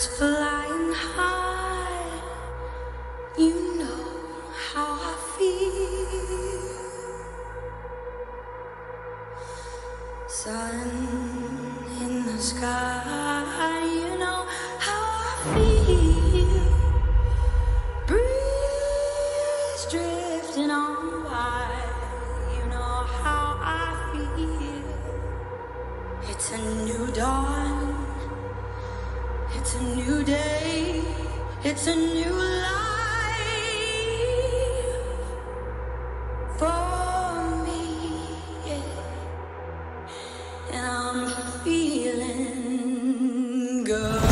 birds flying high, you know how I feel. Sun in the sky, you know how I feel. Breeze drifting on by, you know how I feel. It's a new dawn, it's a new day, it's a new life for me, yeah. And I'm feeling good.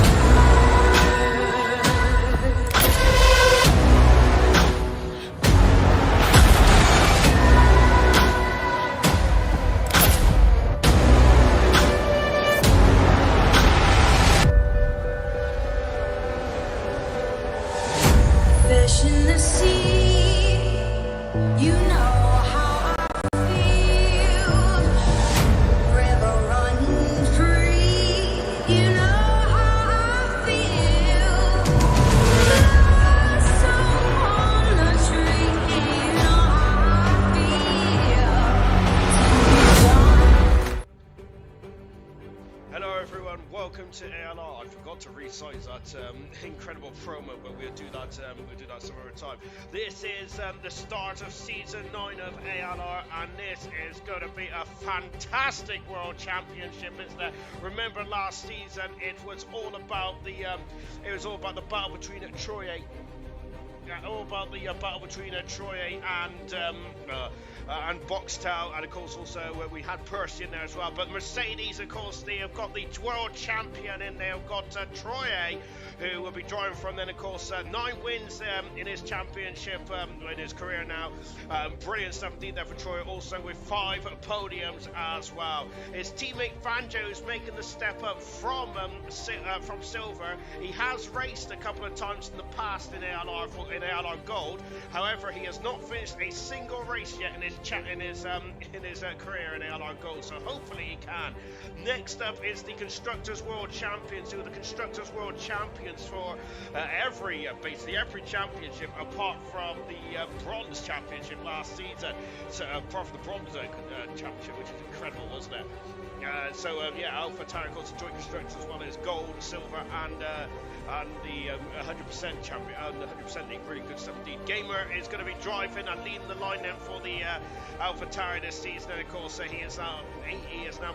Fish in the sea, you know how I feel. River running free, you know how I feel. Blossom on the tree, you know how I feel. Hello everyone, welcome to ALR. I forgot to resize that incredible promo, but we'll do that some other time. This is the start of season 9 of ALR, and this is going to be a fantastic world championship, isn't it? Remember last season it was all about the battle between Troye. All about the battle between Troye and Boxtel, and of course also we had Percy in there as well. But Mercedes, of course, they have got the world champion in there. They've got Troye, who will be driving from. Then of course 9 wins in his championship in his career now. Brilliant stuff indeed there for Troye, also with 5 podiums as well. His teammate Fanjo is making the step up from silver. He has raced a couple of times in the past in ALR Gold. However, he has not finished a single race yet in his career in ALR Gold, so hopefully he can. Next up is the Constructors World Champions, who are the Constructors World Champions for basically every championship apart from the Bronze Championship last season. So apart from the Bronze Championship, which is incredible, wasn't it? Alpha Tower, of course, joint constructors as well as Gold, Silver, and the 100% champion, 100% league. Really good stuff indeed. Gamer is going to be driving and leading the line then for the Alpha Tower this season, and of course he has now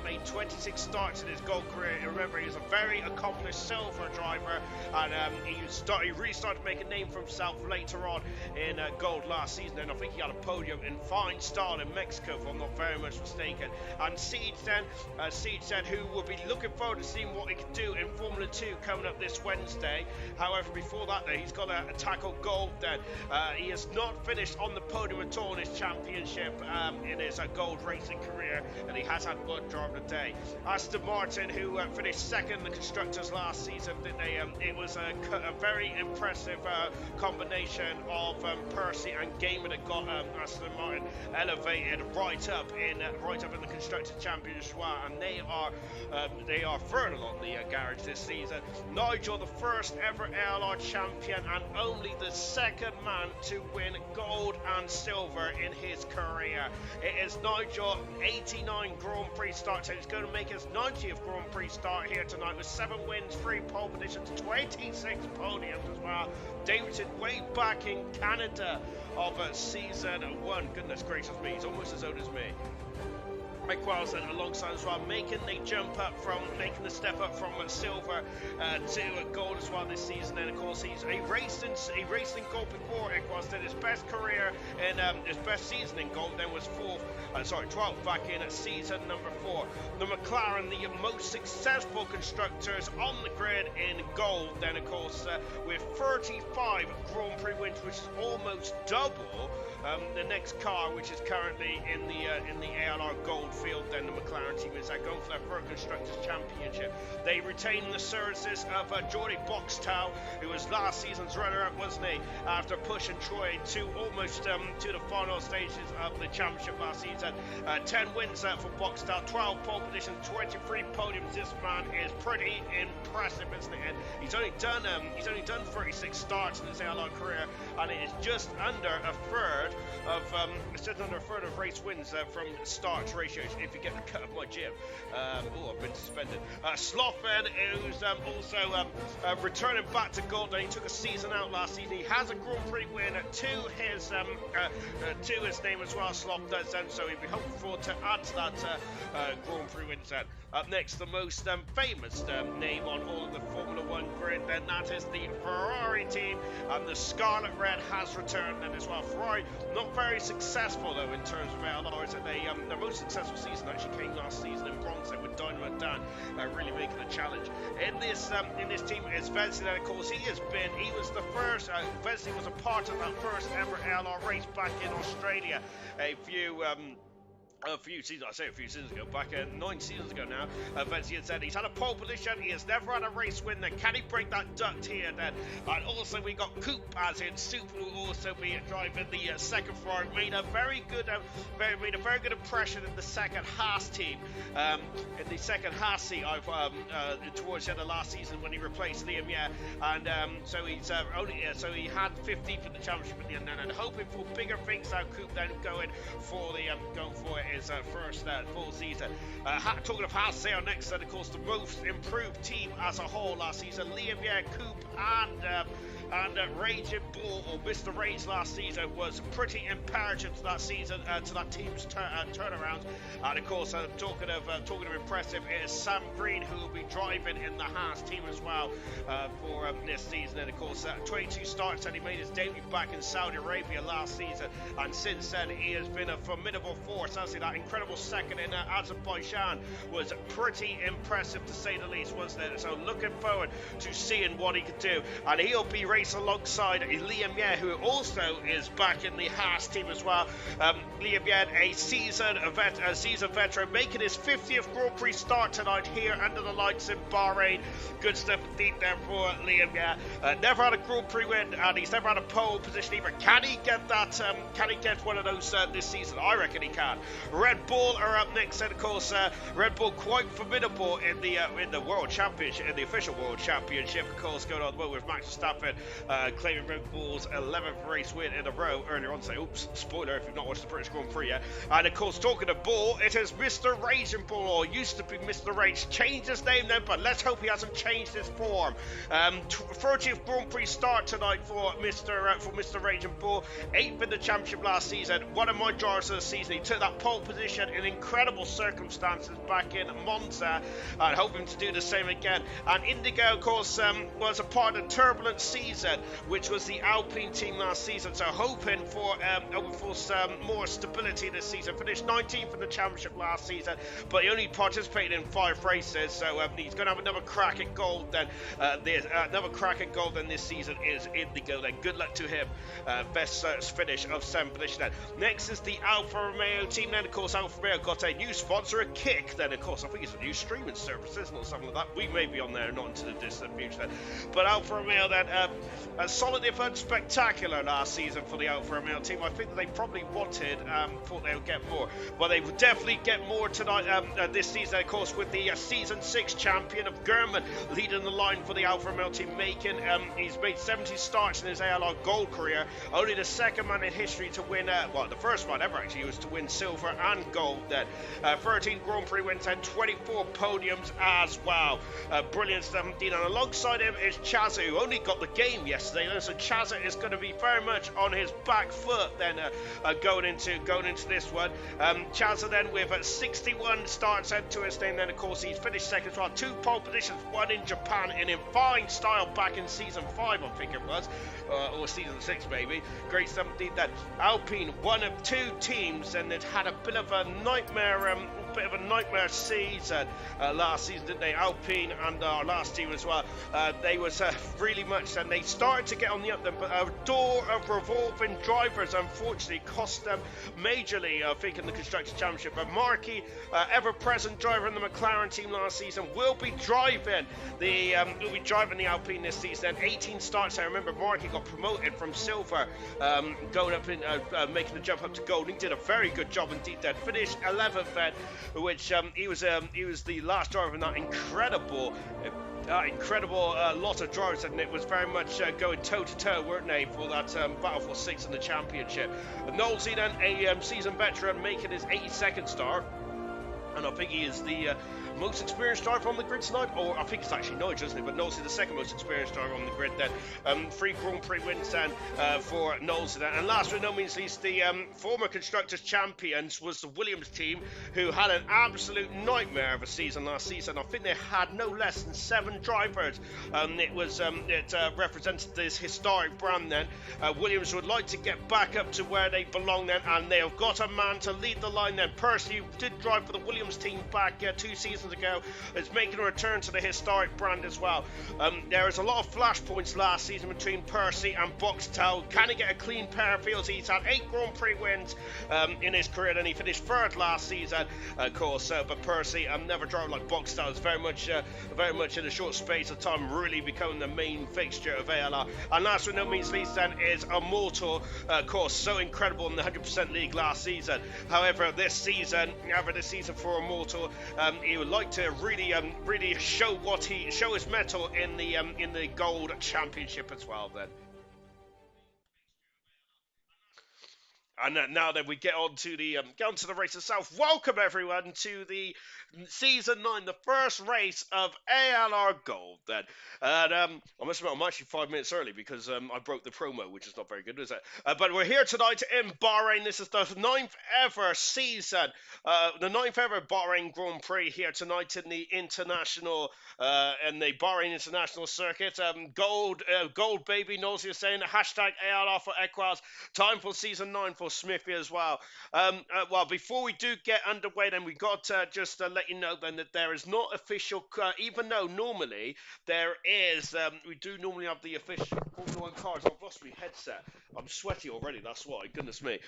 made 26 starts in his Gold career. Remember, he's a very accomplished Silver driver, and he really started to make a name for himself later on in Gold last season, and I think he had a podium in fine style in Mexico, if I'm not very much mistaken. And Siege then, who will be looking forward to seeing what he can do in Formula 2 coming up this Wednesday. However, before that, he's got to tackle Gold then. He has not finished on the podium at all in his championship in his Gold racing career, and he has had one driver a day. Aston Martin, who finished second in the Constructors last season, it was a very impressive combination of Percy and Gamer that got Aston Martin elevated right up in the Constructors Championship, and they are third along the garage this season. Nigel, the first ever ALR champion and only the second man to win Gold and Silver in his career. It is Nigel, 89 Grand Prix starts, and he's going to make his 90th Grand Prix start here tonight with 7 wins, 3 pole positions, 26 podiums as well. Davidson way back in Canada of season 1. Goodness gracious me, he's almost as old as me. Mike Wilson alongside as well, making the step up from silver to gold as well this season. And of course, he raced in gold before. Equals did his best career in his best season in gold, then was 12th back in season number 4. The McLaren, the most successful constructors on the grid in gold, then of course with 35 Grand Prix wins, which is almost double double the next car, which is currently in the ALR Gold field. Then the McLaren team is going for their third Constructors' Championship. They retain the services of Jordi Boxtel, who was last season's runner-up, wasn't he? After pushing Troy to almost to the final stages of the championship last season. 10 wins for Boxtel, 12 pole positions, 23 podiums. This man is pretty impressive, isn't it? And he's only done 36 starts in his ALR career, and it is just under a third of race wins from starts ratios, if you get the cut of my gym. I've been suspended. Sloffen, who's also returning back to gold. He took a season out last season. He has a Grand Prix win to his name as well. Sloff does, so he'd be hopeful to add to that Grand Prix wins. Up next, the most famous name on all of the Formula One grid, then that is the Ferrari team, and the Scarlet Red has returned then as well. Ferrari not very successful though in terms of ALRs. Their most successful season actually came last season in bronze with Dynamo Dan really making a challenge. In this team is Vesely, and of course he was the first. Vesely was a part of that first ever ALR race back in Australia a few seasons ago, back 9 seasons ago now. Vesely had said he's had a pole position, he has never had a race win. Then can he break that duct here then? And also we got Coop, as in Soup, who will also be driving the second Ferrari. Made a very good impression in the second Haas team. In the second Haas seat, towards the end of last season when he replaced Liam, and so he had 15th in the championship at the end, and hoping for bigger things now. Coop then going for his first full season. Talking of Haas, they are next, and of course the most improved team as a whole last season. Liam, Coop, and Raging Bull, or Mr. Rage last season, was pretty imperative to that season, to that team's turnaround. And of course, talking of impressive, it is Sam Green, who will be driving in the Haas team as well for this season. And of course, 22 starts, and he made his debut back in Saudi Arabia last season, and since then he has been a formidable force. As that incredible second in Azerbaijan was pretty impressive to say the least, wasn't it? So looking forward to seeing what he can do, and he'll be racing alongside Liam, who also is back in the Haas team as well. Liam, a seasoned veteran, making his 50th Grand Prix start tonight here under the lights in Bahrain. Good stuff indeed there for Liam. Never had a Grand Prix win, and he's never had a pole position either. Can he get that? Can he get one of those this season? I reckon he can. Red Bull are up next, and of course Red Bull quite formidable in the World Championship, in the official World Championship, of course, going on the with Max Verstappen claiming Red Bull's 11th race win in a row earlier on. Say, oops, spoiler if you've not watched the British Grand Prix yet. And of course, talking of Bull, it is Mr. Raging Bull, or used to be Mr. Rage. Changed his name then, but let's hope he hasn't changed his form. 30th Grand Prix start tonight for Mr. Raging Bull. 8th in the championship last season. One of my drivers of the season. He took that pole position in incredible circumstances back in Monza, and hoping to do the same again. And Indigo, of course, was a part of the turbulent season, which was the Alpine team last season. So hoping for some more stability this season. Finished 19th in the championship last season, but he only participated in 5 races. So he's going to have another crack at gold. Then this season is Indigo. Then good luck to him. Best finish of 7th position. Then next is the Alfa Romeo team. Then of course Alfa Romeo got a new sponsor, a Kick. Then of course I think it's a new streaming service, isn't it, or something like that. We may be on there, not into the distant future then. But Alfa Romeo then solid if unspectacular last season for the Alfa Romeo team. I think that they probably thought they would get more, but they would definitely get more tonight this season, of course, with the season 6 champion of German leading the line for the Alfa Romeo team. He's made 70 starts in his ALR Gold career, only the second man in history to win the first man ever actually was to win silver and gold. Then 13 Grand Prix wins and 24 podiums as well. Brilliant stuff indeed. And alongside him is Chazza, who only got the game yesterday. So Chazza is going to be very much on his back foot then going into this one. Chazza then with 61 starts to his name. Then of course he's finished second as well. 2 pole positions, 1 in Japan, and in fine style back in season 5 I think it was, or season 6 maybe. Great stuff indeed. That Alpine, one of 2 teams, and it had a bit of a nightmare season last season, didn't they? Alpine and our last team as well. They was really much, and they started to get on the up then, but a door of revolving drivers unfortunately cost them majorly, I think, in the Constructors' Championship. But Markey, ever-present driver in the McLaren team last season, will be driving the Alpine this season. 18 starts. I remember Markey got promoted from silver, going up in making the jump up to gold. He did a very good job indeed. Then finished 11th, then, which he was the last driver in that incredible lot of drivers, and it was very much going toe-to-toe, weren't they, for that battle for sixth in the championship. Knowlesy then, a seasoned veteran, making his 82nd start, and I think he is the most experienced driver on the grid tonight, or I think it's actually Nigel, isn't it? But Knowles is the second most experienced driver on the grid then. 3 Grand Prix wins then for Knowles then. And last but no means least, the former Constructors' Champions was the Williams team, who had an absolute nightmare of a season last season. I think they had no less than 7 drivers. It represented this historic brand then. Williams would like to get back up to where they belong then, and they have got a man to lead the line then. Percy did drive for the Williams team back 2 seasons ago, is making a return to the historic brand as well. There is a lot of flashpoints last season between Percy and Boxtel. Can he get a clean pair of fields? He's had 8 Grand Prix wins in his career, and he finished 3rd last season, of course. But Percy, never drove like Boxtel, is very much in a short space of time really becoming the main fixture of ALR. And last but no means least then is Immortal, of course, so incredible in the 100% league last season. However, this season for Immortal, he would like to really show his mettle in the gold championship as well then. And now then we get on to the race itself. Welcome everyone to the season 9, the first race of ALR Gold. Then, and I must admit I'm actually 5 minutes early because I broke the promo, which is not very good, is it? But we're here tonight in Bahrain. This is the 9th ever season, the 9th ever Bahrain Grand Prix here tonight in the Bahrain International Circuit. Gold baby. Knowles is saying hashtag ALR for Equals. Time for season 9 for Smithy as well. Well, before we do get underway, then we got just to let you know then that there is not official, even though normally there is, we do normally have the official Formula 1 cars. I've lost my headset. I'm sweaty already, that's why, goodness me.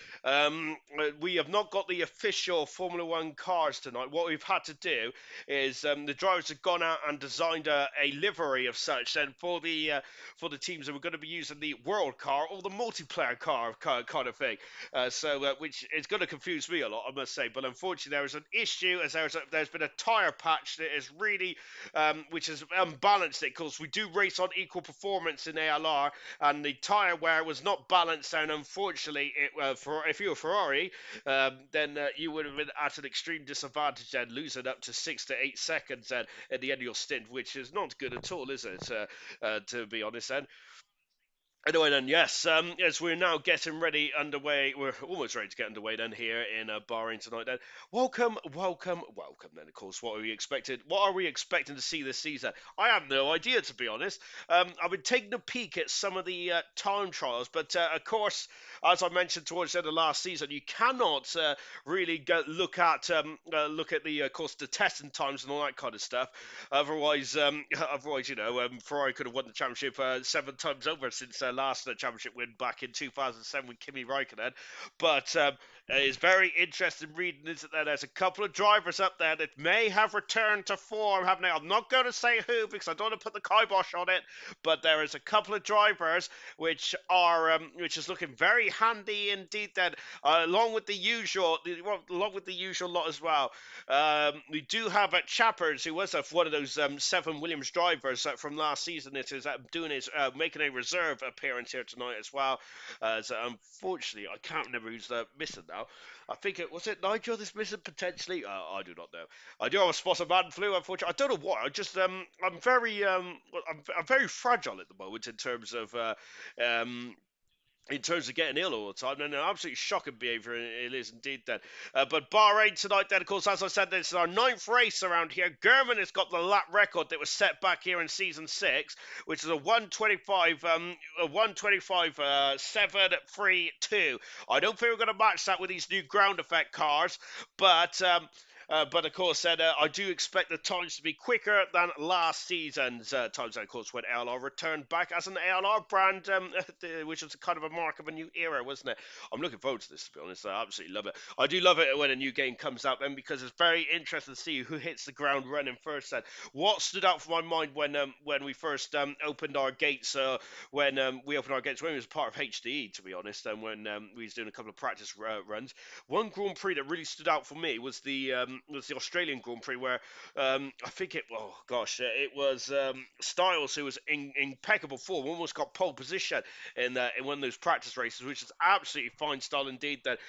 We have not got the official Formula 1 cars tonight. What we've had to do is the drivers have gone out and designed a livery of such then for the teams, and we're going to be using the world car or the multiplayer car kind of thing. Which is going to confuse me a lot, I must say. But unfortunately, there is an issue as there's been a tyre patch that is really, which has unbalanced it. Because we do race on equal performance in ALR, and the tyre wear was not balanced. And unfortunately, if you were Ferrari, then you would have been at an extreme disadvantage and losing up to 6 to 8 seconds at the end of your stint, which is not good at all, is it? To be honest, then. Anyway, then, yes, as we're now getting ready underway, we're almost ready to get underway then here in Bahrain tonight then. Welcome then, of course. What are we expecting to see this season? I have no idea, to be honest. I've been taking a peek at some of the time trials, but of course, as I mentioned towards the end of last season, you cannot really look at the, of course, the testing times and all that kind of stuff. Otherwise, Ferrari could have won the championship 7 times over since last championship win back in 2007 with Kimi Raikkonen. But it's very interesting reading this, that there's a couple of drivers up there that may have returned to form, haven't they? I'm not going to say who because I don't want to put the kibosh on it, but there is a couple of drivers which is looking very handy indeed. Then along with the usual lot as well. We do have Chappers, who was one of those 7 Williams drivers from last season. That is making a reserve appearance here tonight as well. So unfortunately, I can't remember who's missing now. I think it was Nigel that's missing potentially. I do not know. I do have a spot of man flu. Unfortunately, I don't know why. I just I'm very fragile at the moment in terms of getting ill all the time, and an absolutely shocking behaviour it is indeed then. But Bahrain tonight then, of course, as I said, this is our 9th race around here. German has got the lap record that was set back here in Season 6, which is a 125.732. I don't think we're going to match that with these new ground effect cars, but But of course, I do expect the times to be quicker than last season's times. Of course, when ALR returned back as an ALR brand, which was kind of a mark of a new era, wasn't it? I'm looking forward to this, to be honest. I absolutely love it. I do love it when a new game comes out, then, because it's very interesting to see who hits the ground running first. Then, what stood out for my mind when we first opened our gates, when we opened our gates when we was part of HDE, to be honest, and when we was doing a couple of practice runs. One Grand Prix that really stood out for me was the Australian Grand Prix, where I think it was Styles, who was in impeccable form, almost got pole position in one of those practice races, which is absolutely fine style indeed. That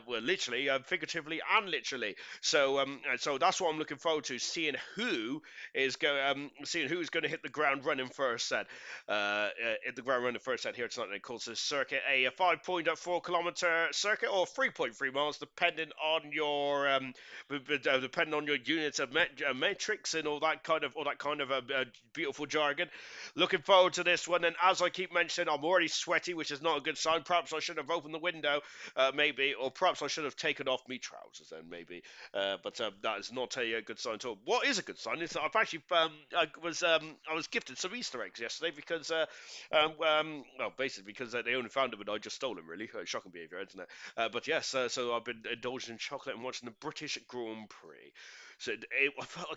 well, literally, figuratively, and literally. So that's what I'm looking forward to, seeing who is going to hit the ground running first. Hit the ground running first here tonight. They call this circuit a 5.4 kilometer circuit, or 3.3 miles, depending on your units of metrics and all that kind of beautiful jargon. Looking forward to this one, and as I keep mentioning, I'm already sweaty, which is not a good sign. Perhaps I should have opened the window, maybe, or perhaps I should have taken off me trousers then, maybe. But that is not a good sign at all. What is a good sign is that I've actually I was gifted some Easter eggs yesterday because well, basically because they only found them and I just stole them. Really, shocking behaviour, isn't it? But yes, so I've been indulging in chocolate and watching the British Grand Prix. So I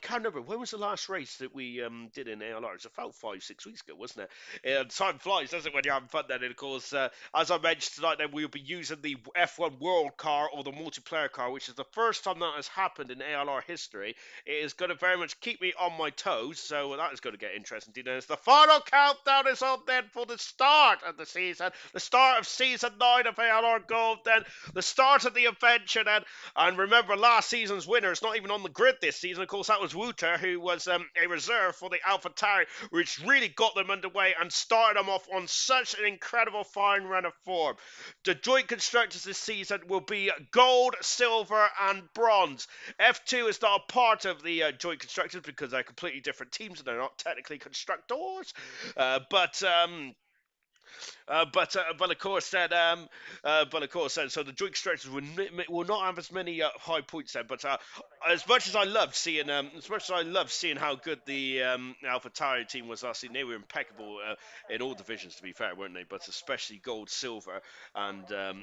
can't remember, when was the last race that we did in ALR. It's about 5-6 weeks ago, wasn't it? Time flies, doesn't it, when you're having fun? Then, and of course, as I mentioned tonight, then we'll be using the F1 World Car, or the multiplayer car, which is the first time that has happened in ALR history. It is going to very much keep me on my toes, so that is going to get interesting. And it's the final countdown is on then for the start of the season, the start of season 9 of ALR Gold, then the start of the adventure then. And remember, last season's winner is not even on the grid this season. Of course, that was Wouter, who was a reserve for the AlphaTauri, which really got them underway and started them off on such an incredible fine run of form. The joint constructors this season will be gold, silver, and bronze. F2 is not a part of the joint constructors because they're completely different teams and they're not technically constructors. But of course then, so the joint constructors will not have as many high points then. But as much as I loved seeing how good the AlphaTauri team was last season, they were impeccable in all divisions, to be fair, weren't they? But especially and gold, silver, and the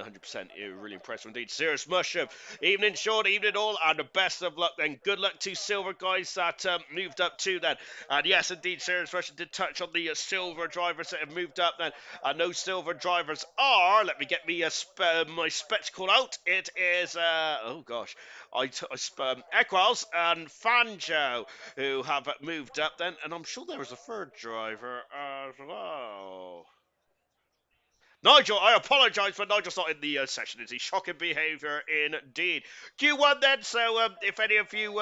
100%. It really impressive indeed. Serious Mushroom, evening Sean, evening all, and the best of luck then. Good luck to silver guys that moved up to then. And yes, indeed, Serious Mushroom did touch on the silver drivers that have moved up then. And those silver drivers are, let me get me my spectacle out. It is, oh gosh, Equals and Fanjo, who have moved up then. And I'm sure there was a third driver as well. Nigel, I apologise, but Nigel's not in the session, is he? Shocking behaviour indeed. Q1 then, so if any of you,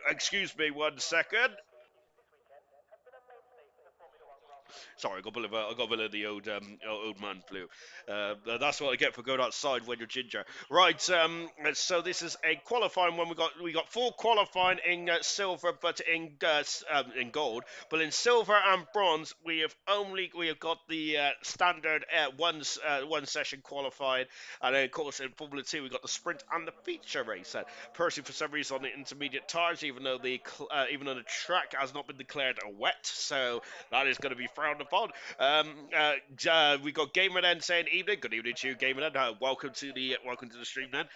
excuse me 1 second. Sorry, I got a bit of the old man flu. That's what I get for going outside when you're ginger. Right. So this is a qualifying one. We got 4 qualifying in silver, but in gold. But in silver and bronze, we have got the standard one session qualifying, and then of course in Formula 2 we got the sprint and the feature race. Percy, for some reason, on the intermediate tires, even though the track has not been declared wet, so that is going to be frowned upon. We got Gamer then saying evening. Good evening to you, Gamer then. Welcome to the stream then.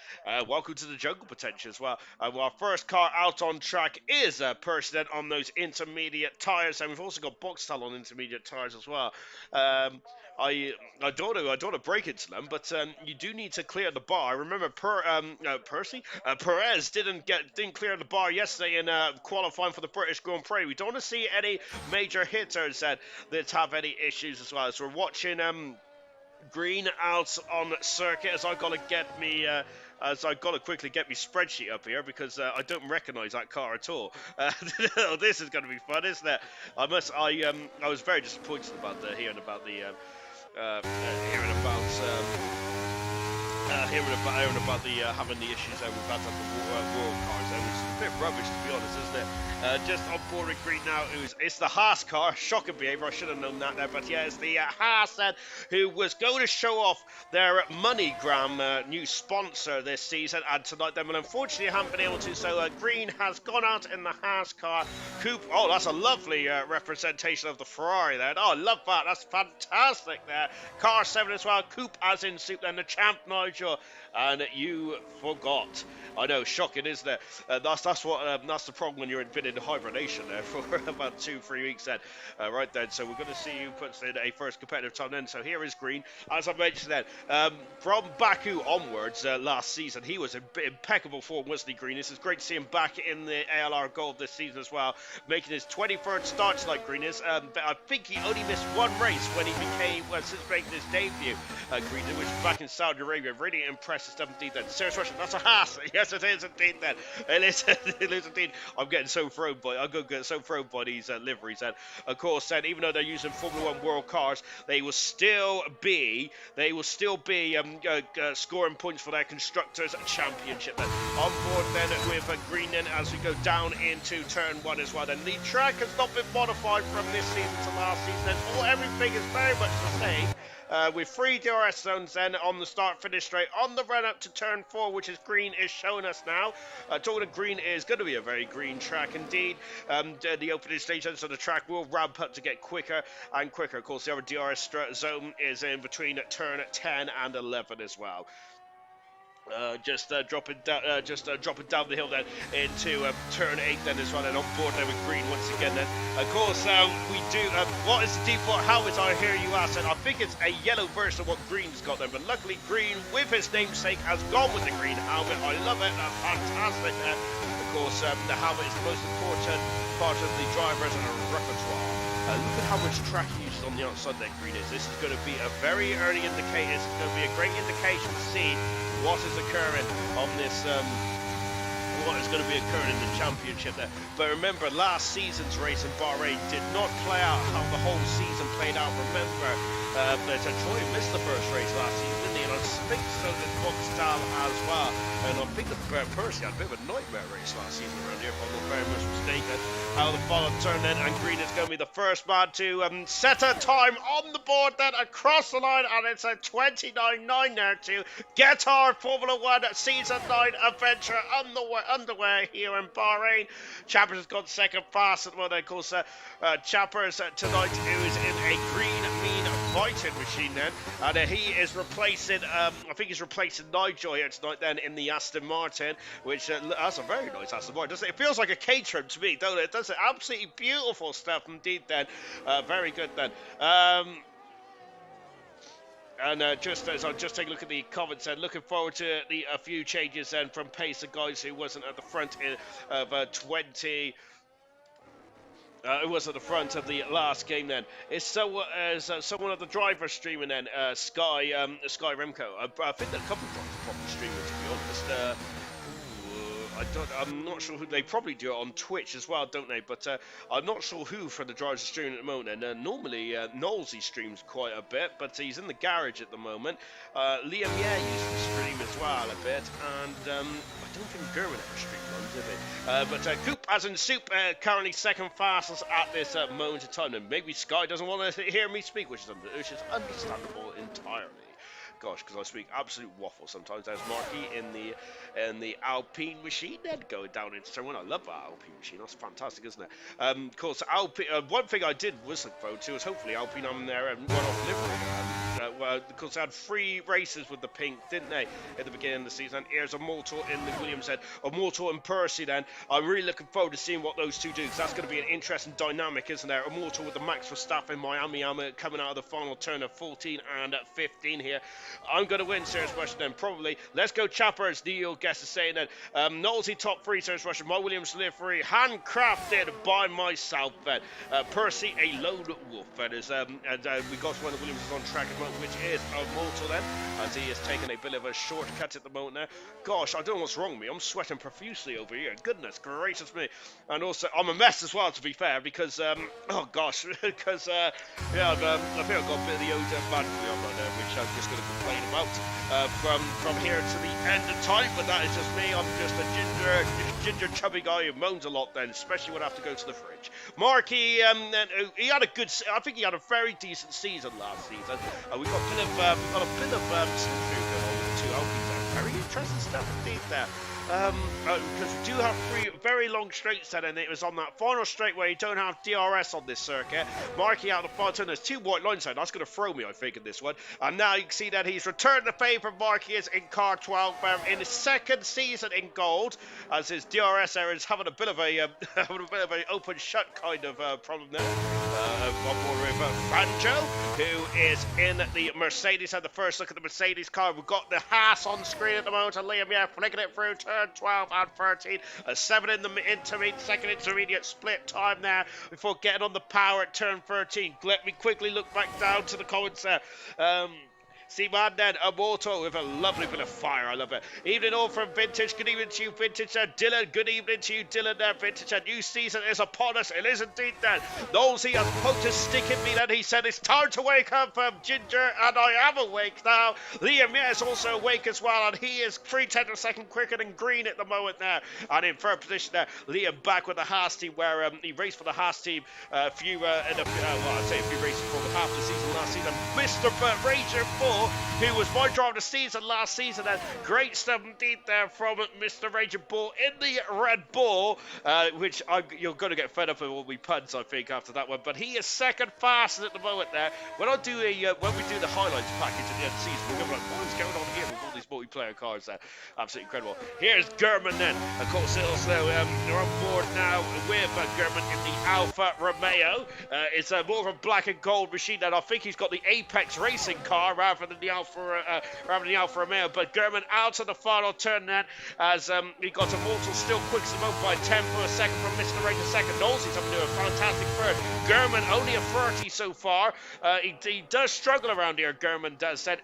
Welcome to the jungle potential as well. Our first car out on track is Percy then on those intermediate tires, and we've also got Boxtel on intermediate tires as well. I don't want to break it to them, but you do need to clear the bar. Remember, Perez didn't clear the bar yesterday in qualifying for the British Grand Prix. We don't want to see any major hitters that have any issues as well. So we're watching Green out on circuit as I gotta quickly get my spreadsheet up here because I don't recognise that car at all. This is going to be fun, isn't it? I was very disappointed about hearing about hearing about the having the issues we've had at the World Cars. It was a bit rubbish, to be honest, isn't it? Just on board with Green now, it's the Haas car. Shocking behaviour, I should have known that there. But yeah, it's the Haas who was going to show off their MoneyGram new sponsor this season, and tonight they will unfortunately haven't been able to. So Green has gone out in the Haas car coupe. Oh, that's a lovely representation of the Ferrari there. Oh, I love that. That's fantastic there. Car 7 as well. Coupe as in soup. Then the champ Nigel, and you forgot. I know, shocking, isn't it? That's the problem when you're been in hibernation there for about 2-3 weeks then. Right then, so we're going to see who puts in a first competitive time then. So here is Green, as I mentioned then, from Baku onwards last season, he was in impeccable form, wasn't he, Green? This is great to see him back in the ALR Gold this season as well, making his 23rd start tonight, Green is. But I think he only missed one race when he became, since making his debut, Green, which was back in Saudi Arabia. Really impressive stuff indeed then. Serious Russian, that's a Haas. Yes, it is indeed then. It is indeed. I'm getting so thrown by these liveries. And of course, then, even though they're using Formula One World cars, they will still be scoring points for their constructors championship. Then on board then with Green then as we go down into turn 1 as well. Then the track has not been modified from this season to last season. And everything is very much the same. With 3 DRS zones then on the start-finish straight on the run-up to turn 4, which is Green is showing us now. Talking of Green is going to be a very green track indeed. The opening stage, so the track will ramp up to get quicker and quicker. Of course, the other DRS zone is in between turn 10 and 11 as well. Just dropping down the hill then into turn 8 then as well, and on board there with Green once again then. Of course, we do, what is the default helmet, I hear you ask, and I think it's a yellow version of what Green's got then, but luckily Green, with his namesake, has gone with the green helmet. I love it, fantastic. Of course, the helmet is the most important part of the driver's repertoire. Look at how much track he uses on the outside there, Green is. This is going to be a very early indicator. It's going to be a great indication to see what is occurring on this, what is going to be occurring in the championship there. But remember, last season's race in Bahrain did not play out how the whole season played out. Remember, that Troy missed the first race last season, didn't he? And I think so did Boxtal as well. And I think that Percy had a bit of a nightmare race last season around here, if I'm not very much mistaken. How the final turn then, and Green is going to be the first man to set a time on the board then across the line, and it's a 29.9 there to get our Formula One Season 9 adventure underway here in Bahrain. Chappers has got second fast at the moment. Of course, Chappers tonight who is in a green mean fighting machine then, and he is replacing, I think he's replacing Nigel here tonight then in the Aston Martin, which that's a very nice Aston Martin, doesn't it? It feels like a caterer to me, don't it? Does it? Absolutely beautiful stuff indeed then. Very good then. And just as I'll just take a look at the comments and looking forward to a few changes then from Pace, the guys who wasn't at the front of 20. It was at the front of the last game then. It's so as someone of the drivers streaming then, Sky Remco. I think that a couple of drivers are probably streaming, to be honest. I'm not sure who. They probably do it on Twitch as well, don't they? But I'm not sure who for the drivers are streaming at the moment. And normally Knowlesy streams quite a bit, but he's in the garage at the moment. Liam used to stream as well a bit, and I don't think German ever streamed one, did he? But Coop as in soup, currently second fastest at this moment in time. And maybe Sky doesn't want to hear me speak, which is understandable entirely. Gosh, because I speak absolute waffle sometimes. There's Marky in the Alpine machine then going down into turn 1. I love that Alpine machine. That's fantastic, isn't it? Of course, Alpine. One thing I did was look forward to was hopefully Alpine on there and run off livery. Well, because they had 3 races with the pink, didn't they, at the beginning of the season? Here's a Mortal in the Williams head, a Mortal and Percy then. I'm really looking forward to seeing what those two do, because that's going to be an interesting dynamic, isn't there? A Mortal with the Max Verstappen Miami coming out of the final turn of 14 and 15 here. I'm going to win, Serious Russian, then, probably. Let's go, Chappers. Neil guest is saying that. Knowlesy top 3, Serious Russian. My Williams livery, handcrafted by myself, then. Percy, a lone wolf, that is. We got one of the Williams is on track at the moment. which is Immortal then, as he is taking a bit of a shortcut at the moment there. Gosh, I don't know what's wrong with me. I'm sweating profusely over here. Goodness gracious me. And also, I'm a mess as well, to be fair, because, oh gosh, because, yeah, I think I've got a bit of the old bad flu on right there, which I'm just going to complain about from here to the end of time, but that is just me. I'm just a ginger chubby guy who moans a lot then, especially when I have to go to the fridge. Marky, he had a good, I think he had a very decent season last season. We've got a bit of slip-through going on with the two Alpies there. Very interesting stuff indeed there. Because we do have 3 very long straights then, and it was on that final straight where you don't have DRS on this circuit. Marking out the front turn, there's 2 white lines there. That's going to throw me, I think, in this one. And now you can see that he's returned the favour. Marky is in car 12 in his 2nd season in gold, as his DRS error is having a bit of a open shut kind of problem there. On board with Franjo, who is in the Mercedes. Had the first look at the Mercedes car. We've got the Haas on screen at the moment, and Liam, yeah, flicking it through turn 12 and 13. A 7 in the second intermediate split time there before getting on the power at turn 13. Let me quickly look back down to the comments there. See, man, then, Immortal with a lovely bit of fire. I love it. Evening all from Vintage. Good evening to you, Vintage. Dylan, good evening to you, Dylan, there, Vintage. A new season is upon us. It is indeed, then. Nosey has poked a stick at me, then. He said, it's time to wake up, Ginger, and I am awake now. Liam, yeah, is also awake as well, and he is 3/10 of a second quicker than Green at the moment there. And in third position there, Liam back with the Haas team, where he raced for the Haas team a few races for the half the season last season. Mr. Ranger 4, who was my driver of the season last season, and great stuff indeed there from Mr. Ranger Bull in the Red Bull, which you're going to get fed up with all my puns, I think, after that one. But he is 2nd fastest at the moment there. When we do the highlights package at the end of the season, we're going to be like, what's going on here with all these multiplayer cars there? Absolutely incredible. Here's German then. Of course, also they're on board now with German in the Alfa Romeo. It's more of a black and gold machine, and I think he's got the Apex racing car rather than the Alfa Romeo. But German out of the final turn then, as he got Immortal still quick as a by 10 for a second from Mr. Ranger second. Knowles, he's up to a fantastic third. German only a 30 so far. He does struggle around here, German does, and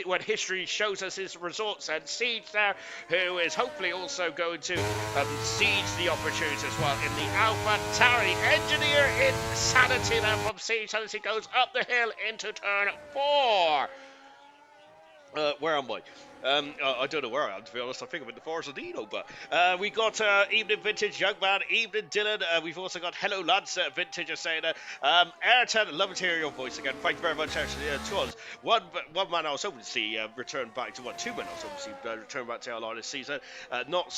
when history shows us his results. And Siege there, who is hopefully also going to siege the opportunities as well in the Alpha Tauri. Engineer insanity there from Siege as he goes up the hill into turn 4. Where am I? I don't know where I am, to be honest. I think I'm in the Forest of Dino, but we got Evening Vintage, Young Man, Evening Dylan. We've also got Hello Lads, Vintage are saying Ayrton, love to hear your voice again. Thank you very much, actually. To us. One man I was hoping to see return back to, 2 men I was hoping to see return back to ALR this season. Not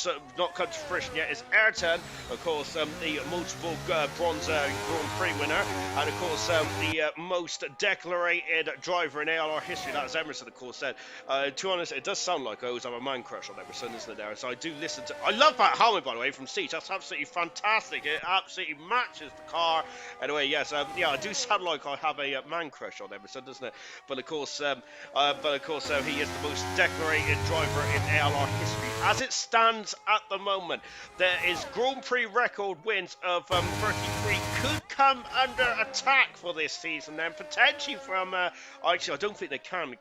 come to fruition yet is Ayrton, of course, the multiple bronze Grand Prix winner, and of course, the most decorated driver in ALR history. That's Emerson, of course, said. To be honest, it does sound like I always have a man crush on Emerson, isn't it, there? So I do listen to... I love that helmet, by the way, from Siege. That's absolutely fantastic. It absolutely matches the car. Anyway, yes, yeah, I do sound like I have a man crush on Emerson, doesn't it? But of course, he is the most decorated driver in ALR history. As it stands at the moment, there is Grand Prix record wins of 33 could come under attack for this season, then potentially from... actually, I don't think they can it?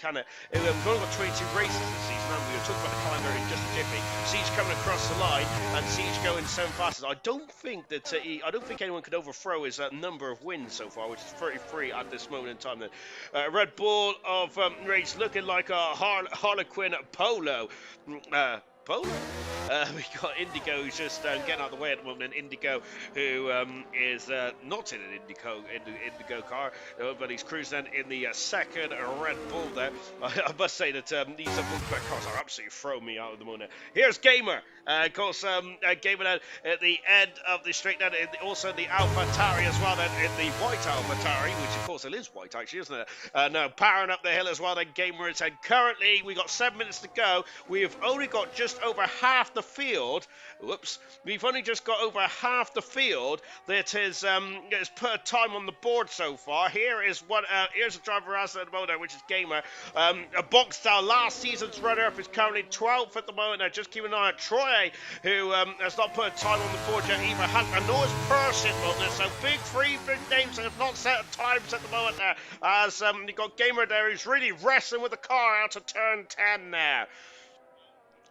We've only got 22 races this season, and we were talking about the calendar in just a jiffy. Siege coming across the line, and Siege going 7 fastest. I don't think that I don't think anyone could overthrow his number of wins so far, which is 33 at this moment in time. Then Red Bull of race looking like a Harlequin Polo. Polo? We got Indigo who's just getting out of the way at the moment, and Indigo who is not in an Indigo car, but he's cruising in the second Red Bull there. I must say that these multiplayer cars are absolutely throwing me out of the moment. Here's Gamer. Of course, Gamer at the end of the straight down, also the Alpha Tauri as well, then in the white Alpha Tauri, which of course it is white actually, isn't it? Now powering up the hill as well, then Gamer is, and currently we got 7 minutes to go. We have only got just just over half the field. Whoops, we've only just got over half the field that is put time on the board so far. Here's a driver as at the moment, which is Gamer. A box style last season's runner-up is currently 12th at the moment. Now just keep an eye on Troy, who has not put time on the board yet either. And no, it's Person on this. So three big names that have not set times at the moment there. As you've got Gamer there, who's really wrestling with the car out of turn 10 there.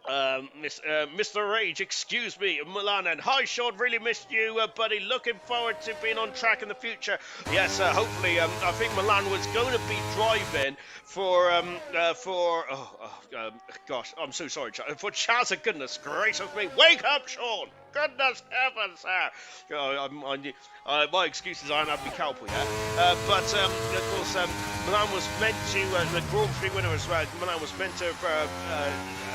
Mr. Rage, excuse me, Milan, and hi Sean, really missed you, buddy. Looking forward to being on track in the future. Yes, hopefully. I think Milan was going to be driving for gosh, I'm so sorry, for Chaz. Goodness gracious me, wake up, Sean. Goodness heavens, sir. My excuses aren't having me cowboy yet. But of course, Milan was meant to, the Grand Prix winner as well. Milan was meant to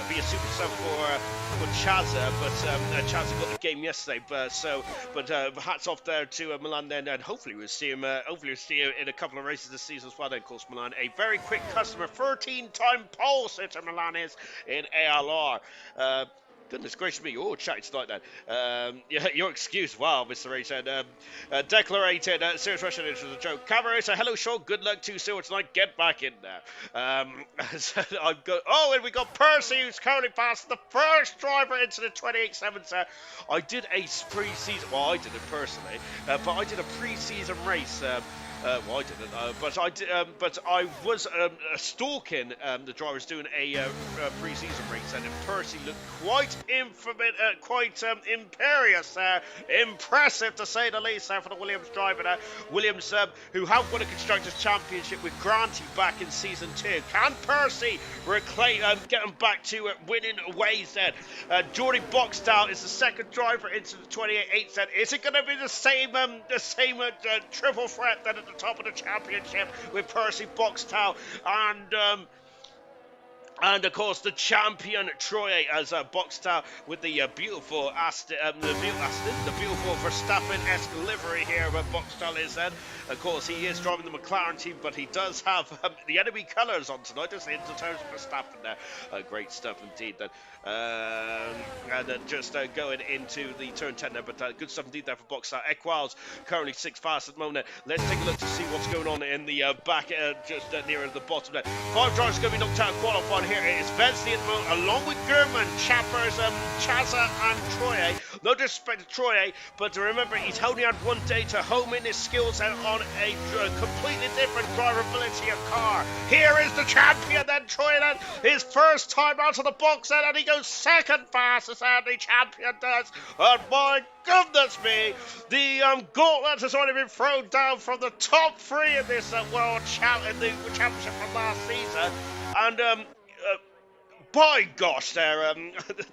be a super sub for Chaza, but Chaza got the game yesterday. But hats off there to Milan then, and hopefully we'll see him. Hopefully we'll see him in a couple of races this season as well. Then, of course, Milan, a very quick customer, 13-time pole sitter. Milan is in ALR. Goodness gracious me, you're all chatting tonight then. Yeah, your excuse, wow, Mr. Ray said. Declarated, serious Russian, it was a joke. Cabaret said, hello, Sean, good luck to Silver tonight, get back in there. And we got Percy, who's currently passed the first driver into the 28-7, sir. I did a pre-season, well, I did it personally, but I did a pre-season race. Well, I didn't, but I was stalking the drivers doing a pre-season race, and Percy looked quite imperious, impressive to say the least, for the Williams driver. Williams, who have won a Constructors' Championship with Granty back in Season 2. Can Percy reclaim, get them back to winning ways then? Jordy Boxtel is the second driver into the 28-8 set. Is it going to be the same triple threat that at the top of the championship with Percy Boxtel and of course the champion Troy as Boxtel with the beautiful the beautiful Verstappen-esque livery here where Boxtel is then. Of course he is driving the McLaren team, but he does have the enemy colours on tonight, just in terms of Verstappen there. Great stuff indeed then. Just going into the turn 10 there, but good stuff indeed there for Boxtel. Equals currently 6th fast at the moment. Let's take a look to see what's going on in the back, just near the bottom there. 5 drivers going to be knocked out of qualifying. Here it is Vesli at the moment, along with Gurman, Chappers, Chaza and Troye. No disrespect to Troye, but remember he's only had one day to home in his skills out on a completely different drivability of car. Here is the champion then, Troye, then his first time out of the box then, and he goes second fastest, and the champion does. And my goodness me, the gauntlet has already been thrown down from the top 3 in this world championship from last season. And by gosh, there,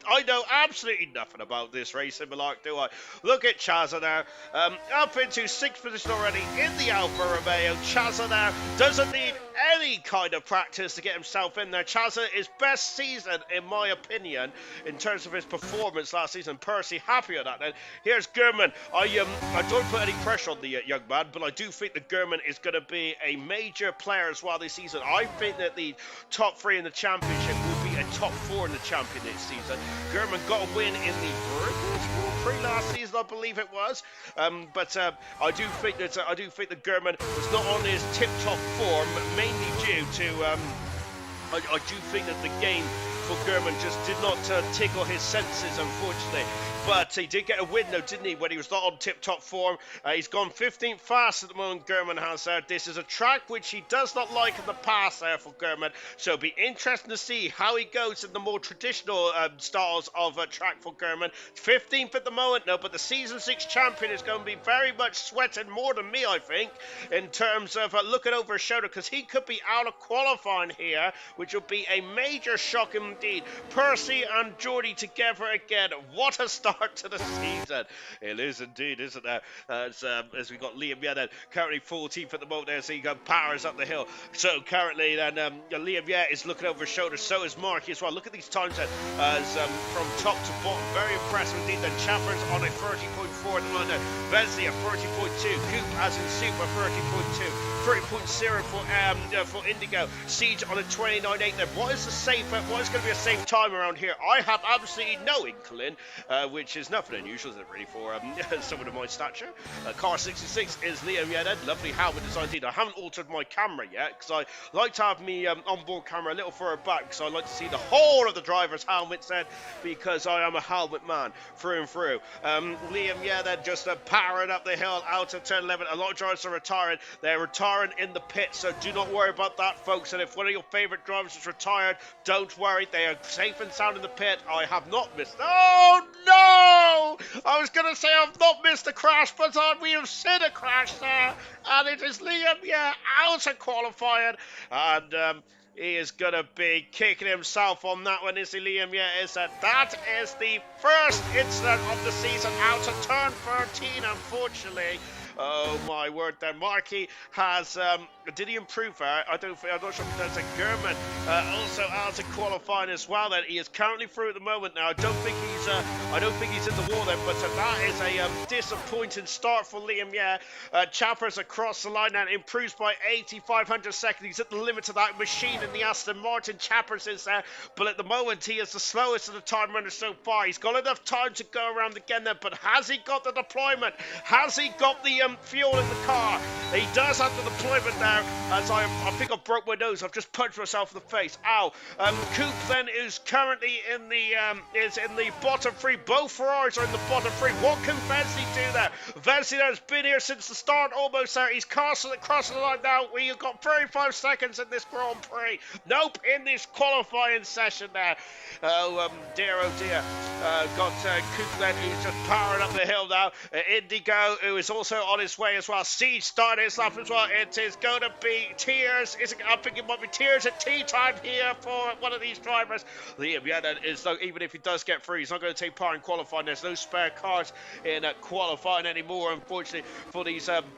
I know absolutely nothing about this race in Malark, do I? Look at Chaza there, up into 6th position already in the Alfa Romeo. Chaza there doesn't need any kind of practice to get himself in there. Chaza is best season, in my opinion, in terms of his performance last season. Percy, happy with that then. Here's Gurman. I don't put any pressure on the young man, but I do think that Gurman is going to be a major player as well this season. I think that the top 3 in the championship will be a top 4 in the champion this season. Gurman got a win in the British Grand Prix last season, I believe it was. But I do think that Gurman was not on his tip-top form, mainly due to I do think that the game for Gurman just did not tickle his senses, unfortunately. But he did get a win, though, didn't he, when he was not on tip-top form. He's gone 15th fast at the moment, Gurman has there. This is a track which he does not like in the past there for Gurman. So it'll be interesting to see how he goes in the more traditional styles of track for Gurman. 15th at the moment, no, but the Season 6 champion is going to be very much sweating more than me, I think, in terms of looking over his shoulder, because he could be out of qualifying here, which will be a major shock indeed. Percy and Geordie together again. What a start start to the season. It is indeed, isn't it? As we got Liam Yedden currently 14th at the moment there, so he powers up the hill. So currently then Liam Yedden is looking over his shoulder, so is Marky as well. Look at these times then, as from top to bottom, very impressive indeed. Then Chappers on a 30.4 at the moment. Vesley a 30.2, Coop as in Super 30.2. 30.0 for Indigo. Siege on a 29.8 then. What is going to be a safe time around here? I have absolutely no inkling, which is nothing unusual, is it really, for someone of my stature. Car 66 is Liam Yedden. Lovely helmet design indeed. I haven't altered my camera yet, because I like to have me onboard camera a little further back, because I like to see the whole of the driver's helmet then, because I am a helmet man through and through. Liam Yedden just powering up the hill out of turn 11. A lot of drivers are retiring. They're retiring in the pit, so do not worry about that, folks. And if one of your favourite drivers is retired, don't worry, they are safe and sound in the pit. I have not missed. Oh no! I was going to say I've not missed a crash, but we have seen a crash there, and it is Liam, out of qualifying, and he is going to be kicking himself on that one, is he, Liam? That is the first incident of the season out of turn 13, unfortunately. Oh my word! Then Marky has did he improve there? I'm not sure if that's a German. Also out of qualifying as well. Then he is currently through at the moment. Now I don't think he's in the wall then. But that is a disappointing start for Liam. Chappers across the line and improves by 8,500 seconds. He's at the limit of that machine in the Aston Martin. Chappers is there, but at the moment he is the slowest of the time runners so far. He's got enough time to go around again there, but has he got the deployment? Has he got the fuel in the car? He does have the deployment now, as I think I broke my nose. I've just punched myself in the face. Ow. Coop then is currently in the bottom three. Both Ferraris are in the bottom three. What can Vesey do there? Vesey has been here since the start, almost there. He's crossing the line now. We've got 35 seconds in this Grand Prix. Nope, in this qualifying session there. Oh dear. Got Coop then, who's just powering up the hill now. Indigo, who is also on his way as well. Siege started his lap as well. It is going to be tears. I think it might be tears at tea time here for one of these drivers. Liam Yedden is, even if he does get through, he's not going to take part in qualifying. There's no spare cars in qualifying anymore, unfortunately, for these drivers.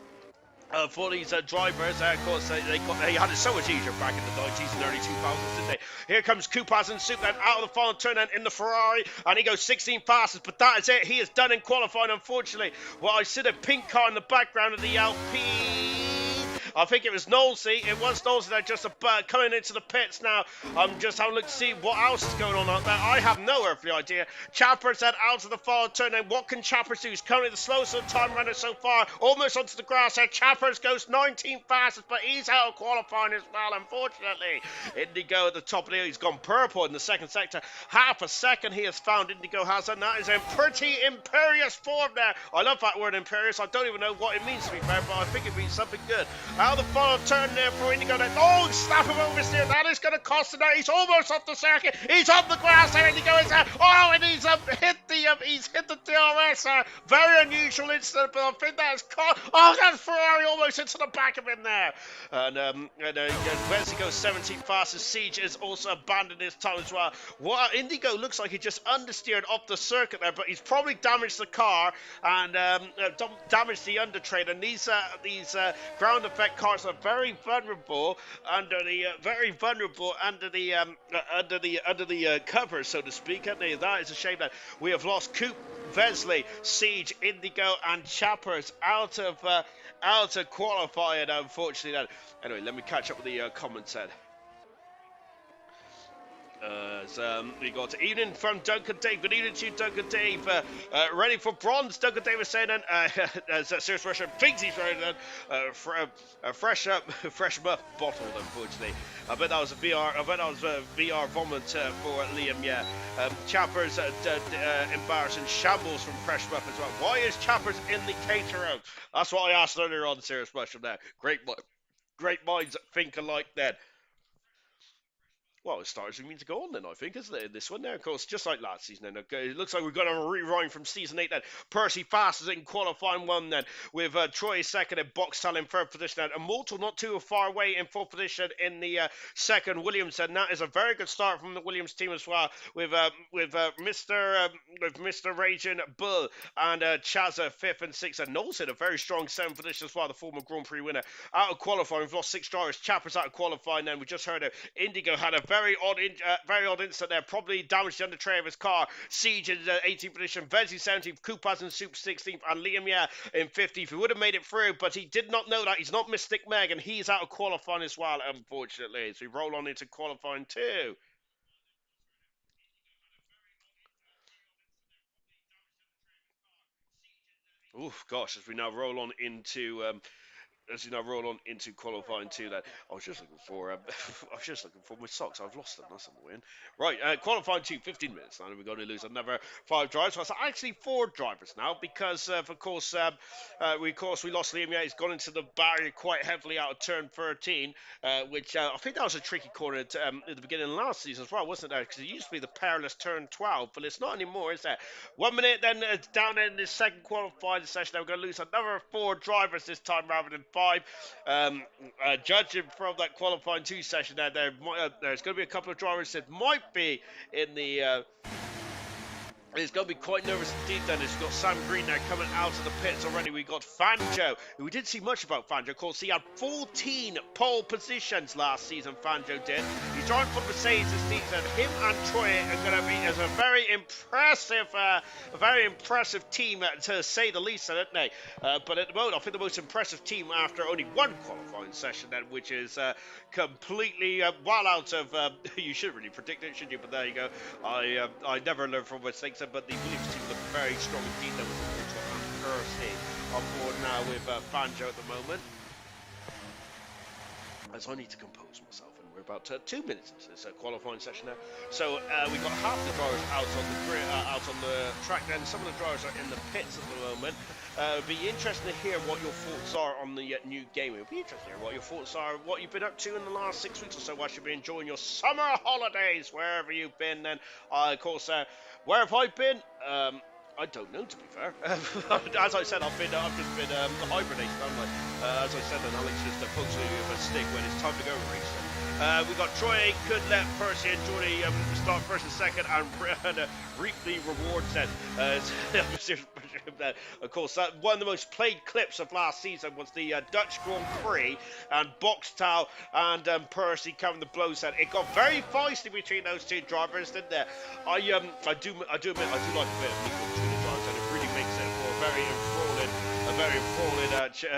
Of course, they had it so much easier back in the 90s and early 2000s, didn't they? Here comes Kupas and Soup then out of the final turn then in the Ferrari, and he goes 16 fastest, but that is it. He is done in qualifying, unfortunately. Well, I see the pink car in the background of the Alpine. I think it was Knowlesy. It was Knowlesy that just coming into the pits now. I'm just having a look to see what else is going on out there. I have no earthly idea. Chappers then out of the final turn. And what can Chappers do? He's currently the slowest of the time runner so far. Almost onto the grass there. Chappers goes 19 fastest, but he's out of qualifying as well, unfortunately. Indigo at the top of the hill. He's gone purple in the second sector. Half a second he has found. Indigo has, and that is a pretty imperious form there. I love that word imperious. I don't even know what it means, to be fair, but I think it means something good. Out of the final turn there for Indigo. Oh, slap him over steer. That is going to cost him now. He's almost off the circuit. He's on the grass there. Indigo is there. Oh, and he's hit the DRS. Very unusual incident, but I think that's caught. Oh, that Ferrari almost into the back of him there. And Wesley goes 17 fastest. Siege is also abandoned his time as well. What Indigo looks like he just understeered off the circuit there, but he's probably damaged the car and damaged the undertrain. And these ground effect cars are very vulnerable under the cover, so to speak, aren't they? That is a shame that we have lost Coop, Vesley, Siege, Indigo, and Chappers out of qualifying, unfortunately. Anyway, let me catch up with the comments then. We got evening from Duncan Dave. Good evening to you, Duncan Dave. Ready for bronze, Duncan Dave was saying. And Serious Russia thinks he's ready then. Fresh muff bottled, unfortunately. I bet that was a VR vomit for Liam. Chappers embarrassing shambles from Fresh Muff as well. Why is Chappers in the caterer? That's what I asked earlier on, Serious Russia there. Great minds think alike then. well, it starts to mean to go on then, I think, isn't it? This one there, of course, just like last season. Then it looks like we've got a rewind from season 8. Then Percy fastest in qualifying 1. Then with Troy second and Boxtel in third position. And Immortal not too far away in fourth position in the second. Williams, and that is a very good start from the Williams team as well. With Mr. Raging Bull and Chazza fifth and sixth, and Knowles in a very strong seventh position as well. The former Grand Prix winner out of qualifying. We've lost 6 drivers. Chappers out of qualifying. Then we just heard it. Indigo had a very odd incident there. Probably damaged the under tray of his car. Siege in 18th position. Vezi 17th. Kupaz in Soup 16th. And Liam in 50th. He would have made it through, but he did not know that. He's not Mystic Meg, and he's out of qualifying as well, unfortunately. So we roll on into qualifying 2. Oof, gosh, as we now roll on into qualifying 2. That I was just looking for I was just looking for my socks. I've lost them. That's annoying. Right, qualifying 2, 15 minutes now. We're going to lose another 5 drivers. So it's actually 4 drivers now because of course we lost Liam. Yeah, he's gone into the barrier quite heavily out of turn 13, which I think that was a tricky corner at the beginning of last season as well, wasn't it? Because it used to be the perilous turn 12, but it's not anymore, is it? 1 minute, then down in the second qualifying session, we're going to lose another 4 drivers this time rather than 5. Judging from that qualifying 2 session, there's going to be a couple of drivers that might be in the it's going to be quite nervous indeed then, as we've got Sam Green there coming out of the pits already. We got Fanjo, who we didn't see much about Fanjo. Of course, he had 14 pole positions last season, Fanjo did. He's driving for Mercedes this season. Him and Troy are going to be as a very impressive team, to say the least, aren't they? But at the moment, I think the most impressive team after only 1 qualifying session then, which is completely well out of... you shouldn't really predict it, should you? But there you go. I never learn from mistakes, but the Williams team look very strong indeed. There was Auto and Percy on board now with Banjo at the moment. As I need to compose myself, and we're about 2 minutes into this qualifying session now. So we got half the drivers out on the track. Then some of the drivers are in the pits at the moment. It'd be interesting to hear what your thoughts are on the new game. It'd be interesting to hear what your thoughts are, what you've been up to in the last 6 weeks or so. While you've been enjoying your summer holidays, wherever you've been. And of course, where have I been? I don't know, to be fair. As I said, I've just been hibernating, haven't I? As I said, and Alex just pokes me with a stick when it's time to go racing. We got Troy could let Percy and Jordy start first and second and reap the rewards then. Of course, one of the most played clips of last season was the Dutch Grand Prix and Boxtel and Percy coming the blows then. It got very feisty between those 2 drivers, didn't there? I do admit I do like a bit of equal between the drivers, and it really makes it for a very enthralling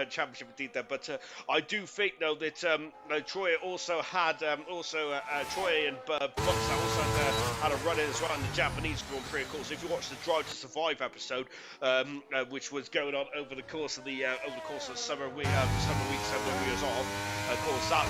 championship indeed there. But I do think though that Troy also had Troy and Boxtel also had a run in as well in the Japanese Grand Prix. Of course, if you watch the Drive to Survive episode, which was going on over the course of the summer weeks when we was off, of course that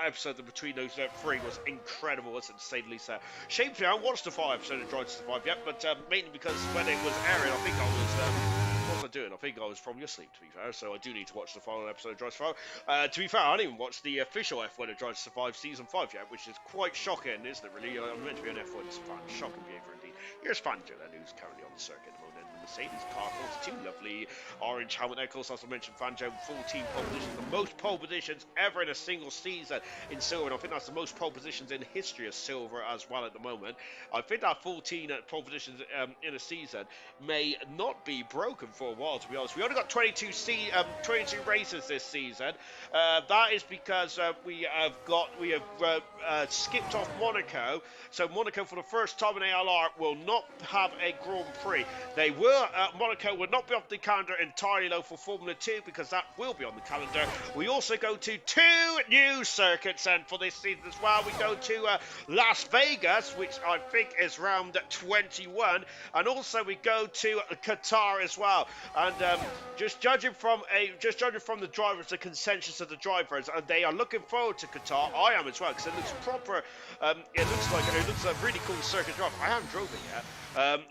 episode between those 3 was incredible, wasn't it, to say the least. Shame I haven't watched the 5 episode of Drive to Survive yet, but mainly because when it was airing, I think I was. What was I doing? I think I was probably asleep, to be fair, so I do need to watch the final episode of Drive to Survive. To be fair, I didn't even watch the official F1 of Drive to Survive Season 5 yet, which is quite shocking, isn't it, really? I'm meant to be an F1 fan. Shocking behaviour indeed. Here's Fanjo, then, who's currently on the circuit at the moment. The Mercedes car, 42, lovely orange helmet there. Of course, as I mentioned, Fanjo, 14 pole positions, the most pole positions ever in a single season in Silver, and I think that's the most pole positions in history of Silver as well at the moment. I think that 14 pole positions in a season may not be broken for a while, to be honest. We only got 22 races this season. That is because we have skipped off Monaco. So Monaco, for the first time in ALR, will not have a Grand Prix. Monaco will not be off the calendar entirely though for Formula 2, because that will be on the calendar. We also go to 2 new circuits and for this season as well. We go to Las Vegas, which I think is round 21, and also we go to Qatar as well. And just judging from the drivers, the consensus of the drivers, and they are looking forward to Qatar. I am as well, because it looks proper. It looks like a really cool circuit drive. I haven't drove it yet,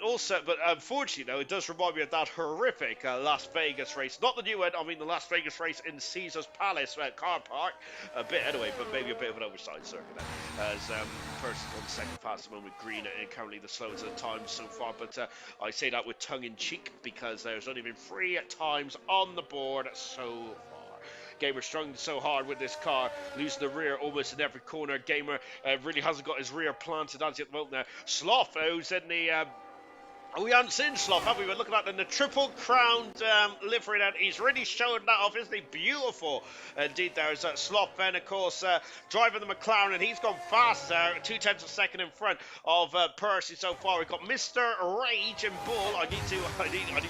Also, but unfortunately, though, it does remind me of that horrific Las Vegas race. Not the new one, I mean the Las Vegas race in Caesar's Palace car park. A bit, anyway, but maybe a bit of an oversized circuit there. As first on second fast at the moment, Green and currently the slowest of the time so far. But I say that with tongue in cheek because there's only been 3 times on the board so far. Gamer struggling so hard with this car, losing the rear almost in every corner. Gamer really hasn't got his rear planted as yet at the moment now. Sloth, who's in the... we haven't seen Sloth, have we? We're looking at the triple crowned livery that he's really showing that off, isn't he? Beautiful. Indeed, there's Sloth then, of course, driving the McLaren, and he's gone fast there, 0.2 of a second in front of Percy so far. We've got Mr. Rage and Bull. I need to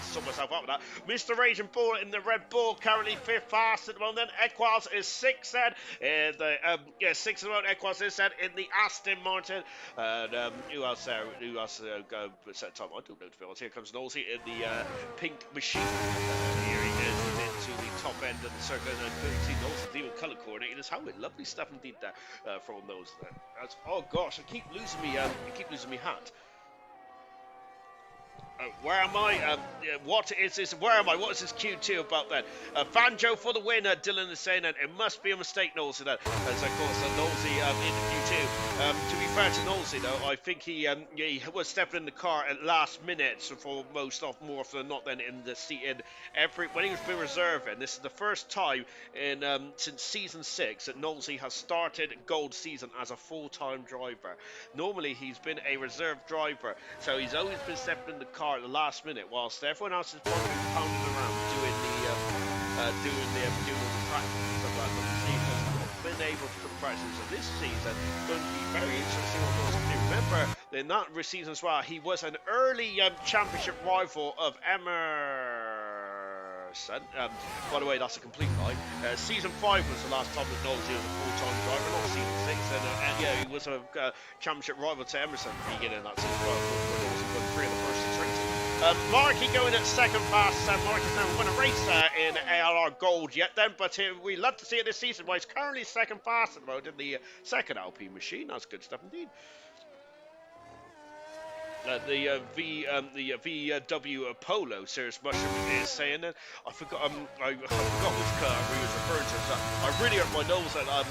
sort myself out with that. Mr. Rage and Bull in the Red Bull, currently 5th fast at the moment. Then Equals is 6th then. Yeah, 6th at the moment. Equals is then in the Aston Martin. And who else there? Who else set time? I don't know, to be honest. Here comes Nosey in the pink machine. Here he is into the top end of the circuit, and you can see Nosey's even colour coordinated his helmet. Lovely stuff indeed there from those. Oh gosh, I keep losing me hat. Where am I? What is this? Where am I? What is this Q2 about then? Banjo for the win, Dylan is saying, and it must be a mistake, Knowlesy, then. As, of course, Knowlesy in the Q2. To be fair to Knowlesy, though, I think he was stepping in the car at last minute, so for more often than not, then in the seat when he was being reserving. This is the first time in since season 6 that Knowlesy has started Gold season as a full-time driver. Normally, he's been a reserve driver, so he's always been stepping in the car at the last minute, whilst everyone else is probably pounding around doing the practice and stuff like that. He has not been able to practice. So this season is going to be very interesting on those. Remember, in that season as well, he was an early championship rival of Emerson. By the way, that's a complete lie. Season 5 was the last time that Knowlesy was a full-time driver, not season 6. And yeah, he was a championship rival to Emerson at the beginning of that season. Well, Knowlesy won 3 of the first 6 races. Marky going at second fast. Marky's never won a race in ALR Gold yet then, but we love to see it this season. Well, he's currently second fast at the moment in the second Alpine machine. That's good stuff indeed. The VW Polo, Serious Mushroom is saying that I forgot which car we was referring to. So I really hurt my nose, and I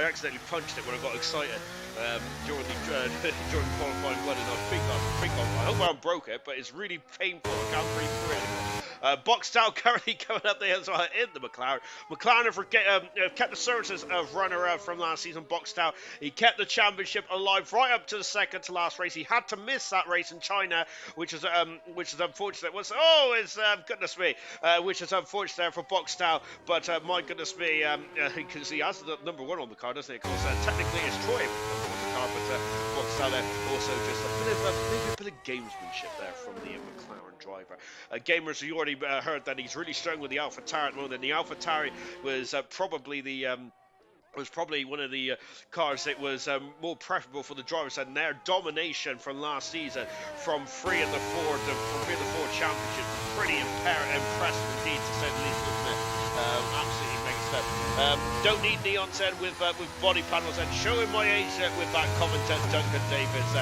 accidentally punched it when I got excited during during qualifying one, and I hope I haven't broke it, but it's really painful. I can't breathe through it anymore. Boxtel currently coming up there as well in the McLaren. McLaren have kept the services of runner-up from last season. Boxtel, he kept the championship alive right up to the second to last race. He had to miss that race in China, which is unfortunate. Goodness me, which is unfortunate there for Boxtel. But my goodness me, because he has the number 1 on the car, doesn't he? Of course, technically it's Troy on the car, but Boxtel also just a bit of gamesmanship there from the McLaren driver. Gamers, you already heard that he's really strong with the AlphaTauri at the moment. The AlphaTauri was probably one of the cars that was more preferable for the drivers, and their domination from last season from 3 of the 4 championships was pretty impressive indeed, to say the least, wasn't it? Absolutely mega stuff. Don't need neon said with body panels, and showing my age with that comment at Duncan Davis.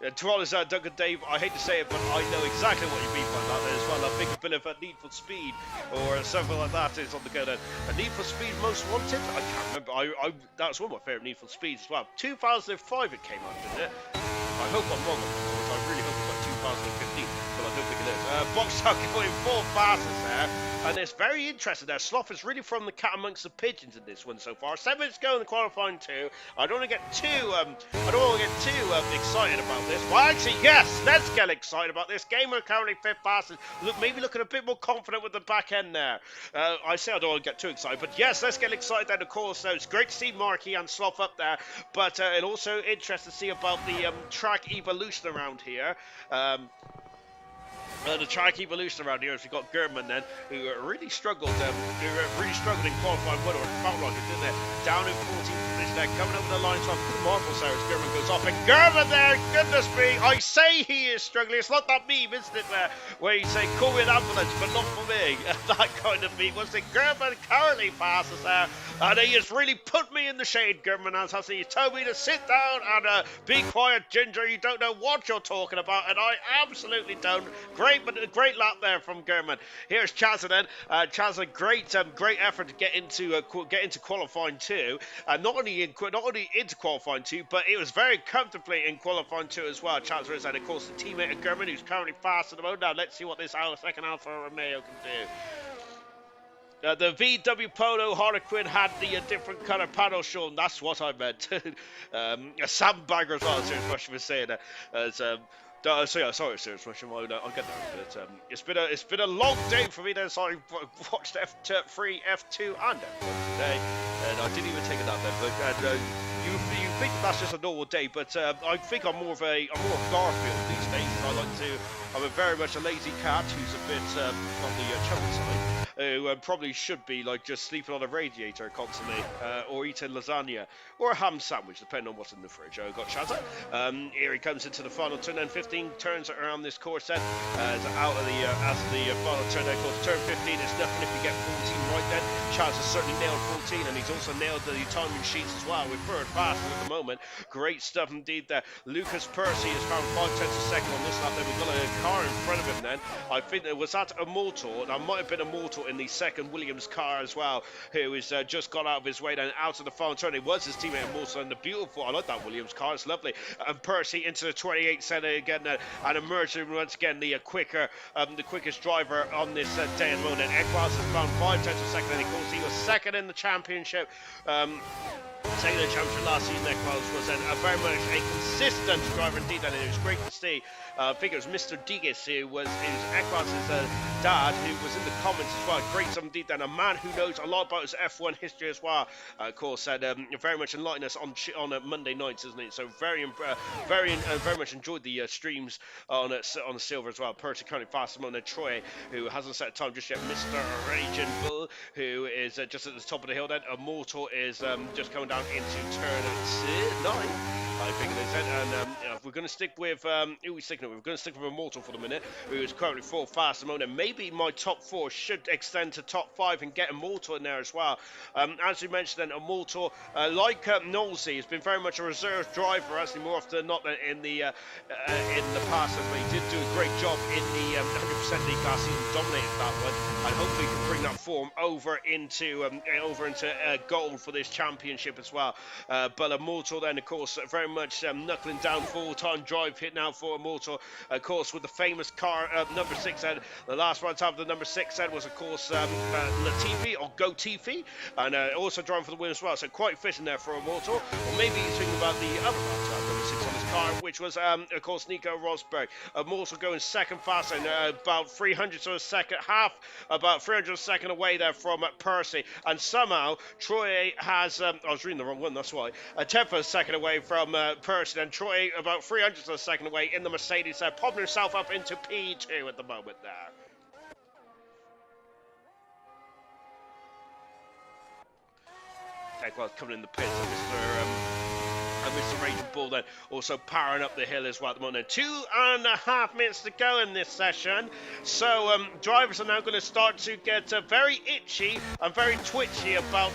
To all Duncan Dave, I hate to say it, but I know exactly what you mean by that as well. I think a bit of a Need for Speed or something like that is on the go then. A Need for Speed Most Wanted? I can't remember. That was one of my favourite Need for Speeds as well. 2005 it came out, didn't it? I hope I'm wrong on this. I really hope it's like 2015, but I don't think it is. Boxtel going 4 fastest there. And it's very interesting there. Sloth is really from the cat amongst the pigeons in this one so far. 7 minutes to go in the qualifying 2. I don't want to get too excited about this. Well, actually, yes, let's get excited about this. Gamer currently 5th fastest. Maybe looking a bit more confident with the back end there. I say I don't want to get too excited, but yes, let's get excited then, of course. So it's great to see Marky and Sloth up there, but it's also interesting to see about the track evolution around here. The track evolution around here is we've got German then, who really struggled, in qualifying one, or felt like it, didn't they? Down in 14th position there, coming over the line, so the marbles there as German goes off, and German there, goodness me, I say he is struggling. It's like that meme, isn't it, where you say, call me an ambulance, but not for me. That kind of meme was it. German currently passes there, and he has really put me in the shade, German, as has he told me to sit down and be quiet, Ginger, you don't know what you're talking about, and I absolutely don't. Great lap there from German. Here's Chazza then. Chazza, great effort to get into qualifying two. Not only into qualifying two, but it was very comfortably in qualifying two as well. Chazza is, and of course the teammate of German, who's currently fast at the moment. Now let's see what this second Alfa Romeo can do. The VW Polo Harlequin had the different colour panel shown. That's what I meant. A sandbagger as well. Serious Russian was saying that. Sorry, Serious Russian. I'll get there. But it's been a long day for me. Then, so I watched F3, F2, and F1 today, and I didn't even take a nap then. You think that's just a normal day, but I think I'm more of Garfield these days. I'm very much a lazy cat who's a bit on the chubby side. Who probably should be like just sleeping on a radiator constantly, or eating lasagna, or a ham sandwich, depending on what's in the fridge. I've got Shazza. Here he comes into the final turn, and 15 turns around this course then. Out of the final turn, of course, turn 15 is nothing if you get 14 right then. Shazza certainly nailed 14, and he's also nailed the timing sheets as well with third fastest at the moment. Great stuff indeed there. Lucas Percy has found 5/10 a second on this lap. Then we've got a car in front of him then. I think there was that Immortal. That might have been Immortal in the second Williams car as well, who has just got out of his way then out of the final turn. It was his teammate Immortal, and the beautiful, I like that Williams car, it's lovely. And Percy into the 28 center again, and emerging once again the quickest driver on this day at the moment. Equals has found 5/10 a second, and of course he was second in the championship. Second in the championship last season, Equals was very much a consistent driver indeed, and it was great to see. I think it was Mr. Digis who was Equals' dad, who was in the comments as well. Great stuff indeed, and a man who knows a lot about his F1 history as well. Of course, very much enlightened us on Monday nights, isn't it? So very much enjoyed the streams on Silver as well. Percy currently fast on Troy, who hasn't set a time just yet. Mr. Raging Bull, who is just at the top of the hill. Then Immortal is just coming down into turn 9. I think it is, and we're going to stick with who are we sticking with? We're going to stick with Immortal for the minute, who is currently 4 fast at the moment. Maybe my top 4 should extend to top 5 and get Immortal in there as well. As we mentioned, then Immortal, like Knowlesy, has been very much a reserve driver, actually more often than not in the past. But he did do a great job in the 100% league last season, dominated that one, and hopefully can bring that form over into gold for this championship as well. But Immortal then, of course, very much knuckling down full-time drive hit now for Immortal, of course, with the famous car number 6 head. The last one to have the number 6 head was, of course, Latifi or Gotifi, and also driving for the win as well, so quite fitting there for Immortal. Or maybe he's thinking about the other one to have number 6 on his car, which was, of course, Nico Rosberg. Immortal going second fast and about 300 of a second, about 300 a second away there from Percy, and somehow Troy has, I was reading the wrong one, that's why, a 10th of a second away from Percy, and Troy about 300 of a second away in the Mercedes, popping himself up into P2 at the moment there. Well, coming in the pits, Mr. Raging Bull then also powering up the hill as well at the moment. 2.5 minutes to go in this session, so drivers are now going to start to get very itchy and very twitchy about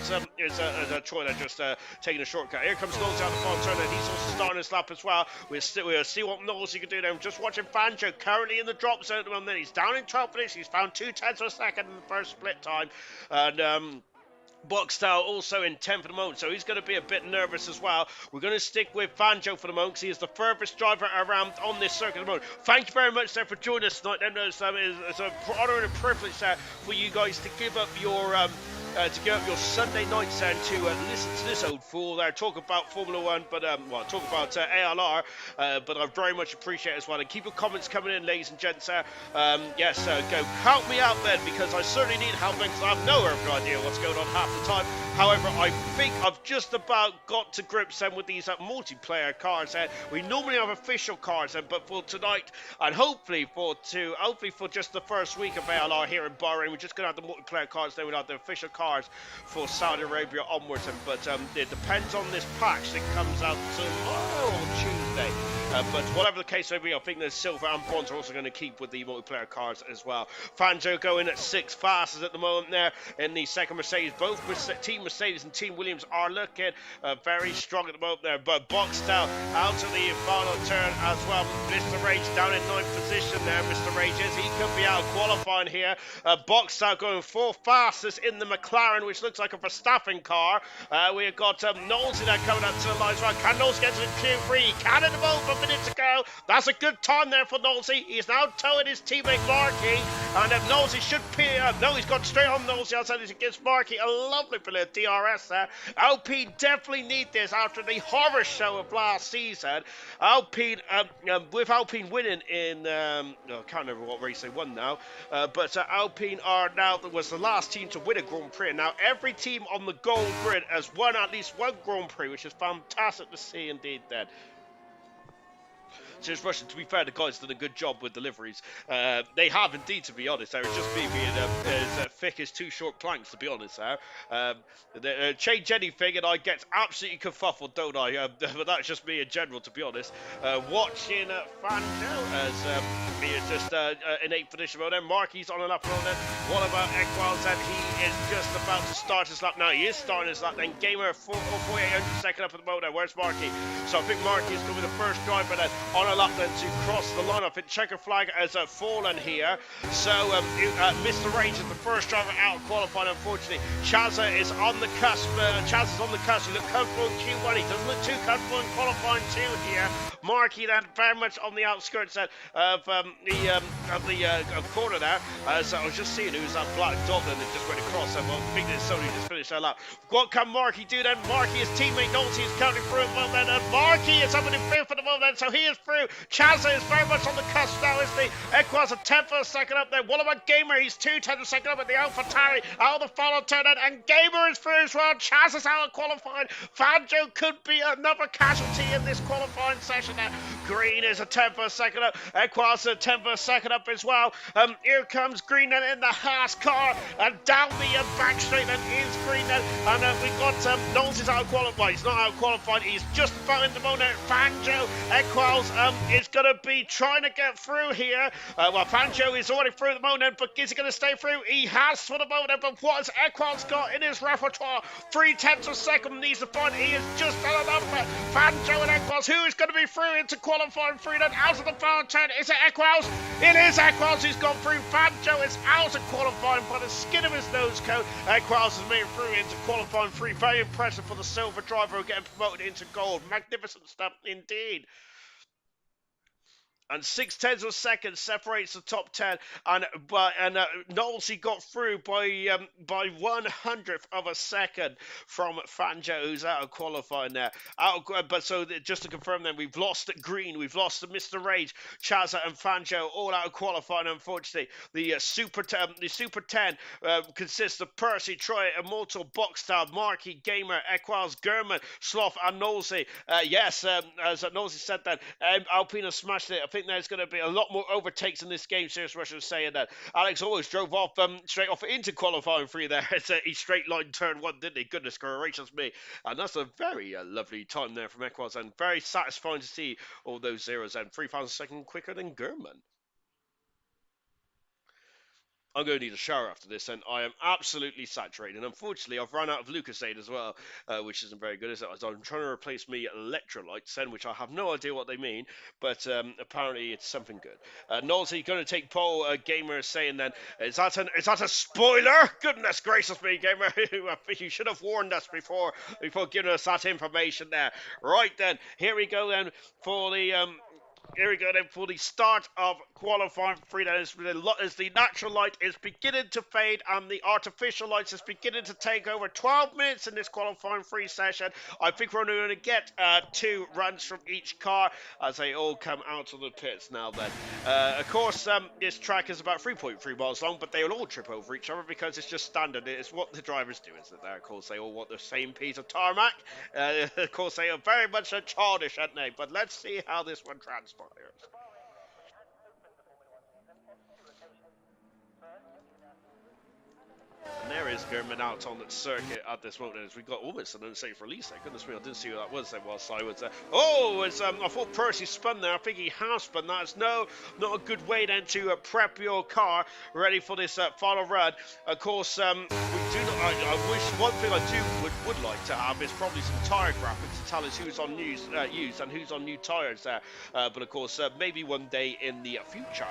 Troy there just taking a shortcut. Here comes Knowles out the front turn, and he's also starting his lap as well. We'll see what Knowles can do there. I'm just watching Fanjo currently in the drop zone at the moment. He's down in 12th place. He's found 0.2 of a second in the first split time, and Boxtel also in 10th at the moment, so he's going to be a bit nervous as well. We're going to stick with Fanjo for the moment, because he is the furthest driver around on this circuit at the moment. Thank you very much, sir, for joining us tonight. It's an honour and a privilege for you guys to give up your to get up your Sunday nights and to listen to this old fool there talk about Formula One, but well, talk about ALR. But I very much appreciate it as well. And keep your comments coming in, ladies and gents. Yes, go help me out then, because I certainly need help because I have no idea what's going on half the time. However, I think I've just about got to grips then with these multiplayer cars. We normally have official cars, but for tonight and hopefully for just the first week of ALR here in Bahrain, we're just going to have the multiplayer cars. Then we'll have the official cars for Saudi Arabia onwards. But it depends on this patch that comes out tomorrow or Tuesday. But whatever the case may be, I think the silver and bronze are also going to keep with the multiplayer cars as well. Fangio going at 6 fastest at the moment there in the second Mercedes. Both Team Mercedes and Team Williams are looking very strong at the moment there. But boxed out to the final turn as well. Mr. Rage down in 9th position there. Mr. Rage is. He could be out of qualifying here. Boxed out going 4 fastest in the McLaren, which looks like a Verstappen car. We've got Knowles in there coming up to the line as well. Can Knowles get to the Q3? Can at the moment. Minutes ago. That's a good time there for Knowlesy. He's now towing his teammate Markey, and Knowlesy should be. No, he's gone straight on Knowlesy outside as he gives Markey a lovely bit of DRS there. Alpine definitely need this after the horror show of last season. Alpine, with Alpine winning in, I can't remember what race they won now, but Alpine was the last team to win a Grand Prix. And now every team on the gold grid has won at least one Grand Prix, which is fantastic to see indeed. Then. Just Russian, to be fair, the guys did a good job with deliveries. They have indeed, to be honest. It was just me being as thick as 2 short planks, to be honest. Change anything and I get absolutely kerfuffled, don't I? But that's just me in general, to be honest. Watching Fangio as he is just in 8th position. Well, then Markey's on an up roll then. What about Equals? And he is just about to start his lap. Now, he is starting his lap then. Gamer 4800 second up at the moment. Where's Markey? So I think Markey is going to be the first driver then on a lap then to cross the line. I think checker flag has fallen here. So Mr. Range is the first driver out of qualifying, unfortunately. Chazza is on the cusp. Chazza is on the cusp. He looks comfortable in Q1. He doesn't look too comfortable in qualifying 2 here. Markey then very much on the outskirts of the corner there. So I was just seeing who's that black dot then that just went across. I think that somebody just finished that lap. What can Markey do then? Markey, his teammate Nolte is currently through at the moment. And Markey is up in 5th at the moment. So he is through. Chazza is very much on the cusp now, isn't he? Equaz a 10th for a second up there. What about Gamer? He's 2/10 a second up at the AlphaTauri. Out of the final turn, and Gamer is through as well. Chaz is out of qualifying. Fangio could be another casualty in this qualifying session there. Green is a 10th for a second up. Equaz a 10th for a second up as well. Here comes Green then in the Haas car, and down the back straight then is Green then. And we got Knowles is out of qualifying. He's not out of qualifying. He's just about in the moment. Fangio, Equaz is going to be trying to get through here. Well, Fangio is already through at the moment, but is he going to stay through? He has for the moment, but what has Equaz got in his repertoire? 3/10 of a second needs to find. He is just done enough for Fangio and Equaz. Who is going to be through into qualifying 3 then out of the final turn? Is it Equaz? It is Equaz who's gone through. Fangio is out of qualifying by the skin of his nose coat. Equaz has made it through into qualifying 3. Very impressive for the silver driver getting promoted into gold. Magnificent stuff indeed. And 6/10 of a second separates the top 10, and Knowles he got through by 100th of a second from Fangio, who's out of qualifying there. But so just to confirm, then we've lost Green, we've lost Mr. Rage, Chazza, and Fangio all out of qualifying. Unfortunately, the Super 10 consists of Percy, Troy, Immortal, Boxstar, Markey, Gamer, Equals, Gurman, Sloth, and Knowlesy. Yes, as Knowlesy said that Alpine has smashed it. I think there's going to be a lot more overtakes in this game. Serious Russia was saying that. Alex always drove off straight off into qualifying 3 there. He straight line turn 1, didn't he? Goodness gracious me. And that's a very lovely time there from Equaz, and very satisfying to see all those zeros, and 3,000 seconds quicker than Gurman. I'm going to need a shower after this, and I am absolutely saturated. And unfortunately, I've run out of Lucasade as well, which isn't very good, is it? I'm trying to replace me electrolytes, then, which I have no idea what they mean, but apparently it's something good. Knowles, going to take pole. Gamer is saying then, is that a spoiler? Goodness gracious me, Gamer! I think you should have warned us before giving us that information there. Right then, here we go then for the Here we go then for the start of qualifying free. As the natural light is beginning to fade and the artificial lights is beginning to take over. 12 minutes in this qualifying free session. I think we're only going to get 2 runs from each car as they all come out of the pits now then. Of course, this track is about 3.3 miles long, but they will all trip over each other because it's just standard. It's what the drivers do, isn't it? Of course, they all want the same piece of tarmac. Of course, they are very much childish, aren't they? But let's see how this one transpires. And there is German out on the circuit at this moment. As we got almost an unsafe release there. Goodness me, I didn't see who that was there whilst I was there. Oh, I thought Percy spun there. I think he has spun. That's not a good way then to prep your car ready for this final run. Of course, we do not. I wish one thing I would like to have is probably some tyre graphics to tell us who's on used and who's on new tyres there. But of course, maybe one day in the future.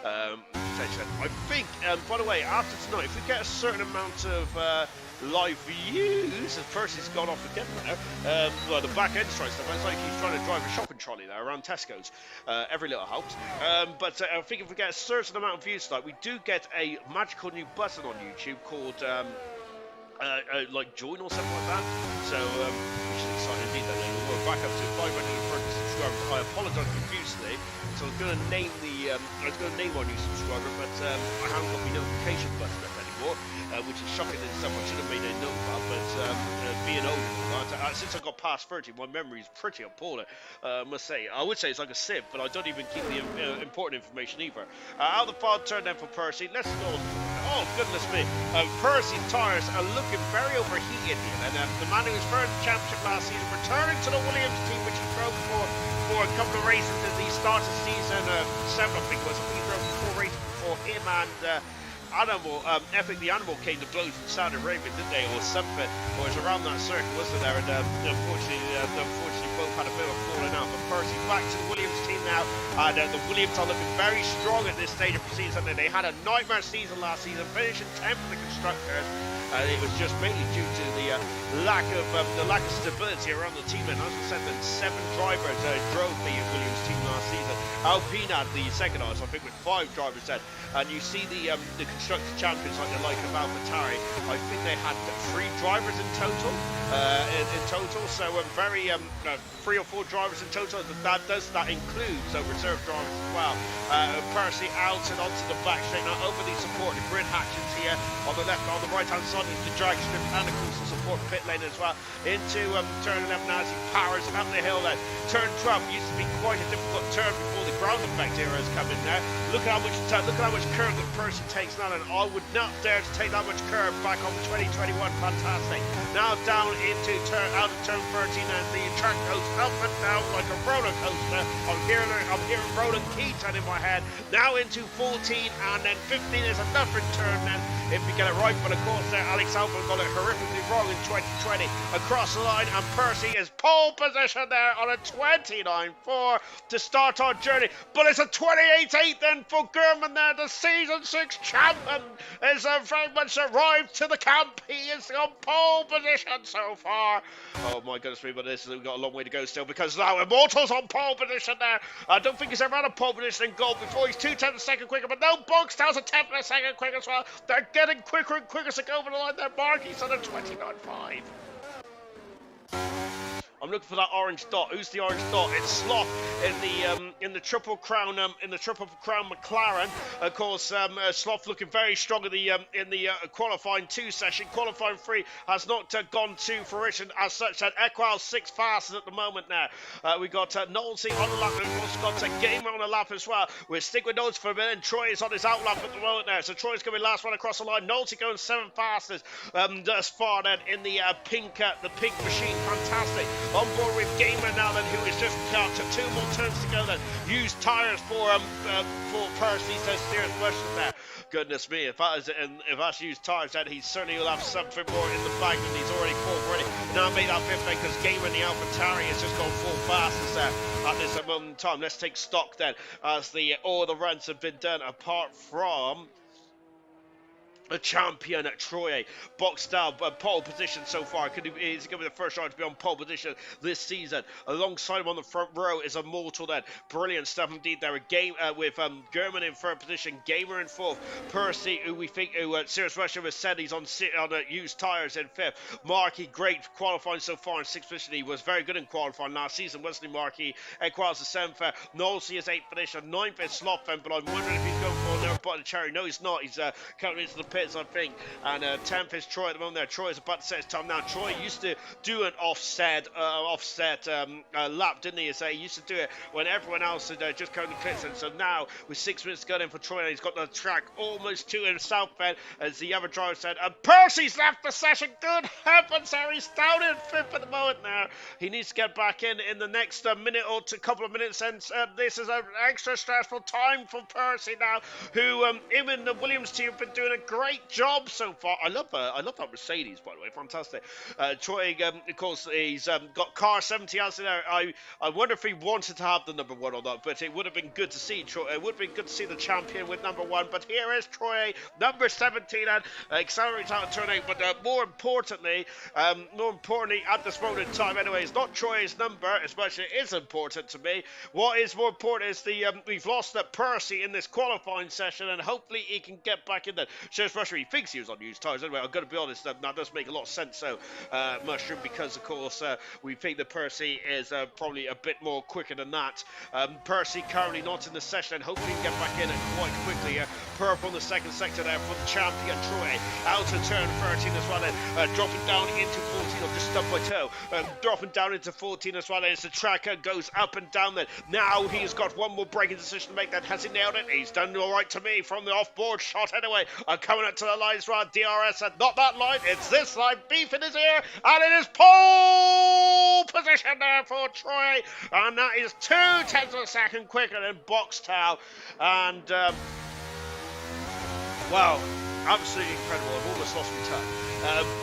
I think, by the way, after tonight, if we get a certain amount of live views, as Percy's gone off again now, well, the back end strikes stuff. It's like he's trying to drive a shopping trolley there around Tesco's. Every little helps. But I think if we get a certain amount of views tonight, we do get a magical new button on YouTube called like join or something like that. So which is exciting indeed. That we're back up to 530 subscribers. I apologise profusely. So I was going to name our new subscriber, but I haven't got my notification button up anymore, which is shocking in itself. I should have made a note of that, but being old, since I got past 30, my memory is pretty appalling. I must say. I would say it's like a sieve, but I don't even keep the important information either. Out of the final turn then for Percy. Let's go. Oh, goodness me. Percy's tyres are looking very overheated here. And the man who was first in the championship last season returning to the Williams team, which he drove for a couple of races at the start of season 7, I think it was. I think he drove 4 races before him and Animal, Epic the Animal came to blows in Saudi Arabia, didn't they, or something? Or it was around that circuit, wasn't there? And unfortunately, both had a bit of a falling out. But Percy back to the Williams team now, and the Williams are looking very strong at this stage of the season. And they had a nightmare season last season, finishing 10th for the constructors. And it was just mainly due to the lack of stability around the team. And as I said, then 7 drivers drove the Williams team last season. Alpine had the second hours, I think, with 5 drivers then. And you see the constructors champions like the of AlphaTauri. I think they had 3 drivers in total. So very 3 or 4 drivers in total. That includes reserve drivers as well. Percy out and onto the back straight now over the support, the grid hatches here on the left, on the right hand side is the drag strip and of course the support pit lane as well. Into turn 11 now as he powers up the hill then. Turn 12 used to be quite a difficult turn before the ground effect era has come in there. Look at how much curve that Percy takes now, and I would not dare to take that much curve back on 2021. Fantastic. Now down into out of turn 13 and the track goes up and down like a roller coaster. I'm hearing Roland Keaton in my head. Now into 14 and then 15 is another turn then if we get it right, but of course Alex Albon got it horrifically wrong in 2020 across the line, and Percy is pole position there on a 29.4 to start our journey, but it's a 28.8 then for German there. The season 6 champion is very much arrived to the camp. He is on pole position so far. Oh my goodness me, but we've got a long way to go still, because now Immortal's on pole position there. I don't think he's ever had a pole position in gold before. He's 2/10 a second quicker, but no, Bogstail's a 10th a second quicker as well. They're getting quicker and quicker to go over the line there. Marky's on a 29.5. I'm looking for that orange dot. Who's the orange dot? It's Sloth in the Triple Crown McLaren. Of course, Sloth looking very strong in the qualifying 2 session. Qualifying 3 has not gone to fruition as such. That Equal 6 fastest at the moment now. We got Nolsey on the lap, and we've also got Gamer on the lap as well. We'll stick with Nolsey for a minute. Troy is on his out lap at the moment now. So Troy's going to be last one across the line. Nolsey going 7 fastest thus far then in the pink machine. Fantastic. On board with Gamer now then, who is just got 2 more turns to go then. Use tyres for Percy, says Steers Western there. Goodness me, if that's used tyres then he certainly will have something more in the bag than he's already fought already. Now make that 5th then, because Gamer in the AlphaTauri has just gone full fastest there at this moment in time. Let's take stock then as all the runs have been done apart from a champion at Troy, boxed out, pole position so far. Is he going to be the first rider to be on pole position this season? Alongside him on the front row is Immortal then. Brilliant stuff indeed there. A game with German in third position, Gamer in fourth, Percy, who we think, Sirius Russia has said he's on used tyres in fifth. Markey, great qualifying so far in sixth position. He was very good in qualifying last season, wasn't he, Markey? Equals the seventh. Nolsey is eighth position, ninth is Slotfen, but I'm wondering if he's going for another button cherry. No, he's not. He's coming into the pit, I think, and 10th is Troy at the moment there. Troy is about to set his time now. Troy used to do an offset lap, didn't he? He used to do it when everyone else had just come to pits, and so now with 6 minutes to go in for Troy, and he's got the track almost to himself then, as the other driver said, and Percy's left the session. Good heavens, there he's down in fifth at the moment now. He needs to get back in the next minute or couple of minutes, and this is an extra stressful time for Percy now, who him and the Williams team have been doing a great job so far. I love that Mercedes, by the way, fantastic. Troy, of course, he's got car 70 out there. I wonder if he wanted to have the number one or not, but it would have been good to see Troy. It would have been good to see the champion with number one. But here is Troy, number 17, and accelerates out of turn 8. But more importantly, at this moment in time, anyway, it's not Troy's number as much as it is important to me. What is more important is we've lost Percy in this qualifying session, and hopefully he can get back in there. Shows Russia, he thinks he was on used tyres. Anyway, I've got to be honest, that does make a lot of sense, so Mushroom, because of course we think that Percy is probably a bit more quicker than that. Percy currently not in the session, and hopefully he can get back in quite quickly. Purple on the second sector there for the champion Troy. Out to turn 13 as well, then dropping down into 14. I've just stubbed my toe. Dropping down into 14 as well, as the tracker goes up and down then. Now he's got one more braking decision to make. That has he nailed it? He's done all right to me from the off-board shot anyway. Coming up to the line as well. DRS, not that line, it's this line. Beef in his ear, and it is pole position there for Troy, and that is 0.2 of a second quicker than Boxtel. And wow, absolutely incredible. I've almost lost my tongue.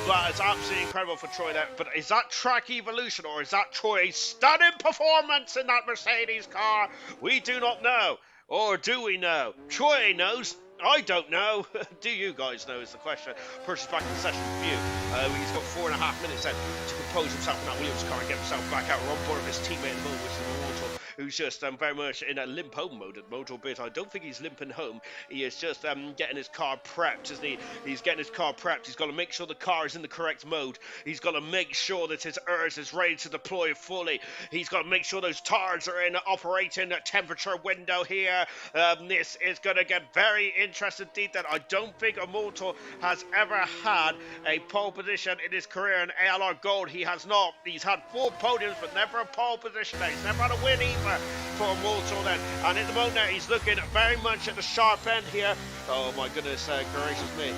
But it's absolutely incredible for Troy there. But is that track evolution, or is that Troy's stunning performance in that Mercedes car? We do not know. Or do we know? Troy knows. I don't know. Do you guys know is the question. Percy's back in the session with you. He's got 4.5 minutes then to compose himself in that Williams car and get himself back out. We're on board with his teammate at the moment, which is Immortal, who's just very much in a limp home mode at the moment, albeit I don't think he's limping home. He is just getting his car prepped, isn't he? He's getting his car prepped. He's got to make sure the car is in the correct mode. He's got to make sure that his ERS is ready to deploy fully. He's got to make sure those tires are in operating temperature window here. This is going to get very interesting indeed. That I don't think Immortal has ever had a pole position in his career in ALR Gold. He has not. He's had 4 podiums, but never a pole position. He's never had a win either for Immortal then. And at the moment now, he's looking very much at the sharp end here. Oh my goodness, gracious me.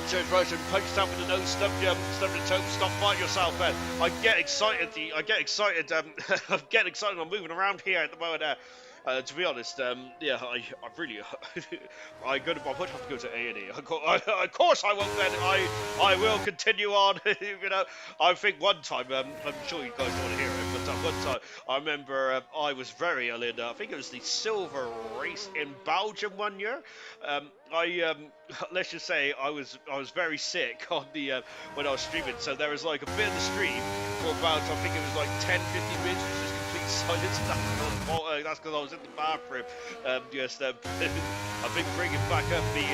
James Rosen punch yourself in the nose, stub your toe, stop biting yourself, man. I get excited. I'm getting excited. I'm moving around here at the moment. To be honest, yeah, I really, I would have to go to A&E. Of course I won't then. I will continue on. You know, I think one time, I'm sure you guys want to hear it, but one time I remember I was very ill in, I think it was the silver race in Belgium one year. Let's just say I was very sick on the when I was streaming. So there was like a bit of the stream for about, I think it was like 10-15 minutes, which is complete silence. That's because I was in the bathroom. I've been bringing back up the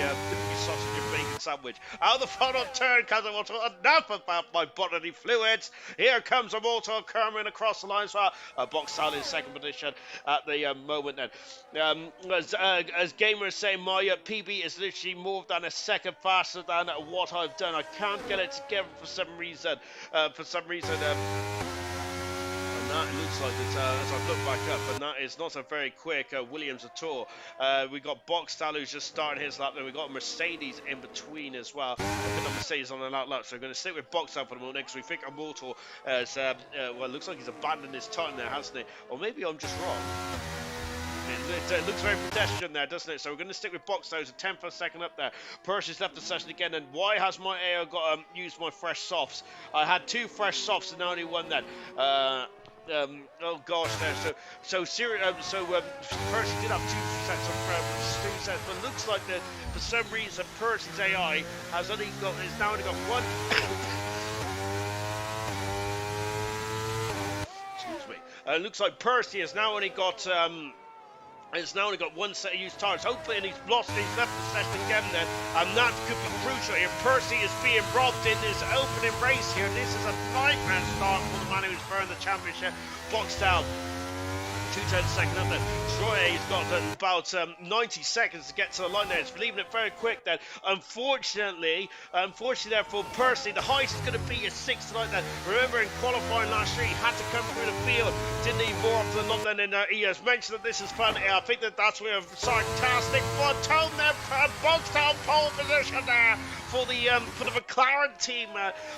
sausage and bacon sandwich. Out of the final turn, because I want to enough about my bodily fluids. Here comes Immortal Kerman across the line. So Boxtel in second position at the moment. Then, as gamers say, my PB is literally more than a second faster than what I've done. I can't get it together for some reason. And that looks like it, as I look back up, and that is not a very quick Williams at all. We got Boxtel who's just starting his lap, then we got Mercedes in between as well. I think Mercedes on an outlap, so we're going to stick with Boxtel for the moment because we think Immortal has, well, it looks like he's abandoned his time there, hasn't he? Or maybe I'm just wrong. It looks very pedestrian there, doesn't it? So we're going to stick with Boxtel. It's a 10th of a second up there. Percy's left the session again. And why has my AO got used my fresh softs? I had 2 fresh softs and only one then. Oh gosh, there. Percy did have two sets, but it looks like that for some reason Percy's AI is now only got one. Excuse me. It looks like Percy has now only got one set of used tires. Hopefully, and he's left the session again then, and that could be crucial here. Percy is being robbed in this opening race here. This is a nightmare start for the man who's burned the championship. Box down. 2 second up then. Troy's got about 90 seconds to get to the line there. It's leaving it very quick then. Unfortunately there for Percy, the highest is going to be a 6 tonight then. Remember in qualifying last year, he had to come through the field. Didn't he more often than not then? And he has mentioned that this is fun. I think that's where a sarcastic one tone there. Boxtown pole position there for the McLaren team.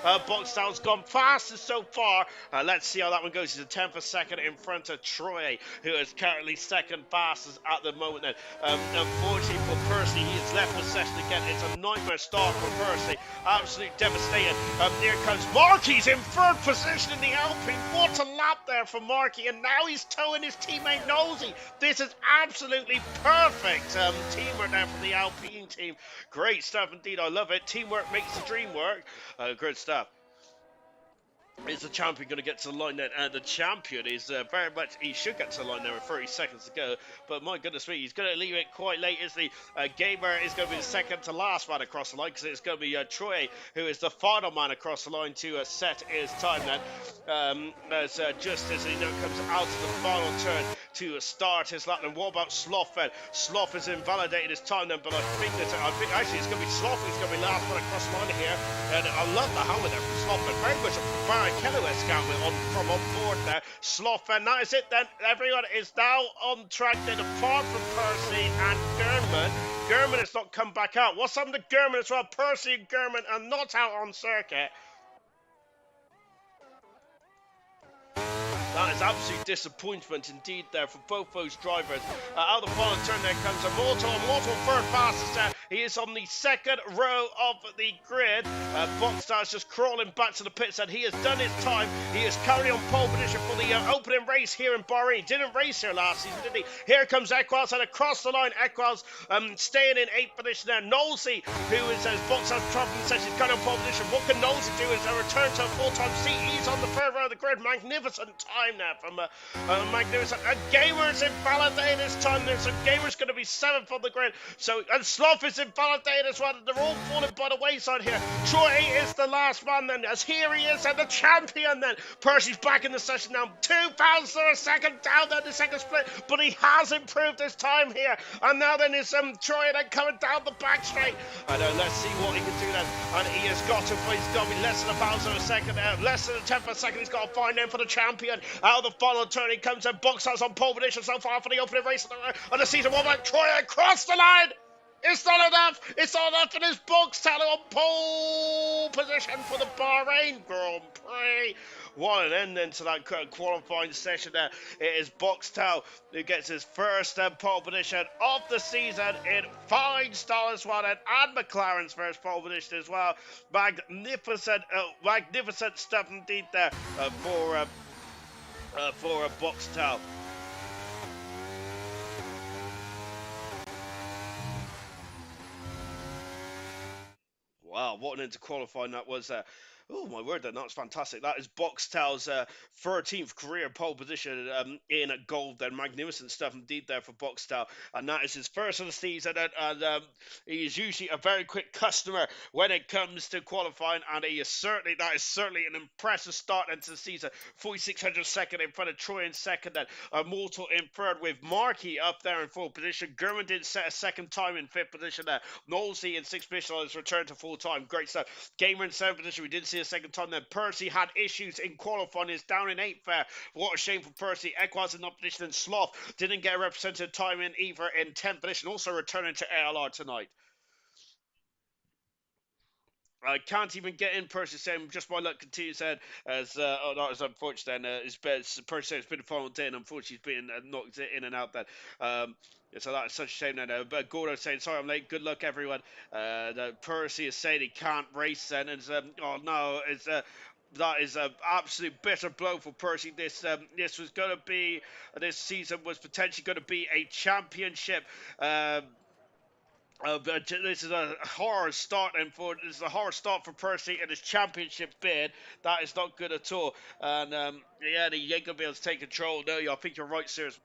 Boxtown's gone fastest so far. Let's see how that one goes. He's a tenth of a second in front of Troy, who is currently second fastest at the moment. Then, unfortunately for Percy, he's left the session again. It's a nightmare start for Percy. Absolutely devastating. Here comes Markey's in third position in the Alpine. What a lap there for Markey, and now he's towing his teammate Nosey. This is absolutely perfect teamwork there from the Alpine team. Great stuff indeed. I love it. Teamwork makes the dream work. Good stuff. Is the champion going to get to the line then? And the champion is very much, he should get to the line there with 30 seconds to go. But my goodness me, he's going to leave it quite late, isn't he? Gamer is going to be the second to last man across the line, because it's going to be Troy, who is the final man across the line to set his time then. Just as he now comes out of the final turn to start his lap. And what about Sloth then? Sloth has invalidated his time then, but I think actually it's going to be Sloth who's going to be last man across the line here. And I love the helmet there from Sloth, but very much a Barrichello from on board there. Sloth, and that is it then. Everyone is now on track then, apart from Percy and German. German has not come back out. What's happened to German as well? Percy and German are not out on circuit. That is absolute disappointment indeed there for both those drivers. Out of the final turn there comes a Mortal third fastest there. He is on the second row of the grid. Boxstar's just crawling back to the pits and he has done his time. He is currently on pole position for the opening race here in Bahrain. He didn't race here last season, did he? Here comes Equals, and across the line, Equals staying in 8th position there. Nosey, who is as Boxstar's traveling says he's got on pole position. What can Nosey do is a return to a full-time seat. He's on the third row of the grid. Magnificent time there from Magnificent. And Gamer's invalidated this time. So Gamer's going to be 7th on the grid. And Sloth is invalidated as well. They're all falling by the wayside here. Troy is the last man then, as here he is, and the champion then. Percy's back in the session now. 2,000 a second down there, the second split, but he has improved his time here. And now then is Troy then coming down the back straight. And let's see what he can do then. And he has got to be less than 1,000 a second, less than a tenth of a second. He's got to find him for the champion. Out of the final turn, he comes and Boxhouse on pole position so far for the opening race of the season. What about Troy across the line? It's not enough. It's not enough. And his Boxtel on pole position for the Bahrain Grand Prix. What an end then to that qualifying session there. It is Boxtel who gets his first pole position of the season in fine style as well. And McLaren's first pole position as well. Magnificent stuff indeed there for a Boxtel. Wow, what an end to qualifying that was. Oh my word, then that was fantastic. That is Boxtel's 13th career pole position in gold. Then magnificent stuff indeed there for Boxtel, and that is his first of the season. And he is usually a very quick customer when it comes to qualifying, and that is certainly an impressive start into the season. 4,600 second in front of Troy in second, then Mortal in third with Markey up there in fourth position. Gurman didn't set a second time in fifth position there. Knowlesy in sixth position on his return to full time. Great stuff. Gamer in seventh position. We didn't see a second time then. Percy had issues in qualifying. Is down in eighth there. What a shame for Percy. Equaz in that position, and Sloth didn't get a representative time in either in 10th position. Also returning to ALR tonight. I can't even get in Percy saying just my luck continues then as that was unfortunate then Percy it's been a final day and unfortunately he's been knocked in and out then so that's such a shame then but Gordo saying sorry I'm late, good luck everyone. Percy is saying he can't race then and oh no it's that is an absolute bitter blow for Percy. This was going to be, this season was potentially going to be a championship. But this is a horror start, and this is a horror start for Percy in his championship bid. That is not good at all. And yeah, he ain't gonna be able to take control. No, I think you're right, serious.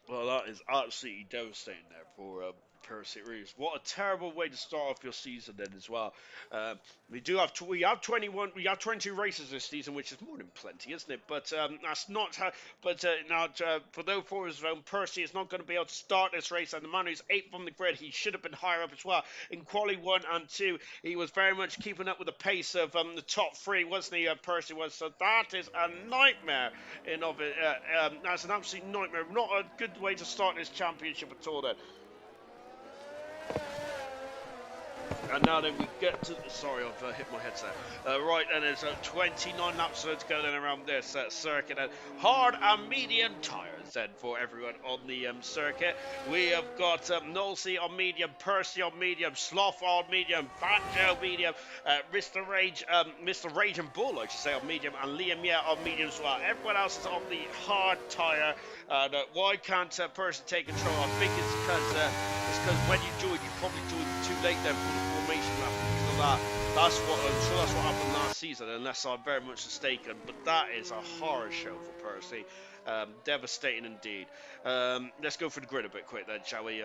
Well, that is absolutely devastating there for Percy Reeves. What a terrible way to start off your season then as well. Um, we have 21 we have 22 races this season, which is more than plenty, isn't it? But that's not how. But now for those for his own, Percy is not going to be able to start this race, and the man who's eighth on the grid, he should have been higher up as well in quali 1 and 2. He was very much keeping up with the pace of the top three, wasn't he? Percy was. So that is a nightmare in of it. That's an absolute nightmare. Not a good way to start this championship at all. Then. And now then we get to, sorry, I've hit my headset. Right, and there's 29 laps to go then around this circuit. And hard and medium tyres then for everyone on the circuit. We have got Nolsey on medium, Percy on medium, Sloth on medium, Banjo medium, Mr. Rage and Bull, I should say, on medium, and Liam on medium as well. Everyone else is on the hard tyre. Why can't Percy take control? I think it's because when you join, you probably joined too late then for the formation lap because of that. That's what I'm sure that's what happened last season, unless I'm very much mistaken. But that is a horror show for Percy. Devastating indeed. Let's go for the grid a bit quick then, shall we?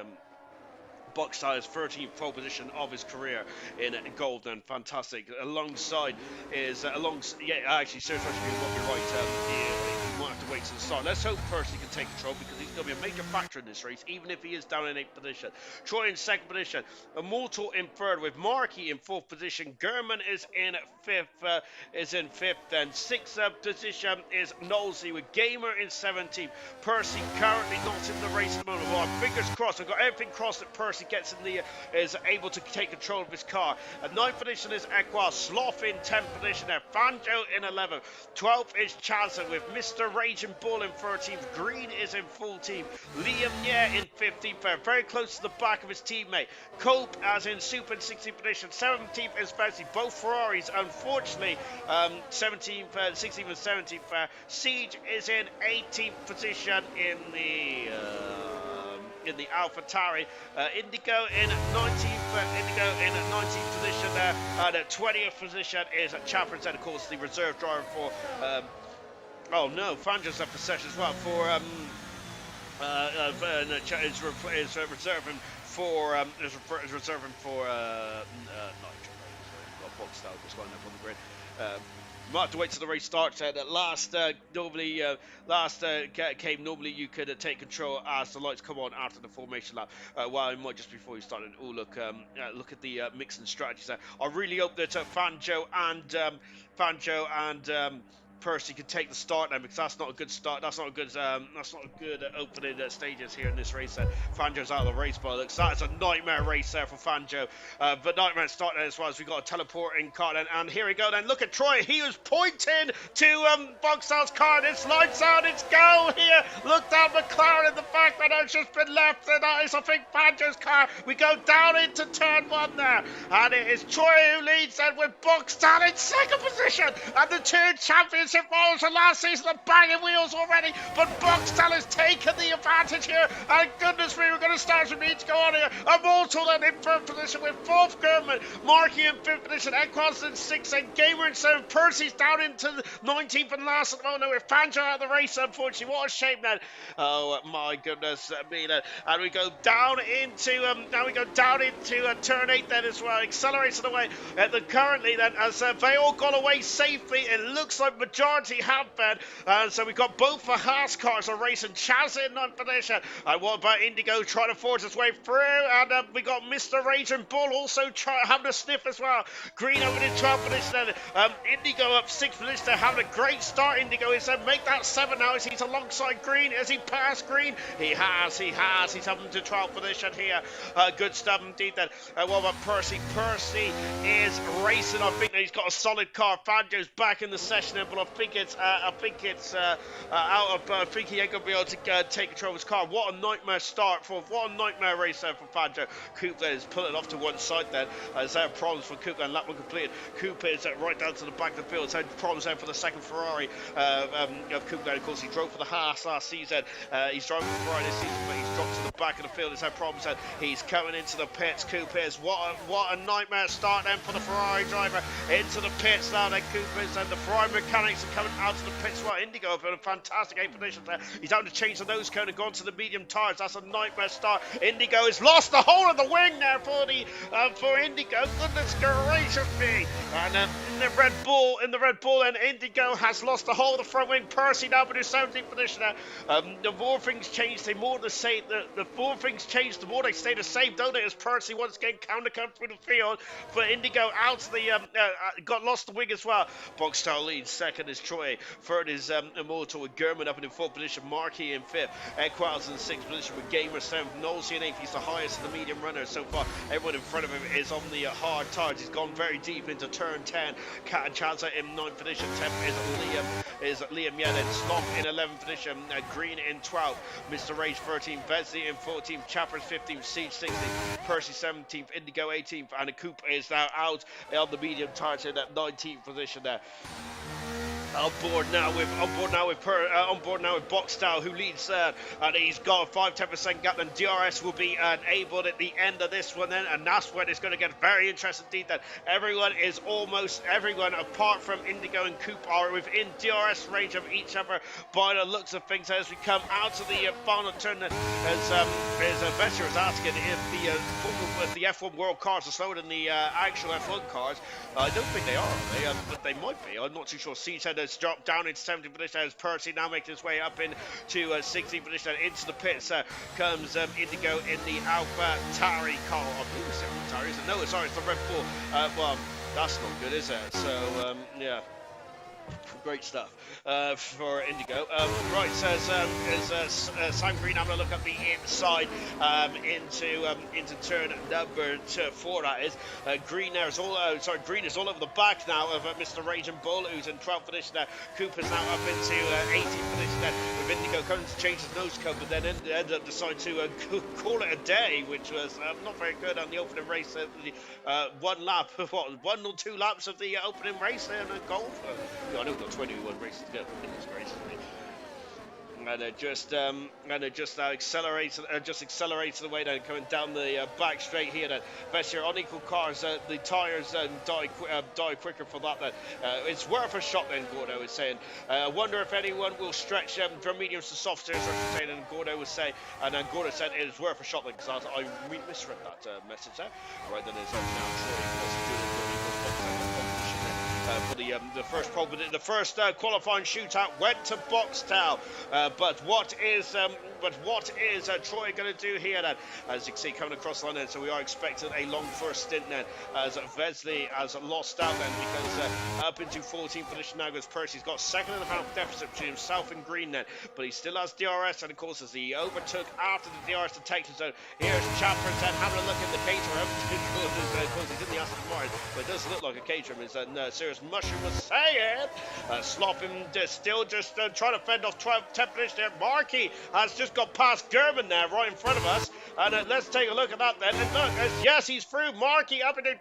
Boxstyle's 13th pole position of his career in gold, then fantastic. Alongside is actually, seriously, you might be right. You might have to wait to the start. Let's hope Percy can take control because he's going to be a major factor in this race, even if he is down in 8th position. Troy in 2nd position, Immortal in 3rd, with Markey in 4th position. German is in 5th. Then 6th position is Knowlesy with Gamer in 17th. Percy currently not in the race at the moment. Well, fingers crossed. I've got everything crossed that Percy gets in the is able to take control of his car. At 9th position is Equa, Sloth in 10th position there, Banjo in 11th, 12th is Chazza with Mr. Raging Bull in 13th, Green is in 14th, Liam Nye in 15th, very close to the back of his teammate. Cope as in Super in 16th position, 17th is Bessie, both Ferraris, unfortunately, 16th and 17th. Siege is in 18th position in the AlphaTauri. Indigo in 19th position there, and at 20th position is Chappers, and of course the reserve driver for oh no, Fanjo's up for session as well for is reserving for Nitro. Got box style just going up on the grid. Might have to wait till the race starts. Last came. Normally you could take control as the lights come on after the formation lap. Well, it might just before you started. Oh, look at the mixing strategies there. I really hope that Fanjo and Percy can take the start now, because that's not a good start. That's not a good opening stages here in this race. Fanjo's out of the race by the looks. That is a nightmare race there for Fanjo. But nightmare start there as well, as we got a teleporting car then. And here we go then. Look at Troy. He was pointing to Boxall's car. It's lights out. It's go here. Look down McLaren in the back. That has just been left. And that is, I think, Fanjo's car. We go down into turn 1 there. And it is Troy who leads then, with Boxall in 2nd position. And the 2 champions followers from last season are banging wheels already, but Boxtel has taken the advantage here, and goodness me, we're going to start to need to go on here. Immortal then in 3rd position with 4th German, Markey in 5th position, Equans in 6th, and Gamer in 7th, Percy's down into the 19th and last at the moment with Fanjo out of the race, unfortunately. What a shame then. Oh my goodness me then. And we go down into turn 8 then as well, accelerating away. Currently then, as they all got away safely, it looks like majority have been. So we've got both the Haas cars are racing. Chaz in 9th position. And what about Indigo trying to force his way through? And we got Mr. Raging Bull also having a sniff as well. Green over in 12th position. Indigo up 6th position. They're having a great start. Indigo is make that 7 now as he's alongside Green. Has he passed Green? He has. He's up into 12th position here. Good stuff indeed then. What about Percy? Percy is racing. I think that he's got a solid car. Fanjo's back in the session, but I out of. I think he ain't gonna be able to take control of his car. What a nightmare start what a nightmare race there for Fangio. Coupe is pulling off to one side then. Is there problems for Coupe and lap one completed. Coupe is right down to the back of the field. So problems there for the second Ferrari of Coupe. Of course, he drove for the Haas last season. He's driving for Ferrari this season, but he's dropped to the back of the field. He's had problems. He's coming into the pits. Coupe is what a nightmare start then for the Ferrari driver into the pits now. Then Coupe is and the Ferrari mechanics are coming out to the pits. Well, Indigo have been a fantastic 8 positions there. He's having to change the nose cone and gone to the medium tyres. That's a nightmare start. Indigo has lost the whole of the wing there for Indigo. Goodness gracious me! And in the Red Bull, and Indigo has lost the whole of the front wing. Percy now in his 17th position there. The more things change, the more they say. The more things change, the more they stay the same, don't they? As Percy once again counter come through the field for Indigo out to the got lost the wing as well. Boxstar leads. Second is Troy. Third is Immortal with German up in the 4th position. Markey in 5th. Equals in the 6th position with Gamer 7th. Knowlesy in 8th. He's the highest of the medium runners so far. Everyone in front of him is on the hard tires. He's gone very deep into turn 10. Cat and Chanza in 9th position. 10th is Liam Yellen. Slop in 11th position. Green in 12th. Mr. Rage 13th. Besley in 14th. Chappers 15th. Siege 16th. Percy 17th. Indigo 18th. And the Coupe is now out on the medium tires in that 19th position there. On board now with Boxstyle, who leads third, and he's got a 5-10% gap. And DRS will be enabled at the end of this one then, and that's when it's going to get very interesting indeed. That almost everyone apart from Indigo and Coupe are within DRS range of each other by the looks of things as we come out to the final turn. As Vesser is asking if the F1 World cars are slower than the actual F1 cars. I don't think they are, but they might be. I'm not too sure. C said has dropped down into 17th position as Percy now making his way up into 16th position. Into the pits comes Indigo in the Alpha Tauri car. I believe it's Alpha Tauri. No, sorry, it's the Red Bull. Well, that's not good, is it? So, yeah. Great stuff for Indigo. Right, says Sam Green having a look at the inside into turn number 4. That is Green. There is Green is all over the back now of Mr. Rage and Bull, who's in 12th position there. Cooper's now up into 18th position there with Indigo coming to change his nose code, but then ended up deciding to call it a day, which was not very good on the opening race. One lap, one or two laps of the opening race there in the golf. I know we've got 21 races to go. Goodness gracious me. And it just accelerates the way down, coming down the back straight here. Then Vesser on equal cars, the tyres die quicker for that. Then it's worth a shot. Then Gordo was saying, I wonder if anyone will stretch from mediums to soft tyres. And Gordo was saying, and then Gordo said it is worth a shot. Because I misread that message there. Right, then it's on now. For the first qualifying shootout went to Boxtel, but what is Troy going to do here then? As you can see, coming across the line then, so we are expecting a long first stint then, as Vesley has lost out then, because up into 14th position now goes Percy. He's got 2.5 deficit between himself and Green then, but he still has DRS, and of course as he overtook after the DRS detection zone, here's Chappers then having a look in the Caterham. Of course he's in the Aston Martin, but it does look like a Caterham. Is Serious Mushroom was saying. Slopping still just trying to fend off 10th position there. Markey has just got past German there right in front of us, and let's take a look at that then. And look, yes, he's through. Markey up into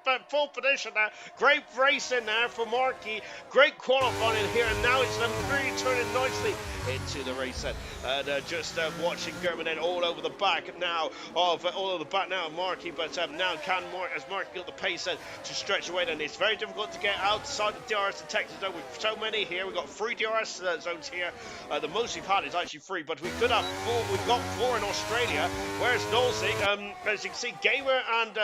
4th position there. Great racing there for Markey. Great qualifying here, and now it's them three turning nicely into the race set. And just watching German then all over the back now of Markey, but now has Markey got the pace to stretch away. Then it's very difficult to get outside the DRS detector zone with so many here. We've got 3 DRS zones here. The most we've had is actually 3, but we could have 4. We've got 4 in Australia. Where's Knowlesy? As you can see, Gamer and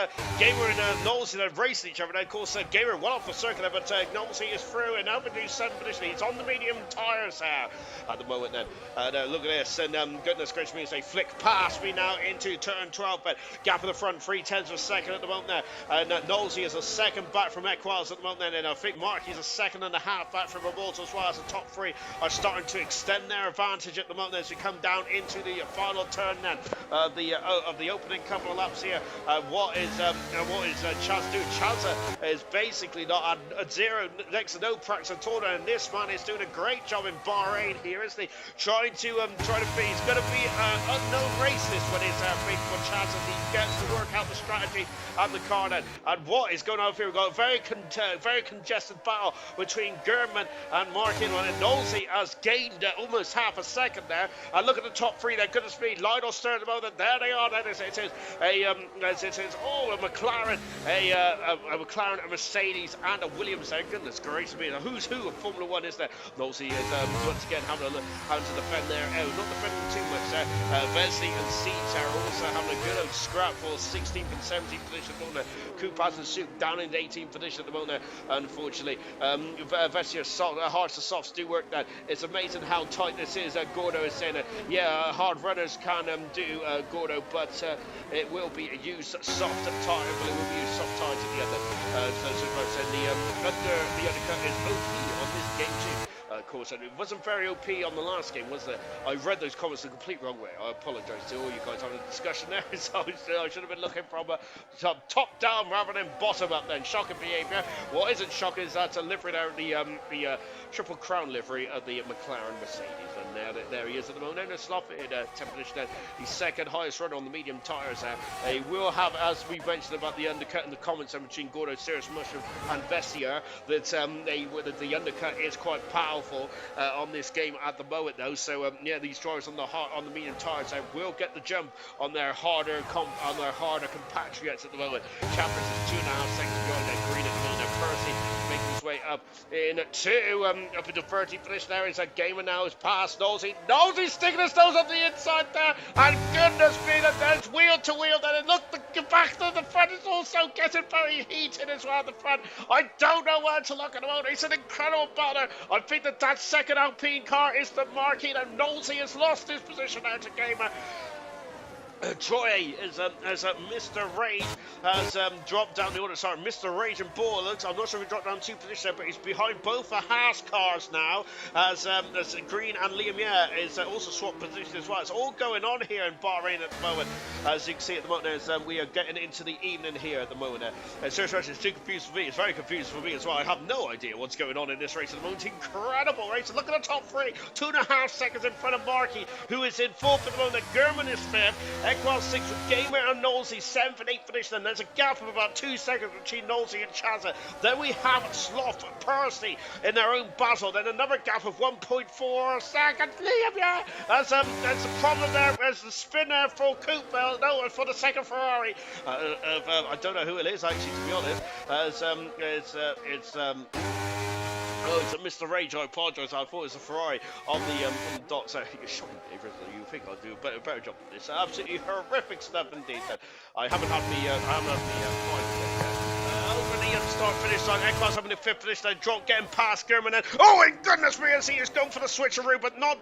Knowlesy are racing each other. Now, of course, Gamer well off the circuit there, but Knowlesy is through and up into 7th position. He's on the medium tyres there at the moment then. Look at this, and goodness gracious me, as they flick past me now into turn 12, but gap in the front, 3/10 of a second at the moment there. And Knowlesy is a second back from Equals at the moment then. then. I think Marky's a second and a half back from Immortal as well, as the top three are starting to extend their advantage at the moment as we come down into the final turn then of the opening couple of laps here. What is Chaz doing? Chaz is basically not a zero, next to no practice at all, and this man is doing a great job in Bahrain here, isn't he? Trying to be, it's going to be an unknown race this when it's facing for Chaz as he gets to work out the strategy and the car then. And what is going on here? We've got a very congested battle between German and Markin, and Nosey has gained almost half a second there. And look at the top three there, goodness me, Lionel Stern at the moment, there they are, then it is a McLaren, a McLaren, a Mercedes and a Williams there, goodness gracious me, who's who of Formula 1 is there? Nosey is once again having to defend there, not defending too much there. Vesley and Siege are also having a good old scrap for 16th and 17th position on there. Kupas and Soup down in the 18th position at the moment there, unfortunately. Vesley hards to softs do work there. It's amazing how tight this is. Gordo is saying yeah, hard runners can do Gordo, but it will be used soft tire, but it will be used soft tires at the end. The undercut is OP on this game too. Of course, and it wasn't very OP on the last game, was it? I read those comments the complete wrong way. I apologise to all you guys having a discussion there. So I should have been looking from a top down rather than bottom up then. Shocking behaviour. What isn't shocking is that's a livery there, the Triple Crown livery of the McLaren Mercedes. And there he is at the moment. And Slough in 10th position then. The second highest runner on the medium tyres there. They will have, as we mentioned about the undercut in the comments between Gordo, Cirrus Mushroom and Vessier, that the undercut is quite powerful on this game at the moment though. So yeah, these drivers on the medium tyres will get the jump on their harder compatriots at the moment. Chambers is 2.5 seconds behind that Green at the moment. Percy making his way up into 30th position there. Is a gamer now is past Nosey. Nosey's sticking his nose up the inside there, and goodness me, that there's wheel to wheel there. And look, the back to the front is also getting very heated as well at the front. I don't know where to look at the moment. It's an incredible battle. I think that second Alpine car is the marking, and Nosey has lost his position there to gamer. Troy is as Mr. Rage has dropped down the order. Sorry, Mr. Rage and Ball looks. I'm not sure if he dropped down 2 positions there, but he's behind both the Haas cars now. As Green and Liam is also swapped positions as well. It's all going on here in Bahrain at the moment. As you can see at the moment, as we are getting into the evening here at the moment. Serge Rush is too confused for me. It's very confused for me as well. I have no idea what's going on in this race at the moment. Incredible race. Look at the top three. 2.5 seconds in front of Markey, who is in 4th at the moment. German is 5th. Equal 6th with Gamer and Nosey, 7th and 8th position, and there's a gap of about 2 seconds between Nosey and Chazza. Then we have Sloth and Percy in their own battle, then another gap of 1.4 seconds. Liam, yeah, that's a problem there. There's the spin there for Coop, no, for the second Ferrari. I don't know who it is actually, to be honest. Oh, it's a Mr. Rage. I apologise. I thought it was a Ferrari on the dot. So you're shocking, you think I'll do a better job than this? Absolutely horrific stuff indeed. I haven't had the point yet. Over the start finish line, Equas having the 5th finish line, drop getting past German, and oh my goodness me, as he is going for the switcheroo, but no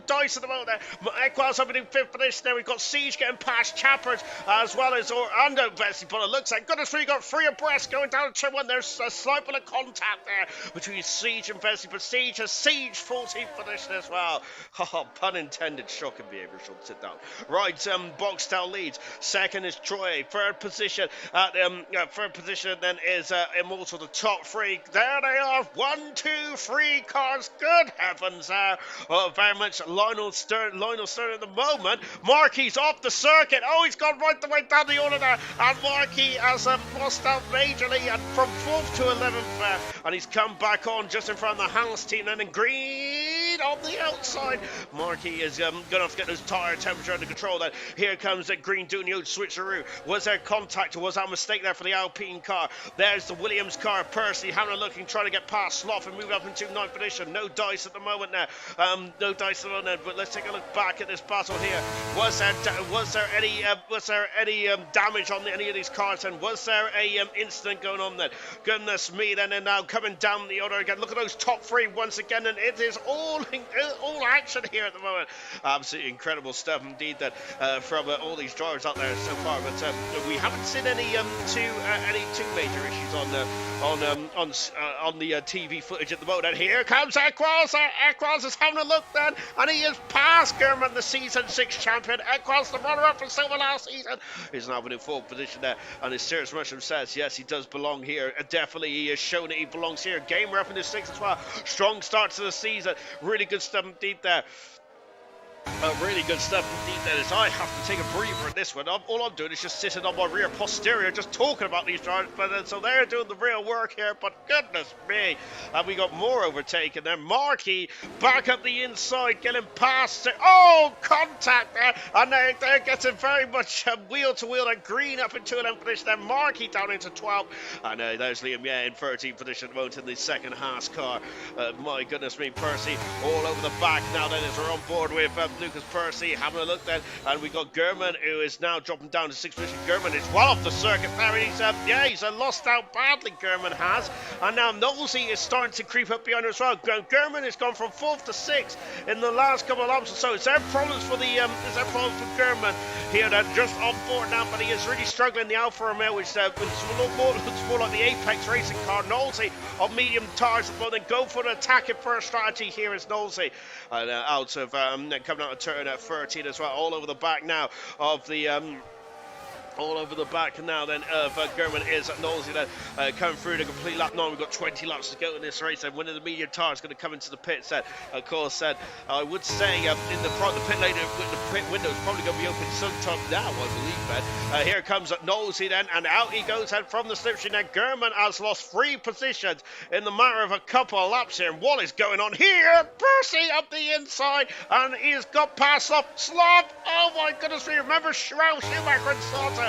dice at the moment there. Equas having the 5th finish there. We've got Siege getting past Chappers as well as Orlando Bessie, but it looks like goodness me, got 3 abreast going down to turn 1. There's a slight bit of contact there between Siege and Bessie, but Siege has 14th position as well. Oh, pun intended. Shocking behaviour. Should sit down. Right, Boxtel leads. 2nd is Troy. 3rd position then is Immortal. The top 3, there they are. 1, 2, 3 cars. Good heavens, very much Lionel Stern at the moment. Markey's off the circuit. Oh, he's gone right the way down the order there, and Markey has lost out majorly, and from 4th to 11th there, and he's come back on just in front of the House team, and in green on the outside. Markey is going to have to get his tyre temperature under control. Then here comes the green doing the old switcheroo. Was there contact, or was that a mistake there for the Alpine car? There's the Williams car. Percy having a looking, trying to get past Sloth and move up into 9th position. No dice at the moment there. No dice at the moment. But let's take a look back at this battle here. Was there any damage on any of these cars? And was there a incident going on then? Goodness me! Then and now coming down the order again. Look at those top 3 once again, and it is all all action here at the moment. Absolutely incredible stuff indeed that from all these drivers out there so far. But we haven't seen any two major issues on the TV footage at the moment. And here comes Equals. Equals is having a look then, and he is past German, the season 6 champion. Equals, the runner-up for silver last season, is now in fourth position there. And as Serious Russian says, yes, he does belong here. Definitely, he has shown that he belongs here. Gamer up in the 6th as well. Strong start to the season. Really good stuff indeed there. Really good stuff indeed. That is, I have to take a breather in this one. All I'm doing is just sitting on my rear posterior, just talking about these drivers. But so they're doing the real work here. But goodness me, and we got more overtaken there. Markey back up the inside, getting past. Oh, contact there, and they're getting very much wheel to wheel. And Green up into 11th position. Then Markey down into 12th, and there's Liam in 13th position at the moment in the second Haas car. My goodness me, Percy all over the back now. Then as we're on board with Lucas Percy having a look then, and we got German, who is now dropping down to 6th position. German is well off the circuit there, and he's lost out badly, German has, and now Nosey is starting to creep up behind her as well. German has gone from 4th to 6th in the last couple of laps or so. Is there problems for German here? They're just on board now, but he is really struggling. The Alfa Romeo, which looks more like the Apex racing car. Nosey on medium tires, but then go for an attacking first strategy here is Nosey, and out of coming out of turn at 13 as well, all over the back now of the all over the back now then of German is Nosey then coming through the complete lap 9. We've got 20 laps to go in this race, and winning the medium tire is going to come into the pits. Of course, I would say in the pit lane, the pit window is probably going to be open sometime now, I believe, Ben. Here comes Nosey then, and out he goes then from the slipstream. Then German has lost 3 positions in the matter of a couple of laps here. And what is going on here? Percy up the inside, and he's got past Slop. Oh my goodness me, remember Ralf Schumacher and Soto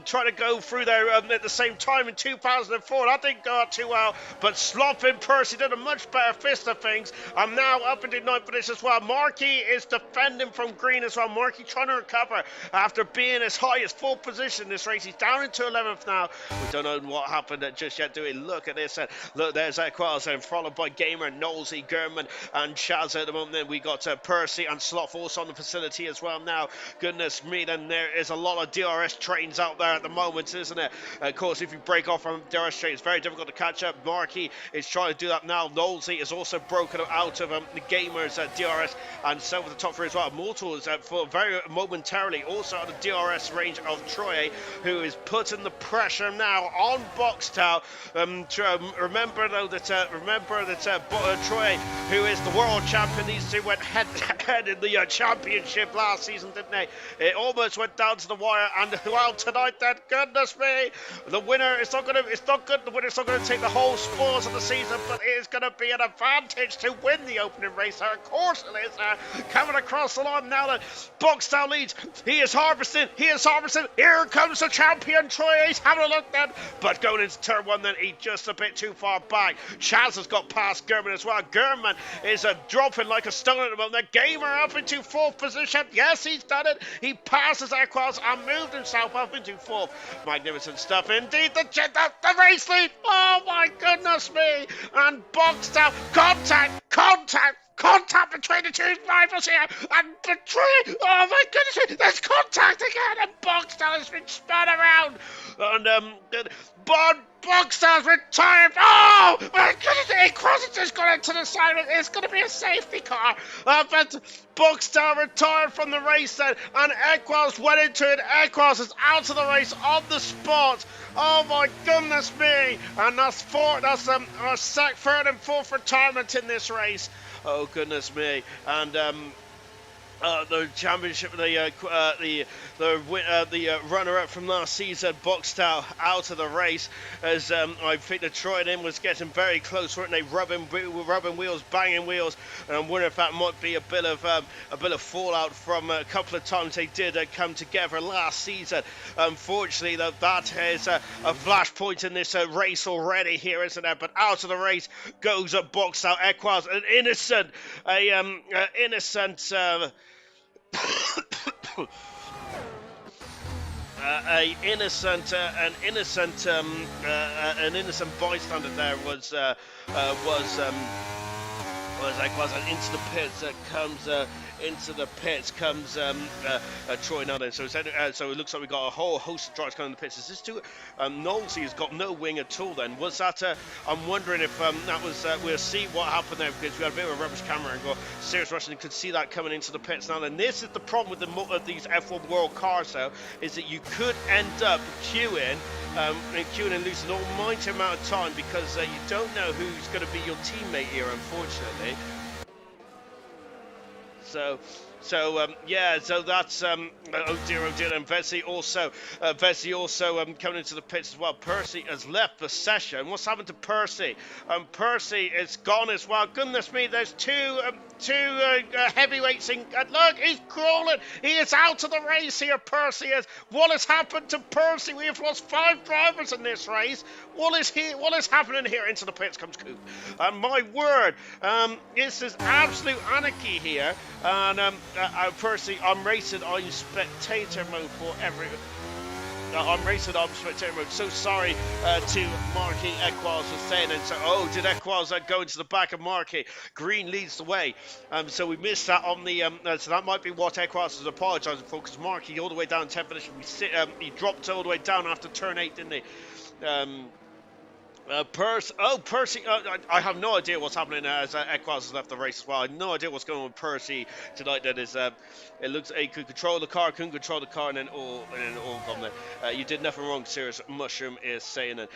trying to go through there at the same time in 2004. That didn't go out too well, but Slop and Percy did a much better fist of things. I'm now up into 9th position as well. Markey is defending from Green as well. Markey trying to recover after being as high as 4th position in this race. He's down into 11th now. We don't know what happened just yet, do we? Look at this. Look, there's Equals, and followed by Gamer, Nosey, German, and Chaz at the moment. Then we got Percy and Slop also on the facility as well now. Goodness me, then there is a lot of DRS trains out there at the moment, isn't it? Of course, if you break off from DRS train, it's very difficult to catch up. Markey is trying to do that now. Nosey is also broken out of the Gamers DRS, and so with the top 3 as well. Mortal is for very momentarily also on the DRS range of Troy, who is putting the pressure now on Boxtel. Remember though that Troy, who is the world champion, these two went head to head in the championship last season, didn't they? It almost went down to the wire, and well, tonight then, goodness me, the winner, it's not good, the winner's not going to take the whole spoils of the season, but it is going to be an advantage to win the opening race. Of course it is. Coming across the line now that Boxtel leads. He is harvesting, here comes the champion Troy. He's having a look then, but going into turn 1 then, he's just a bit too far back. Chaz has got past German as well. German is dropping like a stone at the moment. The Gamer up into 4th position. Yes, he's done it. He passes Equals and moved himself up into 4th. Magnificent stuff indeed. The race lead. Oh my goodness me. And Boxtel, contact between the 2 rivals here, and between, oh my goodness, there's contact again, and Boxtel has been spun around, and Boxtel's retired. Oh my goodness, Equals has gone into the side. It's going to be a safety car, but Boxtel retired from the race then, and Equals went into it. Equals is out of the race on the spot. Oh my goodness me, and that's our 3rd and 4th retirement in this race. Oh goodness me, and the championship, the runner-up from last season, Boxtel, out of the race, as I think the Troy in was getting very close, weren't they? Rubbing wheels, banging wheels, and I'm wondering if that might be a bit of fallout from a couple of times they did come together last season. Unfortunately, that is a flashpoint in this race already here, isn't it? But out of the race goes Boxtel. Equals, an innocent. An innocent bystander there was was like was and into the pits comes Troy now then. So so it looks like we got a whole host of drivers coming in the pits. Is this too Knowlesy has got no wing at all then? Was that I'm wondering if that was we'll see what happened there, because we had a bit of a rubbish camera and got serious rushing. You could see that coming into the pits now. And this is the problem with these F1 World cars though, is that you could end up queuing and losing all mighty amount of time, because you don't know who's going to be your teammate here, unfortunately. So yeah, so that's oh dear, and Vesey also coming into the pits as well. Percy has left the session. What's happened to Percy? Percy is gone as well. Goodness me, there's two heavyweights in. Look, he's crawling. He is out of the race here. Percy is. What has happened to Percy? We have lost 5 drivers in this race. What is happening here? Into the pits comes Coop. My word, this is absolute anarchy here. And Percy, I'm racing on spectator mode for every. I'm racing on spectator mode. So sorry to Marky Equals for saying it. So, did Equals go into the back of Marky? Green leads the way. So we missed that on the. So that might be what Equals was apologising for, because Marky all the way down 10th position. He dropped all the way down after turn 8, didn't he? Percy, I have no idea what's happening as Equals has left the race as well. I have no idea what's going on with Percy tonight. That is, it looks he could control the car, couldn't control the car, and then all gone there. You did nothing wrong, Serious Mushroom is saying it.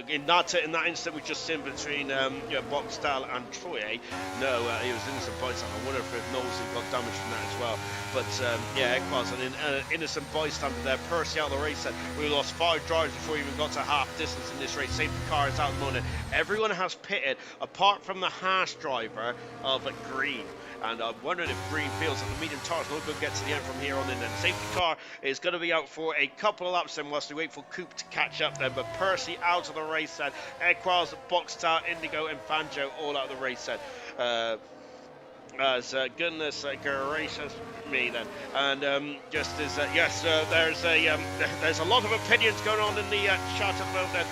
In that instant we just seen between Boxtel and Troy. No, he was innocent bystander. I wonder if Knowles got damaged from that as well. But yeah, Equals an innocent bystander there. Percy out of the race. Then we lost 5 drivers before we even got to half distance in this race. Safety car is out of the moment. Everyone has pitted apart from the Haas driver of Green. And I'm wondering if Green feels that the medium tires will go get to the end from here on in. Then safety car is going to be out for a couple of laps then, whilst we wait for Coop to catch up then. But Percy out of the race then. Equals, Boxstar, Indigo and Banjo all out of the race then. Goodness gracious me then. And just as yes, there's a lot of opinions going on in the chat at the moment then.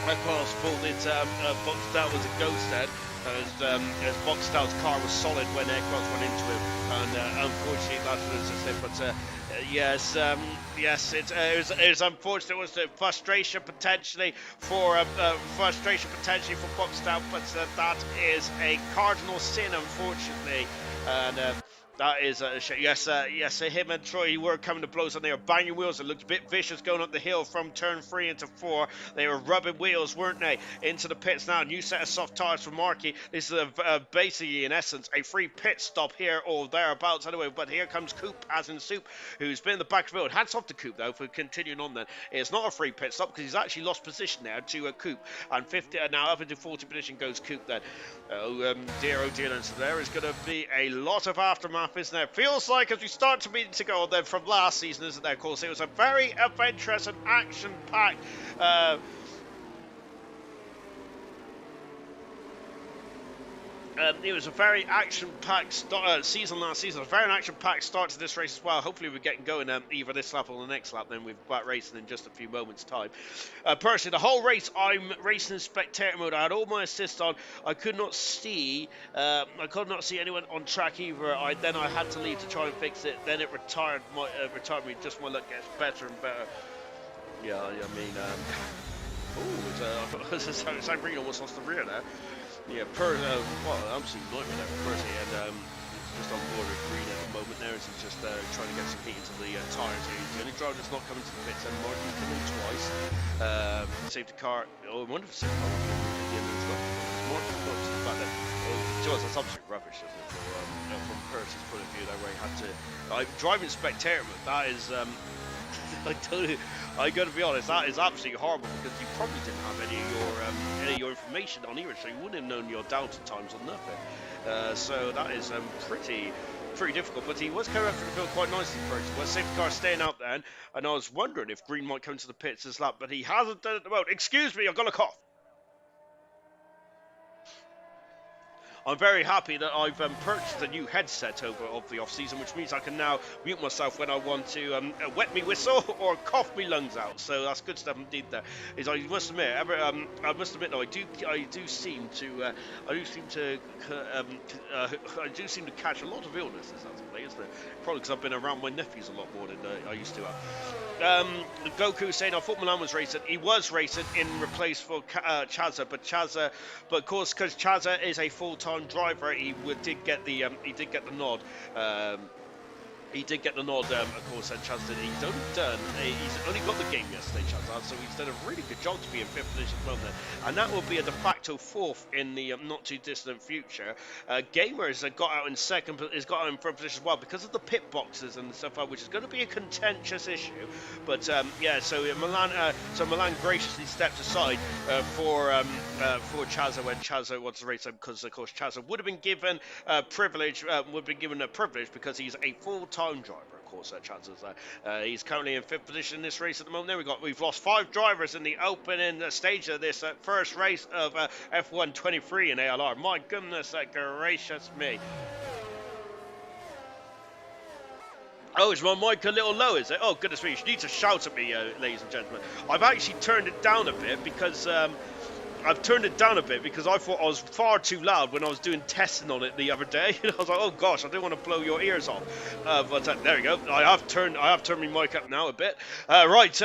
Equals thought that Boxstar was a ghost then. As Boxstar's car was solid when Equals went into him, and unfortunately that was just it. But yes, it was unfortunate. It was the frustration potentially for Boxstar, but that is a cardinal sin, unfortunately, and. That is a shame. Yes, him and Troy were coming to blows on there. Banging wheels. It looked a bit vicious going up the hill from turn 3 into 4. They were rubbing wheels, weren't they? Into the pits now. New set of soft tyres for Marky. This is basically, in essence, a free pit stop here or thereabouts anyway. But here comes Coop, as in Soup, who's been in the back of the field. Hats off to Coop, though, for continuing on then. It's not a free pit stop because he's actually lost position there to Coop. And 50 now up into 40 position goes Coop then. Oh dear. And so there is going to be a lot of aftermath, isn't there? Feels like as we start to meet to go on then from last season, isn't there? Of course, it was a very adventurous and action-packed it was a very action-packed season last season. A very action-packed start to this race as well. Hopefully we're getting going either this lap or the next lap. Then we've got racing in just a few moments' time. Personally, the whole race I'm racing in spectator mode. I had all my assists on. I could not see anyone on track either. Then I had to leave to try and fix it. Then it retired me. Just my luck gets better and better. Yeah, I mean, it's like Green almost lost the rear there. Yeah, absolute nightmare there for Percy, and just on board with Green at the moment there as he's just trying to get some heat into the tyres here. He's the only driver that's not coming to the pits, and Martin's come in twice. Safety car. Oh, I wonder if the safety car will come at the end of this one. Martin's got to the back there. That's absolute rubbish, isn't it? From Percy's point of view, that where he had to. Driving spectator mode, that is. I got to be honest, that is absolutely horrible because you probably didn't have any of your information on either, so you wouldn't have known your delta times or nothing. So that is pretty difficult. But he was coming up to the field quite nicely first. Well, safety car staying out then, and I was wondering if Green might come to the pits this lap, but he hasn't done it at the moment. Excuse me, I've got a cough. I'm very happy that I've purchased a new headset over of the off-season, which means I can now mute myself when I want to wet me whistle or cough me lungs out. So that's good stuff indeed. There is, I must admit, I must admit, though, I do seem to I do seem to catch a lot of illnesses as of late, isn't it? Probably because I've been around my nephews a lot more than I used to have. Goku saying I thought Milan was racing. He was racing in replace for Chazza, but of course because Chazza is a full-time driver, did get the nod. He did get the nod, of course, and Chaz did. He's only got the game yesterday, Chaz, so he's done a really good job to be in 5th position at the moment. And that will be a de facto 4th in the not too distant future. Gamers got out in 2nd, has got out in 3rd position as well because of the pit boxes and stuff, which is going to be a contentious issue. But yeah, so Milan graciously stepped aside for Chazza when Chazza wants to race him, because of course Chazza would have been given a privilege because he's a full-time driver, of course. He's currently in 5th position in this race at the moment. We've lost 5 drivers in the opening stage of this first race of F1 23 in ALR. My goodness gracious me. Oh, is my mic a little low, is it? Oh, goodness me, you need to shout at me, ladies and gentlemen. I've actually turned it down a bit because I thought I was far too loud when I was doing testing on it the other day. I was like, oh gosh, I don't want to blow your ears off. But there we go. I have turned my mic up now a bit. Right,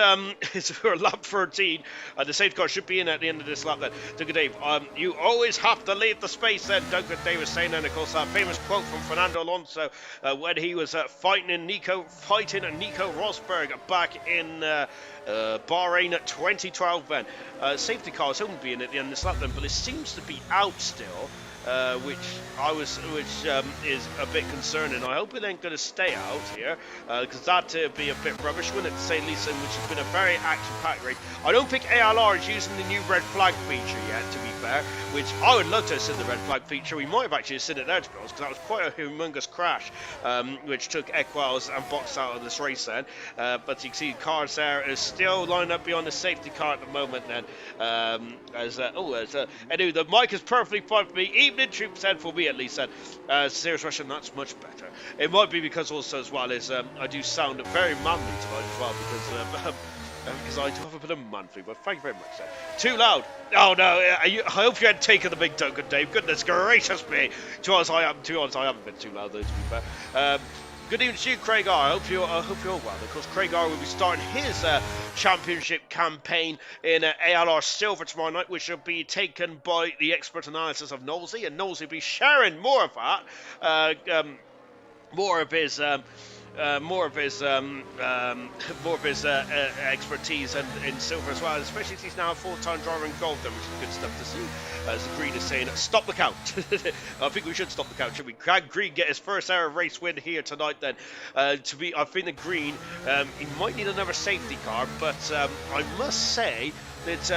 it's for lap 13. The safety car should be in at the end of this lap then. Duncan Dave, you always have to leave the space then, Duncan Dave was saying. And of course, that famous quote from Fernando Alonso when he was fighting Nico Rosberg back in Bahrain at 2012 then. Safety car was hoping to be in at the end of this lap then, but it seems to be out still, which is a bit concerning. I hope it ain't going to stay out here, because that'd be a bit rubbish, wouldn't it, to say the least, which has been a very action-packed race. I don't think ALR is using the new red flag feature yet, to be fair, which I would love to have seen the red flag feature. We might have actually seen it there, to be honest, because that was quite a humongous crash, which took Equals and Box out of this race then. But you can see cars there is still lined up beyond the safety car at the moment then. Anyway, the mic is perfectly fine for me. Evening troop said, for me at least, said. Serious Russian, that's much better. It might be because also as well is I do sound very manly tonight as well, because I do have a bit of manly, but thank you very much, sir. Too loud. Oh no, I hope you had taken the big token, Dave. Goodness gracious me. To be honest, I haven't been too loud though, to be fair. Good evening to you, Craig R. I hope you're well. Of course, Craig R will be starting his championship campaign in ALR Silver tomorrow night, which will be taken by the expert analysis of Knowlesy, and Knowlesy will be sharing more of that, more of his expertise in silver as well, especially as he's now a full-time driver in gold, which is good stuff to see. As Green is saying, stop the count. I think we should stop the count, should we? Can Green get his first ever race win here tonight then? I think that Green, he might need another safety car, but I must say that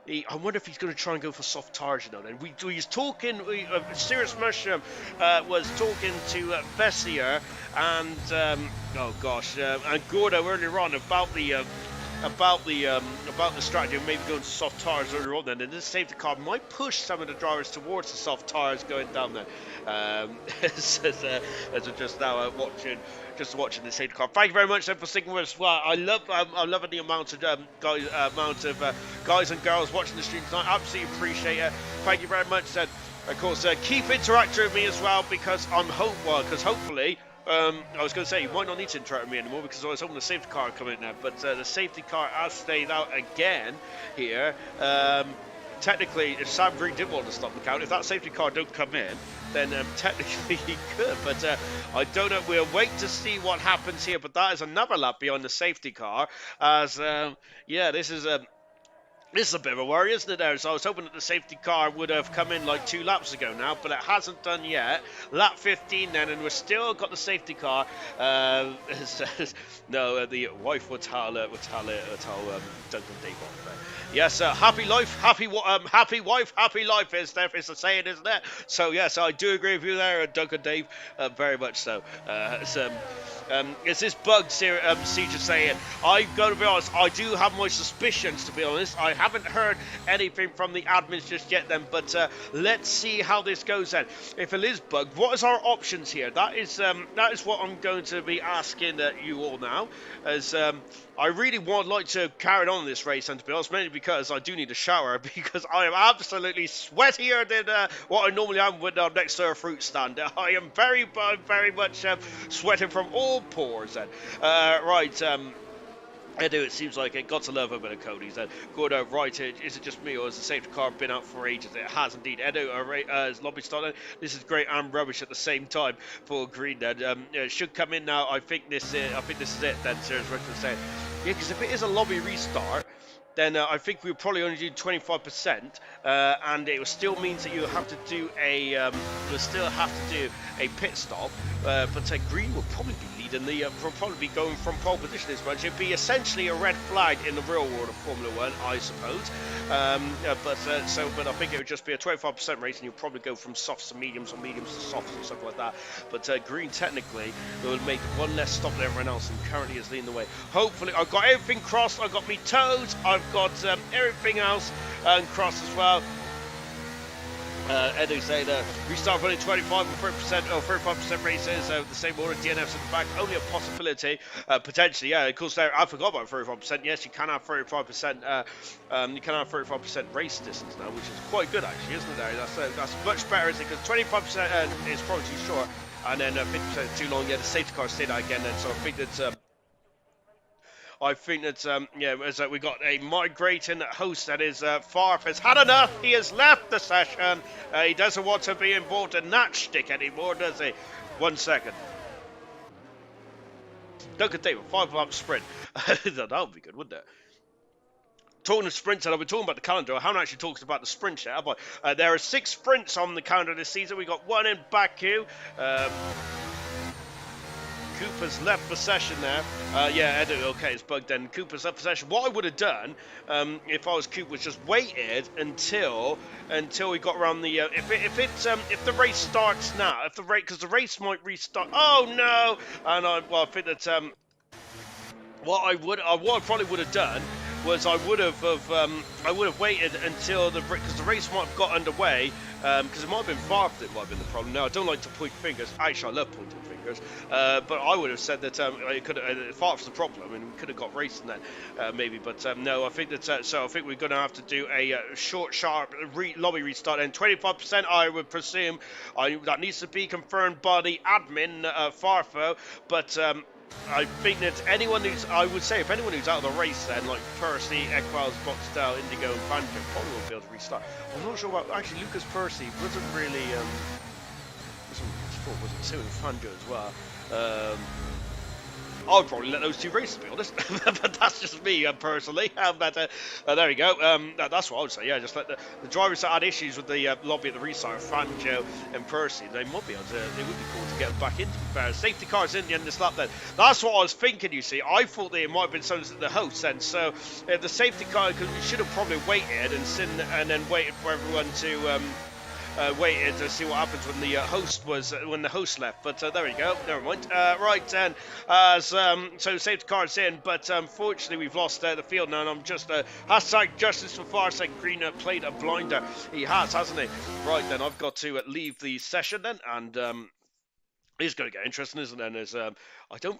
I wonder if he's going to try and go for soft tires, you know. Then he's talking. Serious Mushroom was talking to Vessier and and Gordo earlier on about the strategy of maybe going to soft tires earlier on. Then, and this safety car might push some of the drivers towards the soft tires going down there. As we're just now watching the safety car. Thank you very much for sticking with us as well. I'm loving the amount of guys and girls watching the stream tonight. Absolutely appreciate it. Thank you very much. And of course, keep interacting with me as well, because hopefully. I was going to say, you might not need to interact with me anymore, because I was hoping the safety car would come in now, but the safety car has stayed out again here. Technically, if Sam Green did want to stop the count, if that safety car don't come in, then technically he could, but I don't know. We'll wait to see what happens here, but that is another lap behind the safety car, as this is a bit of a worry, isn't it, there? So I was hoping that the safety car would have come in like 2 laps ago now, but it hasn't done yet. Lap 15 then, and we've still got the safety car. The wife will tell Duncan Dave on there. Yes, happy life, happy wife, happy life is the saying, isn't it? So yes, I do agree with you there, Duncan Dave, very much so. It's this bug Siege is saying. I've got to be honest, I do have my suspicions, to be honest. I haven't heard anything from the admins just yet then, but let's see how this goes then. If it is bugged, what is our options here? That is what I'm going to be asking you all now, as I really would like to carry on this race, and to be honest, mainly because I do need a shower, because I am absolutely sweatier than what I normally am when I'm next to a fruit stand. I am very much sweating from all pores then. Right, Edu, it seems like it got to love a bit of Cody's then. Good, right, is it just me, or has the safety car been out for ages? It has indeed. Edu, is lobby started. This is great and rubbish at the same time for Green then. It should come in now. I think this is it then, Sarah's Richard saying. Yeah, because if it is a lobby restart, then I think we'll probably only do 25%, and it still means that you have to do a pit stop. But Green will probably be leading will probably be going from pole position this much. It'd be essentially a red flag in the real world of Formula One, I suppose. But I think it would just be a 25% race, and you'll probably go from softs to mediums, or mediums to softs, or something like that. But Green technically will make one less stop than everyone else, and currently is leading the way. Hopefully, I've got everything crossed. I've got me toes. I've got everything else crossed as well. Edu saying restart running 25 or 30% or 35% races, the same order. DNFs in the back, only a possibility, potentially. Yeah, of course. There, I forgot about 35%. Yes, you can have 35%. You can have 35% race distance now, which is quite good actually, isn't it? That's much better, isn't it? Because 25% is probably too short, and then 50% too long. Yeah, the safety car stayed out again. Then, so I think that. We got a migrating host that is Farf has had enough. He has left the session. He doesn't want to be involved in that shtick anymore, does he? 1 second. Duncan David, 5-lap sprint. That would be good, wouldn't it? Talking of sprints, and I've been talking about the calendar. I haven't actually talked about the sprint yet, have I? There are 6 sprints on the calendar this season. We got 1 in Baku. Cooper's left the session there. Yeah, Edu, okay, it's bugged then. Cooper's left the session. What I would have done, if I was Cooper, was just waited until we got around the. If the race starts now, because the race might restart. Oh no! And I think that what I probably would have done was I would have waited until because the race might have got underway, because it might have been far that might have been the problem. Now I don't like to point fingers. Actually, I love pointing fingers, but I would have said that it could Farf's the problem, and we could have got racing then maybe. But no, I think that so I think we're going to have to do a short, sharp lobby restart. And 25%, I would presume, that needs to be confirmed by the admin Farfo, but. I think that I would say if anyone who's out of the race then, like Percy, Equals, Boxtel, Indigo and Banjo, probably won't be able to restart. I'm not sure about, actually Lucas Percy wasn't really, wasn't Sue and Banjo as well. I would probably let those 2 races, to be honest. But that's just me, personally. But there we go. That's what I would say. Yeah, just let the drivers that had issues with the lobby at the restart, Fangio and Percy, they might be able to. They would be cool to get them back in. To be fair, safety cars in the end of this lap. Then that's what I was thinking. You see, I thought that it might have been some the host then. So the safety car, because we should have probably waited and then waited for everyone to. Waited to see what happens when the host left, but there we go. Never mind. Right then, so safety car's in, but unfortunately we've lost the field now. And I'm just hashtag justice for Farsec. Green played a blinder. He has, hasn't he? Right then, I've got to leave the session then, and it's going to get interesting, isn't it? And there's, I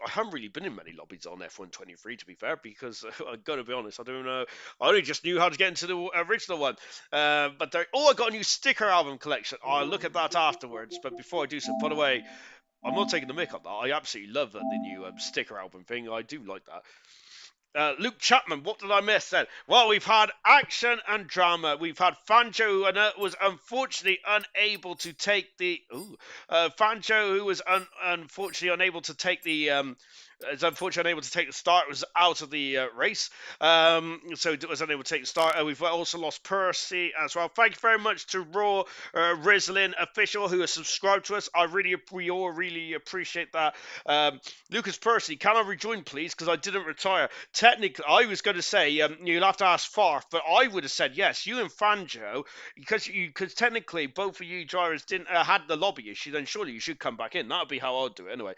haven't really been in many lobbies on F123, to be fair, because I've got to be honest, I don't know. I only just knew how to get into the original one. I got a new sticker album collection. I'll look at that afterwards. But before I do so, by the way, I'm not taking the mick on that. I absolutely love the new sticker album thing. I do like that. Luke Chapman, what did I miss then? Well, we've had action and drama. We've had Fangio, who was unfortunately unable to take the... Fangio, who was unfortunately unable to take the is unfortunately unable to take the start. Was out of the race, so was unable to take the start. We've also lost Percy as well. Thank you very much to Raw Rislin official who has subscribed to us. We all really appreciate that. Lucas Percy, can I rejoin, please? Because I didn't retire. Technically, I was going to say you'll have to ask Farf, but I would have said yes. You and Fanjo, because technically both of you drivers didn't had the lobby issue. Then surely you should come back in. That would be how I'd do it anyway.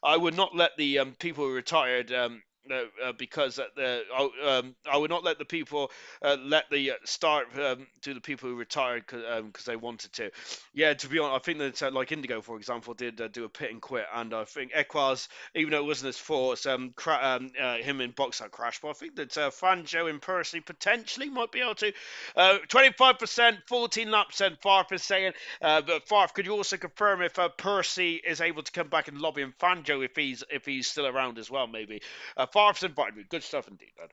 I would not let the people who retired because I would not let the people let the start to the people who retired because they wanted to. Yeah, to be honest, I think that like Indigo, for example, did do a pit and quit, and I think Equaz, even though it wasn't his fault, him in box that crash. But I think that Fanjo and Percy potentially might be able to. 25%, 14 laps, and Farf is saying. But Farf, could you also confirm if Percy is able to come back and lobby and Fanjo if he's still around as well, maybe? Farf's invited me. Good stuff indeed, man.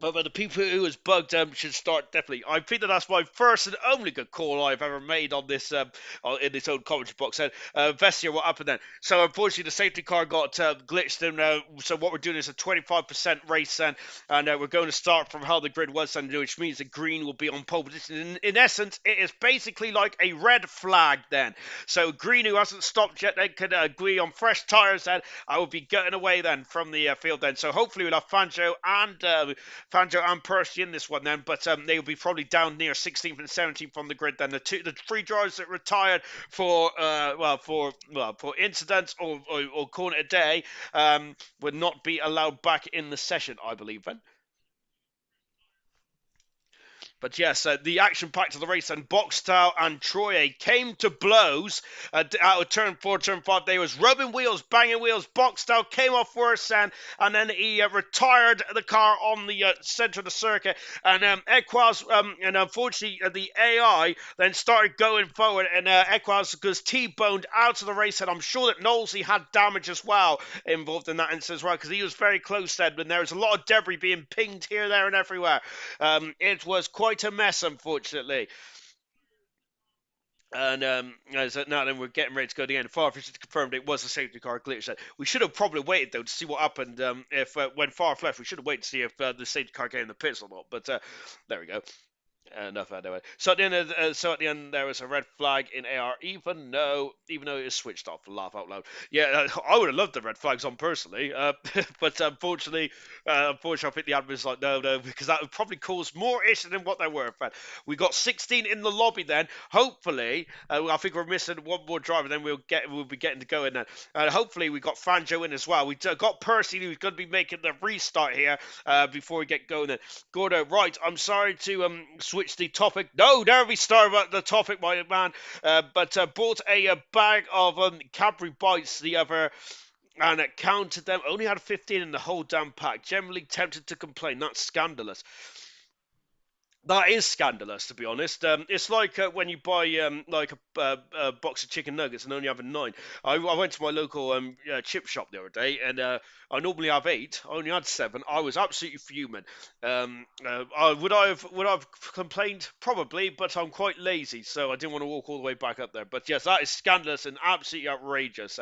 But the people who was bugged should start definitely. I think that that's my first and only good call I've ever made on this in this old commentary box. And Vestia, what happened then? So unfortunately, the safety car got glitched, and so what we're doing is a 25% race, and we're going to start from how the grid was, and which means the green will be on pole position. In essence, it is basically like a red flag then. So green, who hasn't stopped yet, then can agree on fresh tires. Then I will be getting away then from the field then. So hopefully we'll have Fanjo and Percy in this one then, but they'll be probably down near 16th and 17th on the grid then. The three drivers that retired for incidents or calling it a day would not be allowed back in the session, I believe then. But yes, the action packed of the race, and Boxtel and Troye came to blows out of turn 4, turn 5. They was rubbing wheels, banging wheels. Boxtel came off worse, and then he retired the car on the centre of the circuit. And Equaz, and unfortunately, the AI then started going forward, and Equaz was T-boned out of the race. And I'm sure that Knowlesy had damage as well involved in that instance as well, because he was very close then, and there was a lot of debris being pinged here, there, and everywhere. It was quite a mess, unfortunately. And now then we're getting ready to go to the end. Farfetch confirmed it was a safety car glitch. We should have probably waited though to see what happened. If when Farf left, we should have waited to see if the safety car came in the pits or not. But there we go. Enough anyway. So at the end, there was a red flag in AR, even though it was switched off. Laugh out loud. Yeah, I would have loved the red flags on personally, but unfortunately, I think the admin's like no, because that would probably cause more issues than what they were. But we got 16 in the lobby then. Hopefully, I think we're missing one more driver. Then we'll be getting to go in then. Hopefully, we got Fanjo in as well. We got Percy, who's going to be making the restart here before we get going. Then Gordo, right? I'm sorry to switch the topic. No, there we start about the topic, my man. But bought a bag of Cadbury Bites the other, and it counted them. Only had 15 in the whole damn pack. Generally tempted to complain. That's scandalous. That is scandalous, to be honest. It's like when you buy like a box of chicken nuggets and only have a 9. I went to my local chip shop the other day, and I normally have 8. I only had 7. I was absolutely fuming. Would I have complained? Probably, but I'm quite lazy, so I didn't want to walk all the way back up there. But yes, that is scandalous and absolutely outrageous.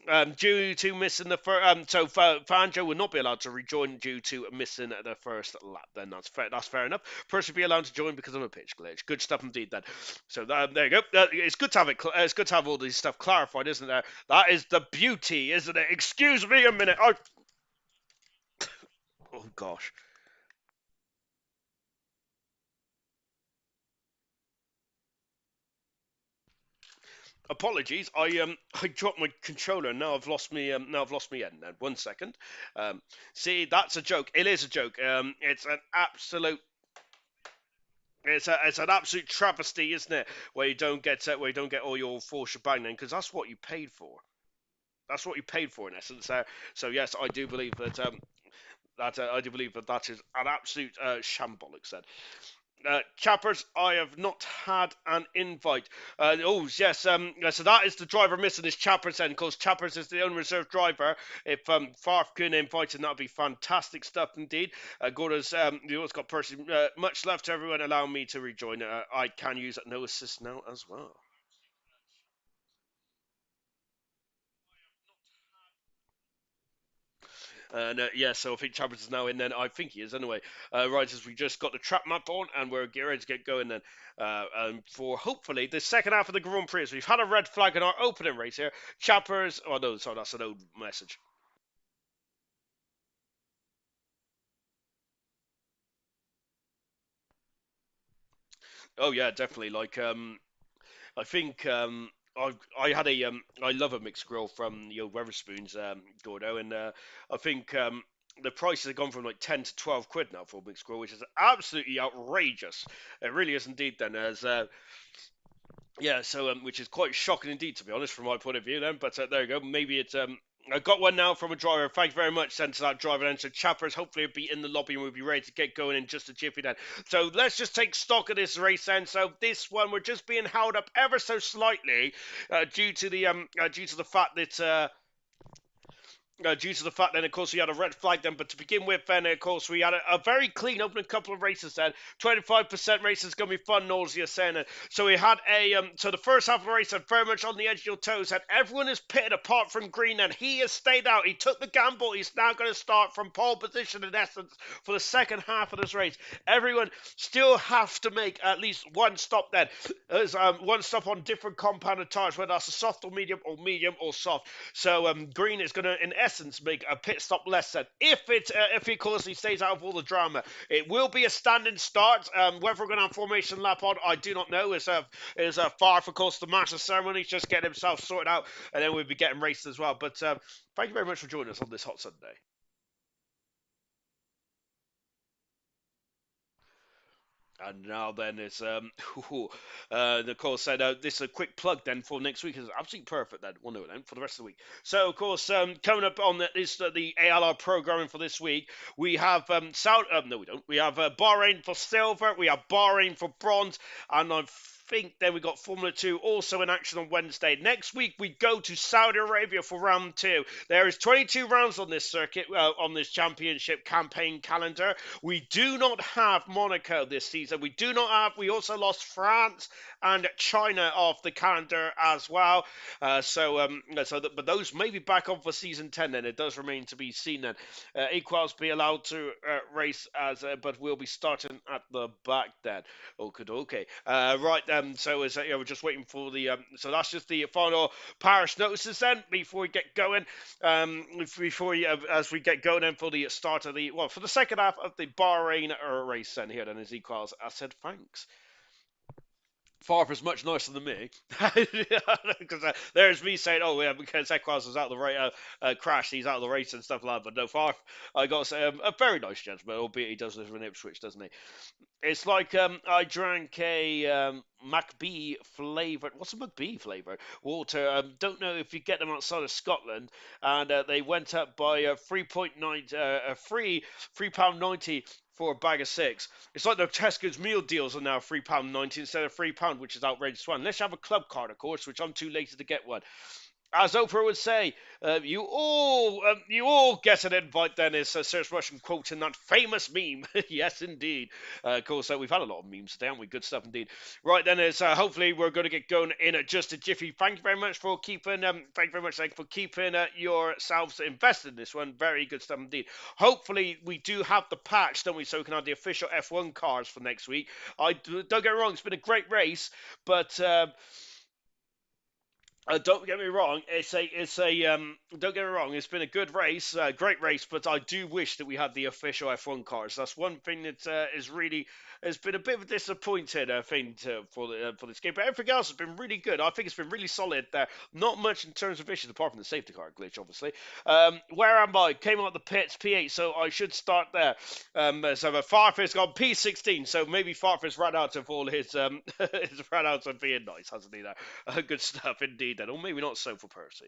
And due to missing the first, so Fanjo will not be allowed to rejoin due to missing the first lap. Then that's fair. That's fair enough. Person be allowed to join because of a pitch glitch. Good stuff indeed. Then, so there you go. It's good to have it. It's good to have all this stuff clarified, isn't there? That is the beauty, isn't it? Excuse me a minute. Oh gosh. Apologies. I dropped my controller. Now I've lost me. Now I've lost me end. Now 1 second. See, that's a joke. It is a joke. It's an absolute. It's an absolute travesty, isn't it? Where you don't get all your full shebang then, because that's what you paid for. That's what you paid for in essence. So yes, I do believe that I do believe that that is an absolute shambolic. Then. Chappers, I have not had an invite. Oh, yes, so that is the driver missing is Chappers then, because Chappers is the unreserved driver. If Farf can invite him, that would be fantastic stuff indeed. Gordo's, you also got person, much left to everyone, allow me to rejoin. I can use no assist now as well. And yeah, so I think Chappers is now in. Then I think he is anyway. Right, as we just got the trap map on, and we're getting ready to get going then. For hopefully the second half of the Grand Prix. So we've had a red flag in our opening race here. Chappers. Oh no, sorry, that's an old message. Oh yeah, definitely. I think I had a I love a mixed grill from the old Weatherspoons, Gordo, and I think the prices have gone from like 10 to 12 quid now for a mixed grill, which is absolutely outrageous. It really is indeed. Then as yeah, so which is quite shocking indeed, to be honest, from my point of view. Then, but there you go. Maybe it's I got one now from a driver. Thank you very much, sent to that driver. Then, so Chappers hopefully will be in the lobby and we'll be ready to get going in just a jiffy. Then, so let's just take stock of this race. Then, so this one we're just being held up ever so slightly due to the fact that due to the fact then, of course, we had a red flag then. But to begin with, then, of course, we had a very clean opening couple of races then. 25% races going to be fun, Nausea saying it. So we had so the first half of the race, very much on the edge of your toes, and everyone is pitted apart from Green, and he has stayed out. He took the gamble. He's now going to start from pole position, in essence, for the second half of this race. Everyone still have to make at least one stop then. There's one stop on different compounded tires, whether that's a soft or medium or soft. So Green is going to, in essence, make a pit stop less than. If he, of course, he stays out of all the drama, it will be a standing start. Whether we're going to have formation lap on, I do not know. Is far, of course, the master ceremony, just getting himself sorted out, and then we'll be getting raced as well. But thank you very much for joining us on this hot Sunday. And now then it's of course said this is a quick plug then for next week is absolutely perfect then. We'll know it then for the rest of the week. So of course coming up on the ALR programming for this week we have South no we don't we have Bahrain for silver, we have Bahrain for bronze, and I think then we got Formula 2 also in action on Wednesday. Next week we go to Saudi Arabia for round 2. There is 22 rounds on this circuit on this championship campaign calendar. We do not have Monaco this season. We do not have. We also lost France and China off the calendar as well. But those may be back on for season 10. Then it does remain to be seen. Then Equals be allowed to race but we'll be starting at the back then. Okay. Right. So is yeah, we're just waiting for the. So that's just the final parish notices then before we get going. As we get going then for the start of for the second half of the Bahrain race then here then as equals. I said thanks. Farber's much nicer than me because there's me saying, "Oh yeah," because Equals was out of the crash, he's out of the race and stuff like that. But no, Far, I got to say, a very nice gentleman, albeit he does live in Ipswich, doesn't he? It's like I drank a MacB flavored. What's a MacB flavored water? Don't know if you get them outside of Scotland, and they went up by 3.9, £3.90 for a bag of six. It's like the Tesco's meal deals are now £3.90 instead of £3, which is outrageous one. Unless you have a club card, of course, which I'm too lazy to get one. As Oprah would say, you all get an invite. Then is Sir Russian quoting that famous meme. Yes, indeed. Of course, we've had a lot of memes today, haven't we? Good stuff indeed. Right then is hopefully we're going to get going in just a jiffy. Thank you very much for keeping. Thank you very much, for keeping yourselves invested in this one. Very good stuff indeed. Hopefully we do have the patch, don't we? So we can have the official F1 cars for next week. Don't get me wrong, it's been a great race, but. Don't get me wrong. Don't get me wrong. It's been a good race, great race. But I do wish that we had the official F1 cars. That's one thing that is really has been a bit of a disappointing thing for this game. But everything else has been really good. I think it's been really solid there. Not much in terms of issues apart from the safety car glitch, obviously. Where am I? Came out the pits P8, so I should start there. So the Farfus got P16, so maybe Farfus ran out of all his his ran out of being nice, hasn't he? There, good stuff indeed. Then, or maybe not so for Percy.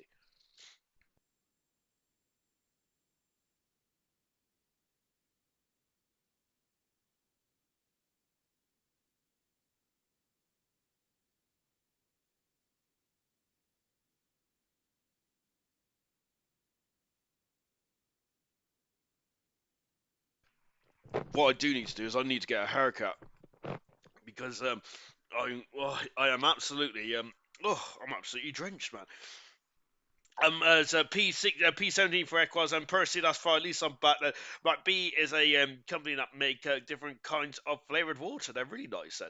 What I do need to do is I need to get a haircut because I am absolutely I'm absolutely drenched, man. As a P17 for Equals and Percy, that's for at least on but B is a company that make different kinds of flavored water. They're really nice.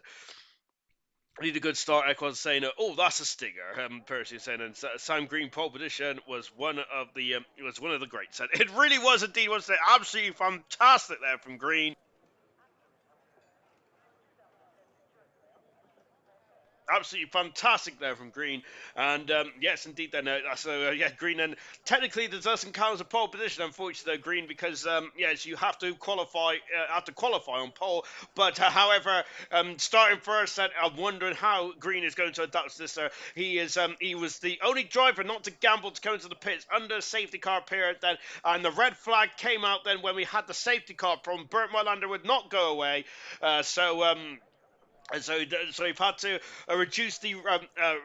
Need a good start. Equals saying, "Oh, that's a stinger." Percy saying, and Sam Green pole position was one of the greats. And it really was indeed. Was absolutely fantastic there from Green. Absolutely fantastic there from Green, and yes, indeed. Then yeah, Green. And technically, this doesn't count as a pole position, unfortunately, though, Green, because yes, you have to qualify, on pole. But however, starting first, I'm wondering how Green is going to adapt to this. He was the only driver not to gamble to come into the pits under safety car period. Then, and the red flag came out then when we had the safety car problem. Burt Molander would not go away, so. And so we've had to reduce the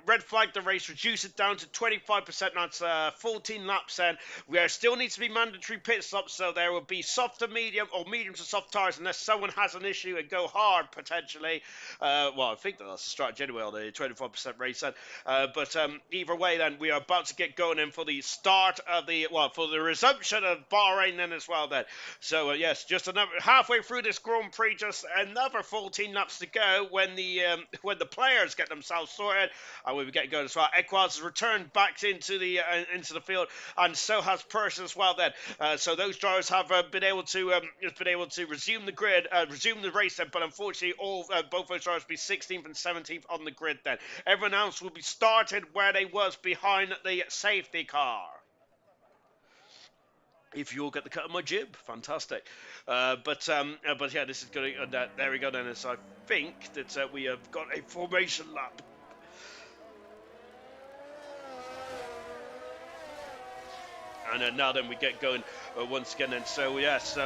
red flag the race, reduce it down to 25%. That's 14 laps. And there still needs to be mandatory pit stops, so there will be soft to medium or medium to soft tires unless someone has an issue and go hard potentially. Well, I think that's the strategy anyway on the 25% race. But either way, then we are about to get going in for the start of for the resumption of Bahrain then as well. Then, so yes, just another halfway through this Grand Prix, just another 14 laps to go when the players get themselves sorted and we get going as well. Equaz has returned back into the field, and so has Purse as well. Then, so those drivers have been able to resume the grid, resume the race. Then, but unfortunately, both those drivers will be 16th and 17th on the grid. Then, everyone else will be started where they was behind the safety car. If you'll get the cut of my jib, fantastic. But yeah, this is going. There we go. Then, so I think that we have got a formation lap. And now then we get going once again. And so yes,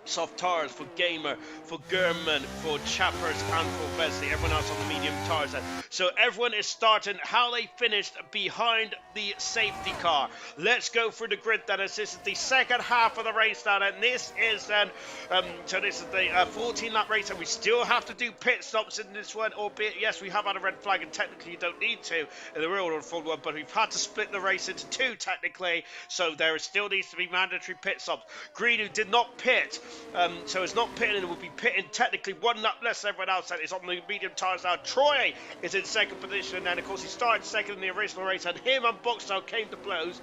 soft tires for Gamer, for German, for Chappers, and for Wesley. Everyone else on the medium tires. So everyone is starting how they finished behind the safety car. Let's go through the grid then, as this is the second half of the race now. And this is then, so this is the 14 lap race, and we still have to do pit stops in this one, albeit, yes, we have had a red flag, and technically you don't need to in the real world full one, but we've had to split the race into two technically, so there still needs to be mandatory pit stops. Green, who did not pit, so it's not pitting, it will be pitting technically one lap less than everyone else, and it's on the medium tyres now. Troy is in second position, and of course he started second in the original race, and him and Boxtel came to blows.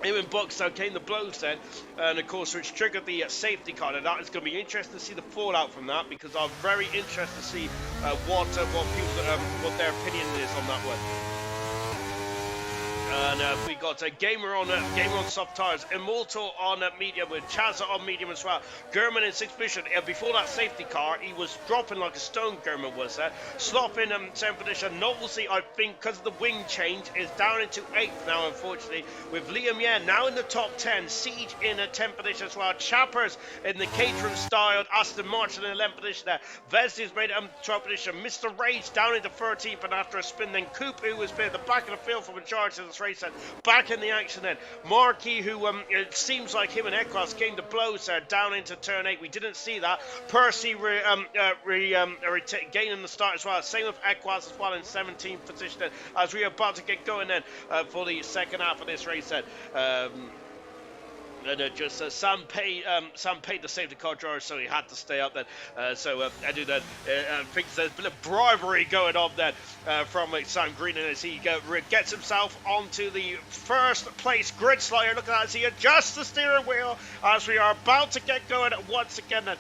Him and Boxtel came to blows then, and of course which triggered the safety car, and that is going to be interesting to see the fallout from that, because I'm very interested to see what their opinion is on that one. And we got a Gamer on soft tires, Immortal on medium, with Chazza on medium as well. German in sixth position. Before that safety car, he was dropping like a stone. German was there. Slop in seventh position. Novelty, I think, because of the wing change, is down into eighth now, unfortunately. With Liam Yen now in the top 10. Siege in a 10th position as well. Chappers in the Caterham styled. Aston Martin in 11th position there. Vesdy's made it 12th position. Mr. Rage down into 13th, and after a spin, then Coop, who was been at the back of the field for majority of this race, and back in the action then. Markey, who it seems like him and Equas came to blows there down into turn 8. We didn't see that. Percy gaining the start as well. Same with Equas as well in 17th position then, as we are about to get going then for the second half of this race then. And Sam paid the safety car driver, so he had to stay up then. I do that. I think there's a bit of bribery going on then from Sam Green, and as he gets himself onto the first place grid slot here. Look at that, as he adjusts the steering wheel as we are about to get going once again then.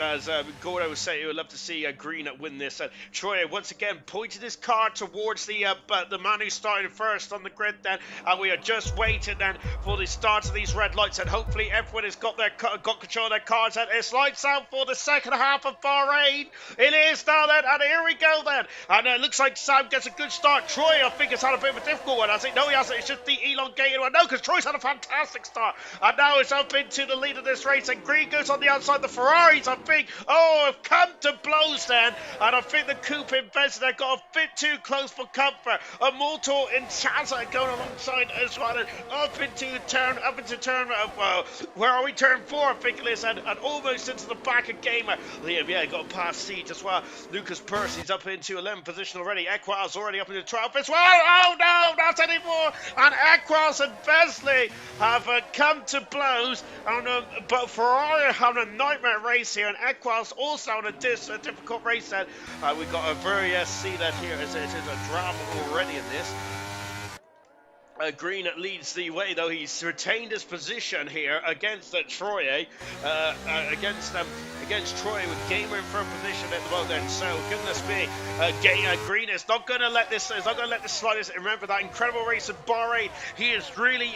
As Gordo was saying, he would love to see Green win this. Troy once again pointed his car towards the man who started first on the grid then, and we are just waiting then for the start of these red lights, and hopefully everyone has got control of their cars, and it's lights out for the second half of Bahrain. It is now then, and here we go then, and it looks like Sam gets a good start. Troy, I think, has had a bit of a difficult one. I think no, he hasn't. It's just the elongated one. No, because Troy's had a fantastic start, and now it's up into the lead of this race, and Green goes on the outside the front. Ferraris, I think, have come to blows then, and I think the Coupe investor got a bit too close for comfort. A Motor in Chaza going alongside as well, and up into turn, where are we? Turn 4, I think it is, and almost into the back of Gamer. Liam, yeah, got past Siege as well. Lucas Percy's up into 11th position already. Equal's already up into 12th as well. Oh no, not anymore. And Equals and Besley have come to blows. But Ferrari having a nightmare race here, and Equals also on a difficult race. Then we got a very see that here as it is a drama already in this. Green leads the way, though. He's retained his position here against Troy, against Troy with Gamer in front position at the moment. So goodness me, Green is not going to let this. Is not going to let this slide. Remember that incredible race at Bahrain. He's really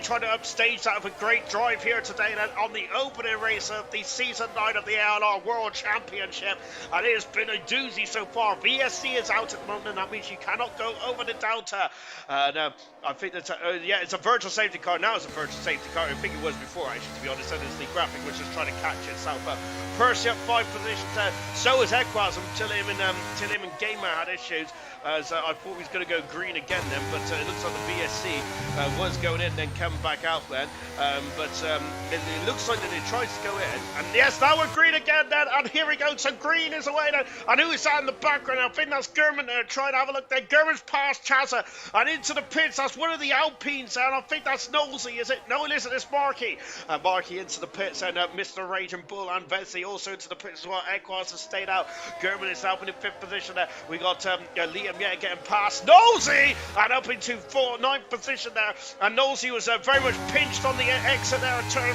trying to upstage that with a great drive here today. And on the opening race of the season 9 of the ALR World Championship, and it has been a doozy so far. VSC is out at the moment, and that means you cannot go over the Delta. I think that, it's a virtual safety car. Now it's a virtual safety car. I think it was before, actually, to be honest. And it's the graphic which is trying to catch itself up. Percy up 5 positions. So is Equaz until him and Gamer had issues. As I thought he was going to go green again then, but it looks like the VSC was going in, then come back out then. It looks like that it tries to go in. And yes, now we're green again then. And here we go. So green is away then. And who is that in the background? I think that's German there. Try to have a look there. German's past Chaza and into the pits. That's one of the Alpines there. And I think that's Nosey, is it? No, it isn't. It's Markey. Markey into the pits. And Mr. Raging Bull and Vesey also into the pits as well. Equaz has stayed out. German is now in the 5th position there. We got Liam getting past Nosey and up into 9th position there. And Nosey was very much pinched on the exit there at turn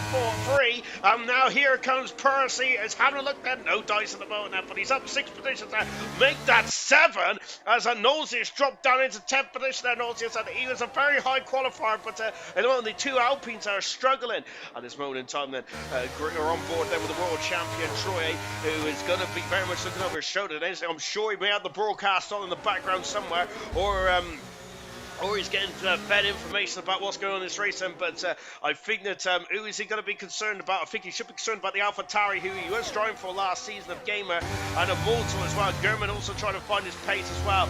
3. Now here comes Percy. Is having a look there. No dice at the moment there, but he's up 6 positions there. Make that 7 as Nosey has dropped down into 10th position there. Nosey said he was a very high qualifier, but at the moment the 2 Alpines are struggling at this moment in time. Then are on board then with the world champion Troy, who is going to be very much looking over his shoulder. I'm sure he may have the broadcast on in the background somewhere, or he's getting fed information about what's going on in this race. But I think that who is he going to be concerned about? I think he should be concerned about the AlphaTauri, who he was driving for last season of Gamer, and a Motor as well. German also trying to find his pace as well.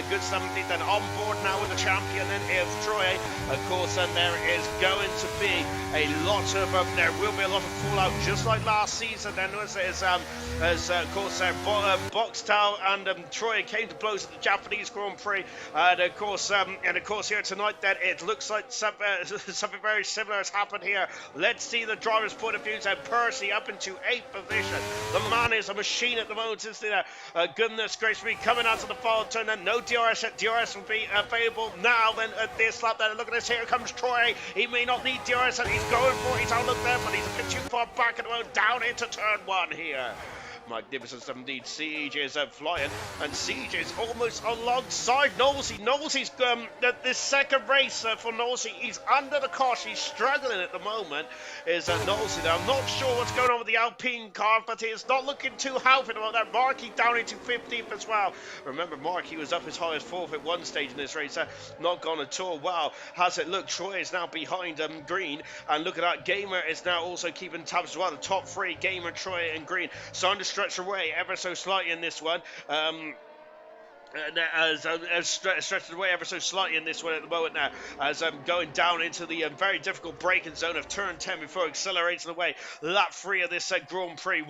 Good 17th then on board now with the champion. Then here's Troy. Of course, then there is going to be a lot of there will be a lot of fallout, just like last season. Then as of course Boxtel and Troy came to blows at the Japanese Grand Prix, and of course here tonight then it looks like something very similar has happened here. Let's see the driver's point of view. And Percy up into 8th position. The man is a machine at the moment, isn't he? Goodness gracious me, coming out to the final turn, and no DRS yet. DRS will be available now then at this lap. Then look at this, here comes Troy. He may not need DRS, and he's going for it. He's out look there, but he's a bit too far back at the moment. Down into turn 1 here. Magnificent indeed. Siege is flying, and Siege is almost alongside Nosey. Nosey's this second race for Nosey. He's under the caution. He's struggling at the moment. Is Nosey now? I'm not sure what's going on with the Alpine car, but it's not looking too healthy about that. Markey down into 15th as well. Remember, Markey was up as high as 4th at one stage in this race. Not gone at all. Wow, has it looked? Troy is now behind Green, and look at that. Gamer is now also keeping tabs as well. The top 3, Gamer, Troy, and Green. So under stretch away ever so slightly in this one. As stretched away ever so slightly in this one at the moment now, as I'm going down into the very difficult braking zone of turn 10 before accelerating away. Lap 3 of this Grand Prix,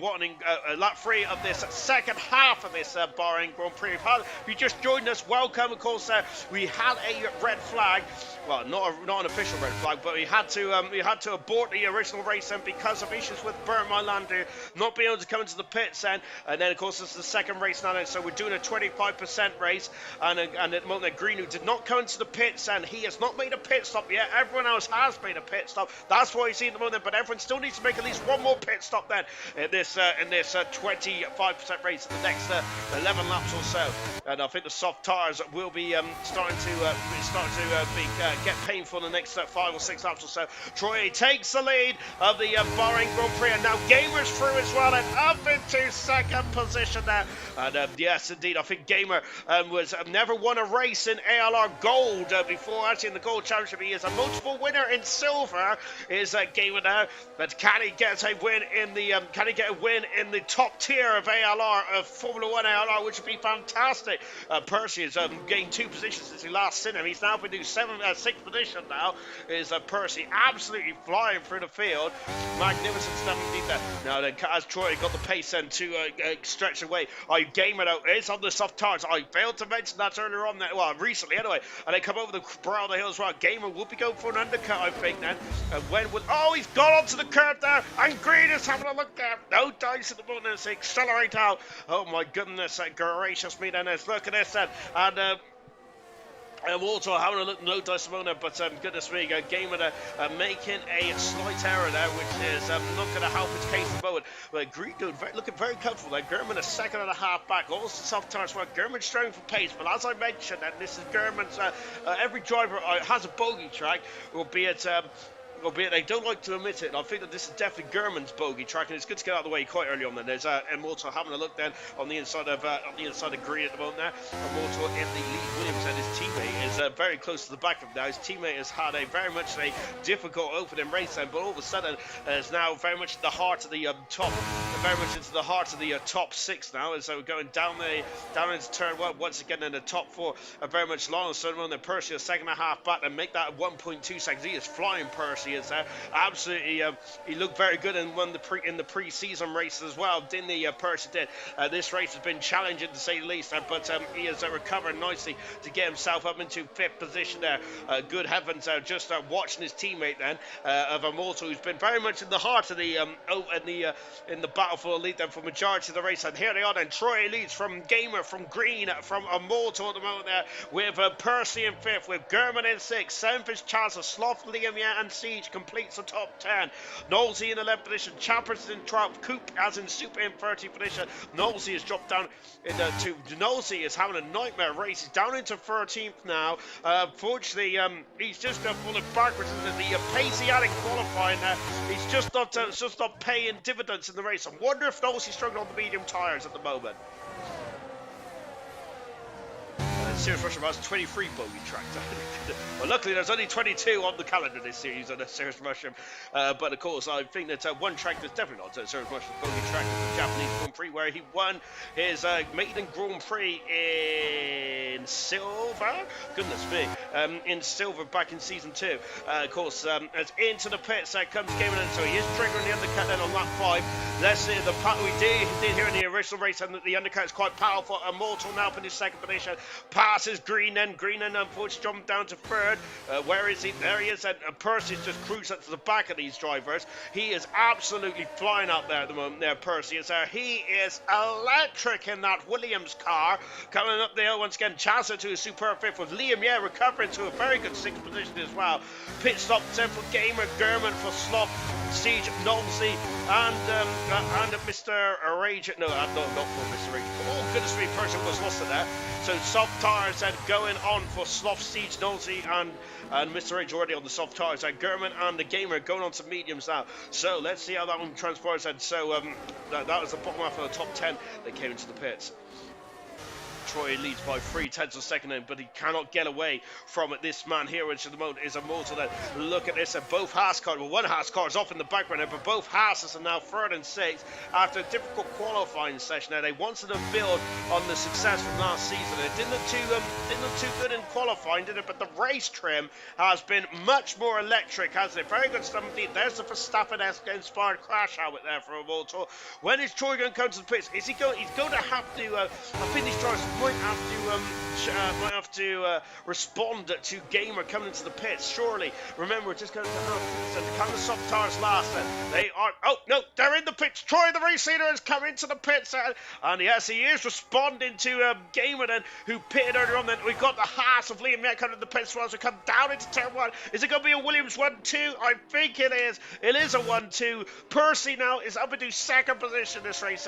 lap 3 of this second half of this Bahrain Grand Prix. If you just joined us, welcome. Of course, we had a red flag. Well, not an official red flag, but we had to abort the original race then because of issues with Bernd Mylander not being able to come into the pits then. And then of course it's the second race now, so we're doing a 25% race, and at the moment Green, who did not come into the pits, and he has not made a pit stop yet. Everyone else has made a pit stop. That's why you see at the moment, but everyone still needs to make at least one more pit stop then in this 25% race in the next 11 laps or so. And I think the soft tires will be starting to get painful in the next 5 or 6 laps or so. Troy takes the lead of the Bahrain Grand Prix, and now Gamer's through as well, and up into second position there. And yes, indeed, I think Gamer was never won a race in ALR Gold before. Actually, in the Gold Championship, he is a multiple winner in silver. Is Gamer now, but can he get a win in the top tier of ALR of Formula One ALR, which would be fantastic. Percy has gained 2 positions since he last seen him. He's now been doing 6th position now. Is Percy absolutely flying through the field? Magnificent stuff indeed there. Now then, as Troy got the pace then to stretch away. Gamer though is on the soft tires. I failed to mention that earlier on, well, recently anyway. And they come over the brow of the hill as well. Gamer will be going for an undercut, I think then. And when would he's gone onto the curb there, and Green is having a look there. No dice at the moment as they accelerate out. Oh my goodness, gracious me then. Look at this then. And also having a look, no dice moment, but goodness me, Gamer making a slight error there, which is not going to help his case at the moment. But Green looking very comfortable there. German a second and a half back. Also soft tires for German straining for pace. But as I mentioned, and this is German's, every driver has a bogey track, albeit they don't like to admit it, and I think that this is definitely German's bogey track, and it's good to get out of the way quite early on. Then there's Immortal having a look then on the inside of Green at the moment there. Immortal in the lead. Williams and his teammate is very close to the back of him now. His teammate has had a very much a difficult opening race then, but all of a sudden is now very much at the heart of the top 6 now, as we're going down into turn 1 once again in the top 4 are very much long. So then Percy a second and a half back and make that 1.2 seconds. He is flying, Percy. Is absolutely he looked very good and won in the pre-season races as well, didn't he? Percy did. This race has been challenging to say the least, but he has recovered nicely to get himself up into 5th position there. Good heavens, just watching his teammate then of Immortal, who's been very much in the heart of the in the battle for the lead then for majority of the race. And here they are then. Troy leads from Gamer, from Green, from Immortal at the moment there, with Percy in 5th, with German in 6th, 7th is Chaz, Sloth, Liam, and Siege completes the top 10. Knowlesy in 11th position, Chappers in 12th, Coop as in Super in 13th position. Knowlesy has dropped down into Knowlesy is having a nightmare race. He's down into 13th now. Fortunately, he's just falling backwards into the pace he had in qualifying there. He's just not paying dividends in the race. I wonder if Knowlesy's struggling on the medium tyres at the moment. Serious Russia has 23 bogey tracks. Well, luckily there's only 22 on the calendar this series on a Serious Russia. But of course, I think that one track that's definitely not a Serious Russia bogey track is the Japanese Grand Prix, where he won his maiden Grand Prix in silver. Goodness me, in silver back in season 2. Of course, as into the pits comes Gamer, so he is triggering the undercut then on lap 5. Let's see the part we did here in the original race, and the undercut is quite powerful. Immortal now up in his 2nd position. Passes Green and unfortunately jumped down to 3rd. Where is he? There he is. And Percy's just cruising to the back of these drivers. He is absolutely flying out there at the moment there, Percy is there. He is electric in that Williams car. Coming up the hill once again. Chazza to a superb 5th, with Liam recovering to a very good 6th position as well. Pit stop then for Gamer, German for Slop, Siege, Knowlesy, and Mr. Rage. No, not for Mr. Rage. Oh, goodness me, Percy was lost in there. So soft tires then going on for Sloth, Siege, Knowlesy, and Mr. Rage already on the soft tires. And German and the Gamer going on to mediums now. So let's see how that one transpires then. So that was the bottom half of the top 10 that came into the pits. Troy leads by 0.3 of second in, but he cannot get away from it. This man here, which at the moment is Immortal. Then look at this, both Haas cars, well, one Haas car is off in the background there, but both Haas's are now 3rd and 6th after a difficult qualifying session. Now they wanted to build on the success from last season. It didn't look too good in qualifying, did it? But the race trim has been much more electric, hasn't it? Very good stuff indeed. There's the Verstappen-esque inspired crash helmet there for Immortal. When is Troy going to come to the pits? Is he going? He's going to have to. I think these drivers might have to respond to Gamer coming into the pits. Surely, remember, we're just going to have to come the soft tires last. They are. Oh no, they're in the pits. Troy, the race leader, has come into the pits, and yes, he is responding to Gamer then, who pitted earlier on. Then we've got the Haas of Liam coming to the pits as we come down into turn 1. Is it going to be a Williams 1-2? I think it is. It is a 1-2. Percy now is up into 2nd position this race.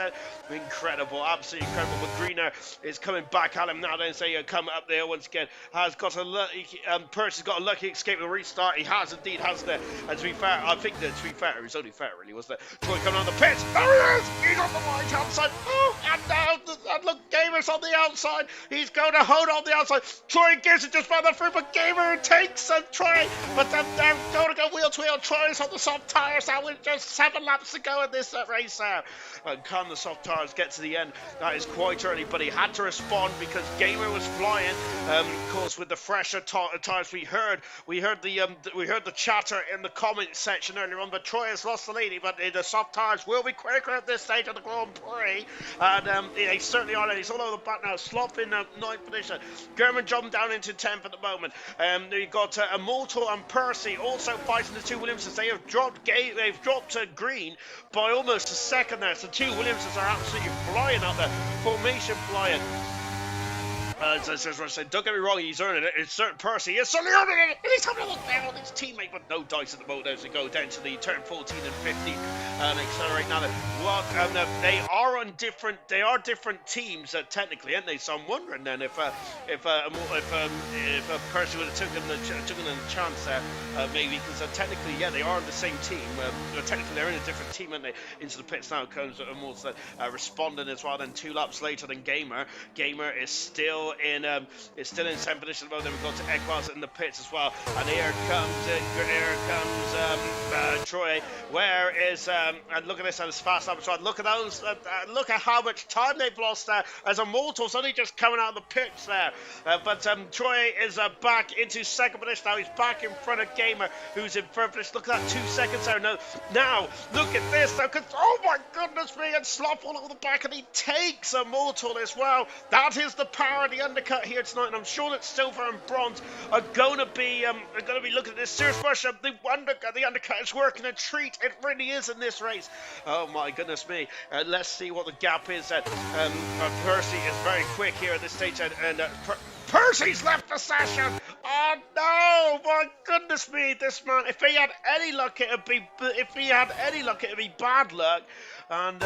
Incredible, absolutely incredible. But Greener is coming coming back at him now. Then say come up there once again. Has got a lucky. Percy's got a lucky escape and restart. He has indeed, hasn't it? And to be fair, I think that to be fair, it was only fair really, wasn't it? Troy coming on the pitch. There he is. He's on the right hand side. Oh, and now and look, Gamer's on the outside. He's going to hold on the outside. Troy gives it just by the through, but Gamer takes and Troy. But then they're going to go wheel to wheel. Troy's on the soft tyres now with just 7 laps to go in this race now. And can the soft tyres get to the end? That is quite early, but he had to respond because Gamer was flying. Of course, with the fresher tyres, we heard the chatter in the comment section earlier on. But Troy has lost the lead, but the soft tyres will be quicker at this stage of the Grand Prix, and they certainly are. He's all over the back now. Slop in 9th position. German jumping down into 10th at the moment. You've got Immortal and Percy also fighting the 2 Williamsons. They have dropped Green by almost a second there. So 2 Williamsons are absolutely flying out there. Formation flying. Don't get me wrong, he's earning it. It's certain Percy. He's certainly earning it. And he's having a look there on his teammate, but no dice at the moment as they go down to the turn 14 and 15 and accelerate now. Well, they are different teams technically, aren't they? So I'm wondering then if Percy would have taken the chance there, maybe because technically, yeah, they are on the same team. Technically, they're in a different team, aren't they? Into the pits now comes Immortal responding as well. Then 2 laps later than Gamer. Gamer is still in 7th position at the moment. We've got to Equals in the pits as well, and here comes Troy. Where is and look at this, and it's fast up. Look at those. Look at how much time they've lost there. As Immortal's only just coming out of the pits there, but Troy is back into 2nd position now. He's back in front of Gamer, who's in 3rd position. Look at that, 2 seconds there. Now look at this though, because oh my goodness me, and Slop all over the back, and he takes Immortal as well. That is the power of the undercut here tonight, and I'm sure that Silver and Bronze are going to be looking at this serious pressure. The undercut is working a treat. It really is in this race. Oh my goodness me. Let's see what the gap is. Percy is very quick here at this stage, and Percy's left the session. Oh no! My goodness me, this man. If he had any luck, it'd be bad luck. And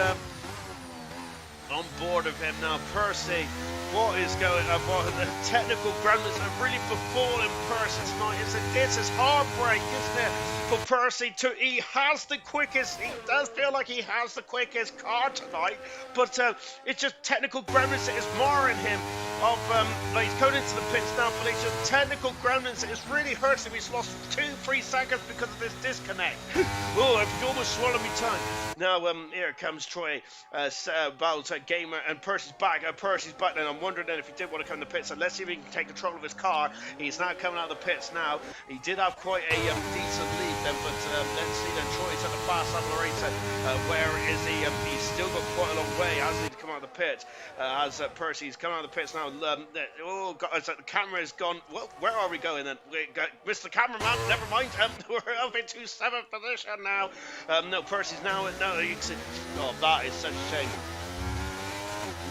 on board of him now, Percy. What is going on? The technical gremlins have really befallen Percy tonight. This is heartbreak, isn't it? For Percy, he has the quickest. He does feel like he has the quickest car tonight, but it's just technical gremlins that is marring him. He's going into the pits now, but it's just technical gremlins that is really hurts him. He's lost 2-3 seconds because of this disconnect. Oh, it almost swallowed me tongue. Now here comes Troy, Bowser, Gamer, and Percy's back. Percy's back, and I'm wondering then if he did want to come to the pits. So let's see if he can take control of his car. He's now coming out of the pits now. He did have quite a decent lead then, but let's see then. Troy's at the fast end of the race. Where is he? He's still got quite a long way, hasn't he, to come out of the pits? As Percy's coming out of the pits now. Oh God, the camera is gone. Well, where are we going then? Mr. Cameraman, never mind. We're up into 7th position now. No, Percy's now. No, you can see. Oh, that is such a shame.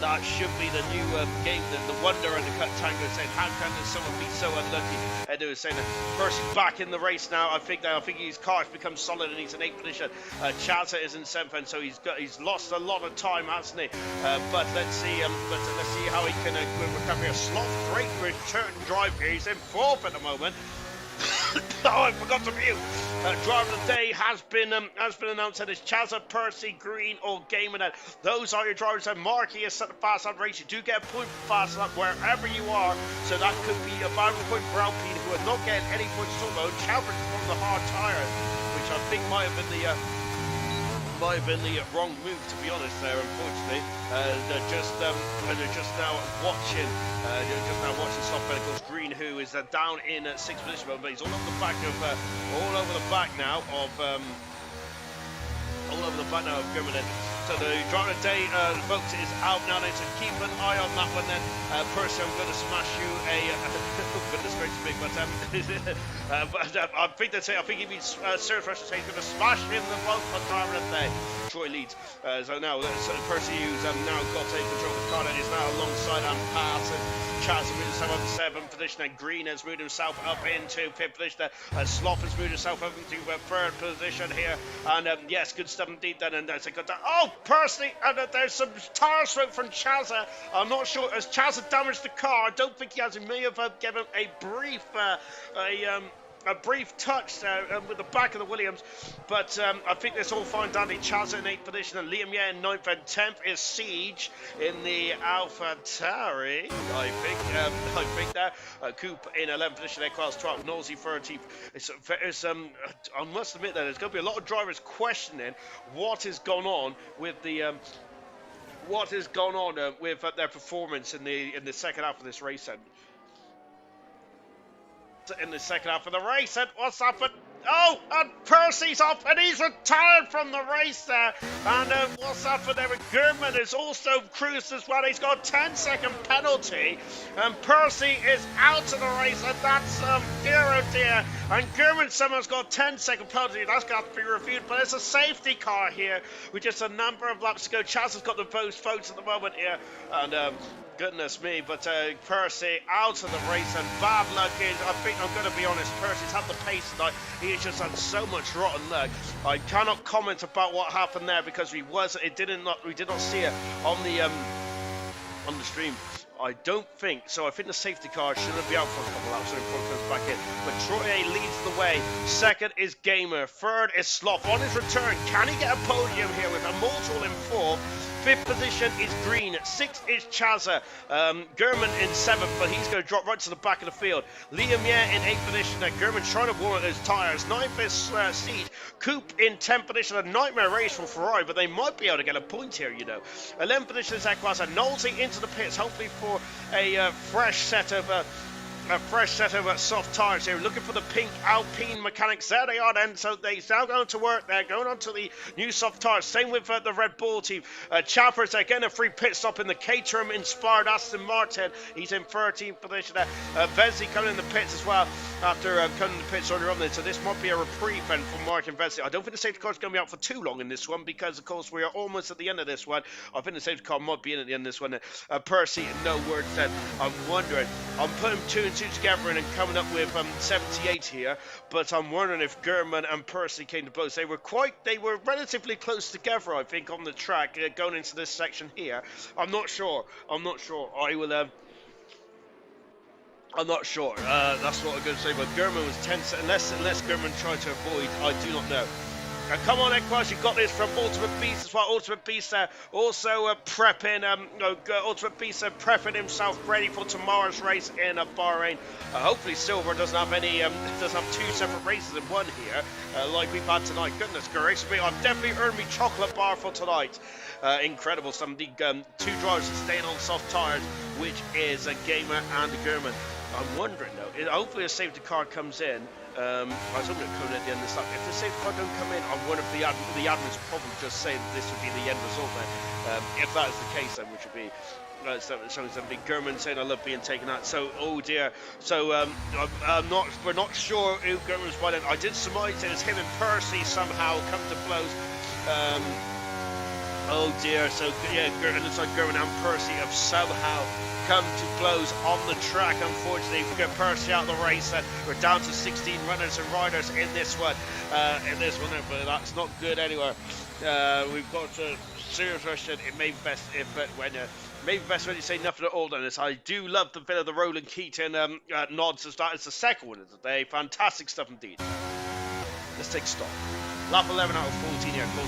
That should be the new game, the Wonder and the Cut Tango, saying how can someone be so unlucky? Edu is saying that Percy's back in the race now. I think his car has become solid and he's in 8th position. Chaza is in 7th, and so he's lost a lot of time, hasn't he? But let's see how he can recover here. Slot great return drive here. He's in 4th at the moment. Oh, I forgot to mute. Driver of the day has been announced, and it's Chaza, Percy, Green, or Gamer. Those are your drivers. And Marky is set the fast lap race. You do get a point for fast lap wherever you are, so that could be a valuable point for Alpine, who are not getting any points at all. Chalford's from the hard tyres, which I think might have been the wrong move, to be honest. There, unfortunately, they're just now watching Slop Medicals. Green, who is down in 6th position, but he's all over the back now of Grimmerden. So the driver of the day, folks, is out now. So keep an eye on that one then. Percy, I'm going to smash you goodness gracious me, but I think he'd be serious for us to say he's going to smash him the boat for driver of the day. Troy leads. So now Percy, who's now got control of the car, and is now alongside and passing. Chaz has moved himself up to 7th position, and Green has moved himself up into 5th position. Slop has moved himself up into 3rd position here, and yes, good stuff indeed then. And that's a good. Oh Personally, and there's some tire smoke from Chazza. I'm not sure, has Chazza damaged the car? I don't think he has. He may have given a brief a brief touch there with the back of the Williams, but I think that's all fine dandy. Chazza in 8th position and Liam Ye in 9th, and 10th is Siege in the Alpha Tauri. I think there. Coop in 11th position, Equals 12th, Nosey 13th. I must admit that there's going to be a lot of drivers questioning what has gone on with the with their performance in the second half of this race. In the second half of the race, and what's happened? Oh, and Percy's off, and he's retired from the race there. And what's happened there with Gurman has also cruised as well. He's got a 10-second penalty, and Percy is out of the race, and that's dear oh dear. And Gurman someone's got a 10-second penalty. That's got to be reviewed, but it's a safety car here with just a number of laps to go. Chaz has got the most votes at the moment here, and goodness me, but Percy out of the race, and bad luck is, I think I'm going to be honest, Percy's had the pace tonight. He has just had so much rotten luck. I cannot comment about what happened there because we did not see it on the stream. I don't think so. I think the safety car shouldn't be out for a couple laps before it comes back in. But Troy leads the way. Second is Gamer. Third is Sloth. On his return, can he get a podium here with Immortal in 4th? 5th position is Green. 6th is Chazza. Gurman in 7th, but he's going to drop right to the back of the field. Liam Ye in 8th position. Gurman trying to warm up those tyres. 9th is Siege. Coop in 10th position. A nightmare race for Ferrari, but they might be able to get a point here, you know. 11th position is Equas. And Nolsey into the pits, hopefully for a fresh set of soft tyres here. Looking for the pink Alpine mechanics. There they are then. So they're now going to work there. Going on to the new soft tyres. Same with the Red Bull team. Chappers, they're getting a free pit stop in the Caterham inspired Aston Martin. He's in 13th position there. Vesey coming in the pits as well after coming in the pits earlier on there. So this might be a reprieve then for Martin Vesey. I don't think the safety car is going to be out for too long in this one because, of course, we are almost at the end of this one. I think the safety car might be in at the end of this one. Percy, no word said. I'm wondering. I'm putting 2 and 2 together and coming up with 78 here, but I'm wondering if Gurman and Percy came to blows. They were relatively close together, I think, on the track going into this section here. I'm not sure. I'm not sure. That's what I'm going to say. But Gurman was 10 seconds. Unless Gurman tried to avoid, I do not know. Come on, Equas, you've got this from Ultimate Beast as well. Ultimate Beast also prepping, Ultimate Beast prepping himself ready for tomorrow's race in Bahrain. Hopefully Silver doesn't have doesn't have 2 separate races in one here, like we've had tonight. Goodness gracious me, I've definitely earned me chocolate bar for tonight. Incredible. 2 drivers staying on soft tyres, which is a Gamer and a Gurman. I'm wondering though, hopefully a safety car comes in. I was hoping it would come in at the end of this lap. If the safety car don't come in, I wonder if the admin's probably just saying that this would be the end result then. If that is the case, then which would be something Gurman saying I love being taken out. So oh dear. So we're not sure who Gurman's by then. I did surmise it was him and Percy somehow come to blows. Oh dear. So yeah, it looks like Gurman and Percy have somehow come to blows on the track. Unfortunately, we get Percy out of the race, and we're down to 16 runners and riders in this one. But that's not good anywhere. We've got a serious question. It may be best when you say nothing at all on this. I do love the bit of the Roland Keaton nods as that is the second one of the day. Fantastic stuff indeed. Let's take stock. Lap 11 out of 14 here, close.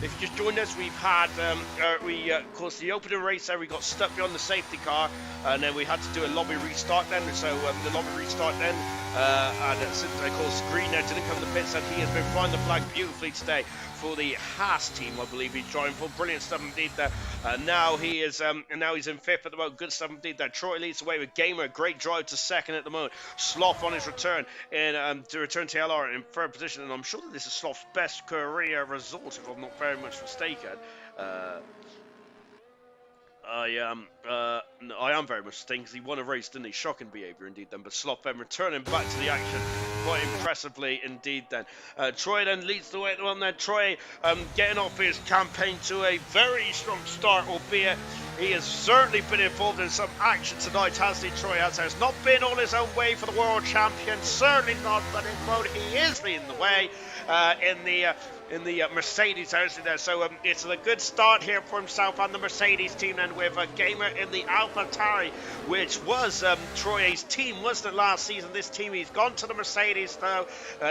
If you just joined us, we've had, of course, the opening race there, we got stuck beyond the safety car, and then we had to do a lobby restart then, so the lobby restart then, and of course, Green there didn't come to the pits, and he has been flying the flag beautifully today for the Haas team, I believe he's driving for. Brilliant stuff indeed there. Now he's in 5th at the moment. Good stuff indeed there. Troy leads the way with Gamer. Great drive to 2nd at the moment. Sloth on his return to return to ALR in 3rd position, and I'm sure that this is Sloth's best career result, if I'm not very much mistaken. I am very much mistaken because he won a race, didn't he? Shocking behaviour indeed then. But Sloth then returning back to the action quite impressively indeed then. Troy then leads the way at the one then. Troy getting off his campaign to a very strong start, albeit He has certainly been involved in some action tonight, hasn't he, Troy? Has not been on his own way for the world champion, certainly not, but in quote, he is leading the way in the Mercedes house there. So it's a good start here for himself and the Mercedes team, and with a gamer in the AlphaTauri, which was Troy's team, wasn't it, last season? This team, he's gone to the Mercedes now.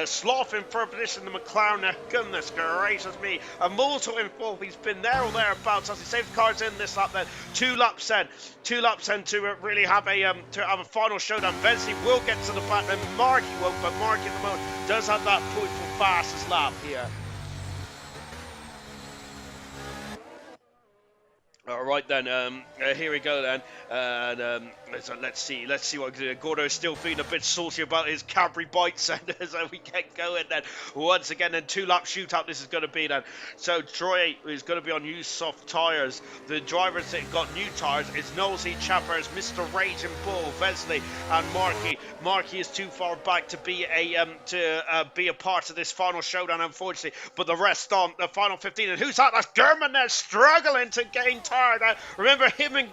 Sloth in third position, the McLaren. Goodness gracious me. A Moto in fourth. He's been there or thereabouts as he saved cars in this lap then. 2 laps in. 2 laps in to really have a final showdown. Vesey will get to the back, and Marky won't, but Marky at the moment does have that point for fastest lap here. All right then, here we go then, and let's see what Gordo is still feeling a bit salty about his Cadbury bites, and so we get going then. Once again, then 2 lap shootout this is going to be then. So Troy is going to be on used soft tyres. The drivers that got new tyres is Nosey, Chappers, Mr. Raging Bull, Vesley, and Marky. Marky is too far back to be a part of this final showdown, unfortunately. But the rest on the final 15, and who's that? That's German there, struggling to gain tyre. Remember him and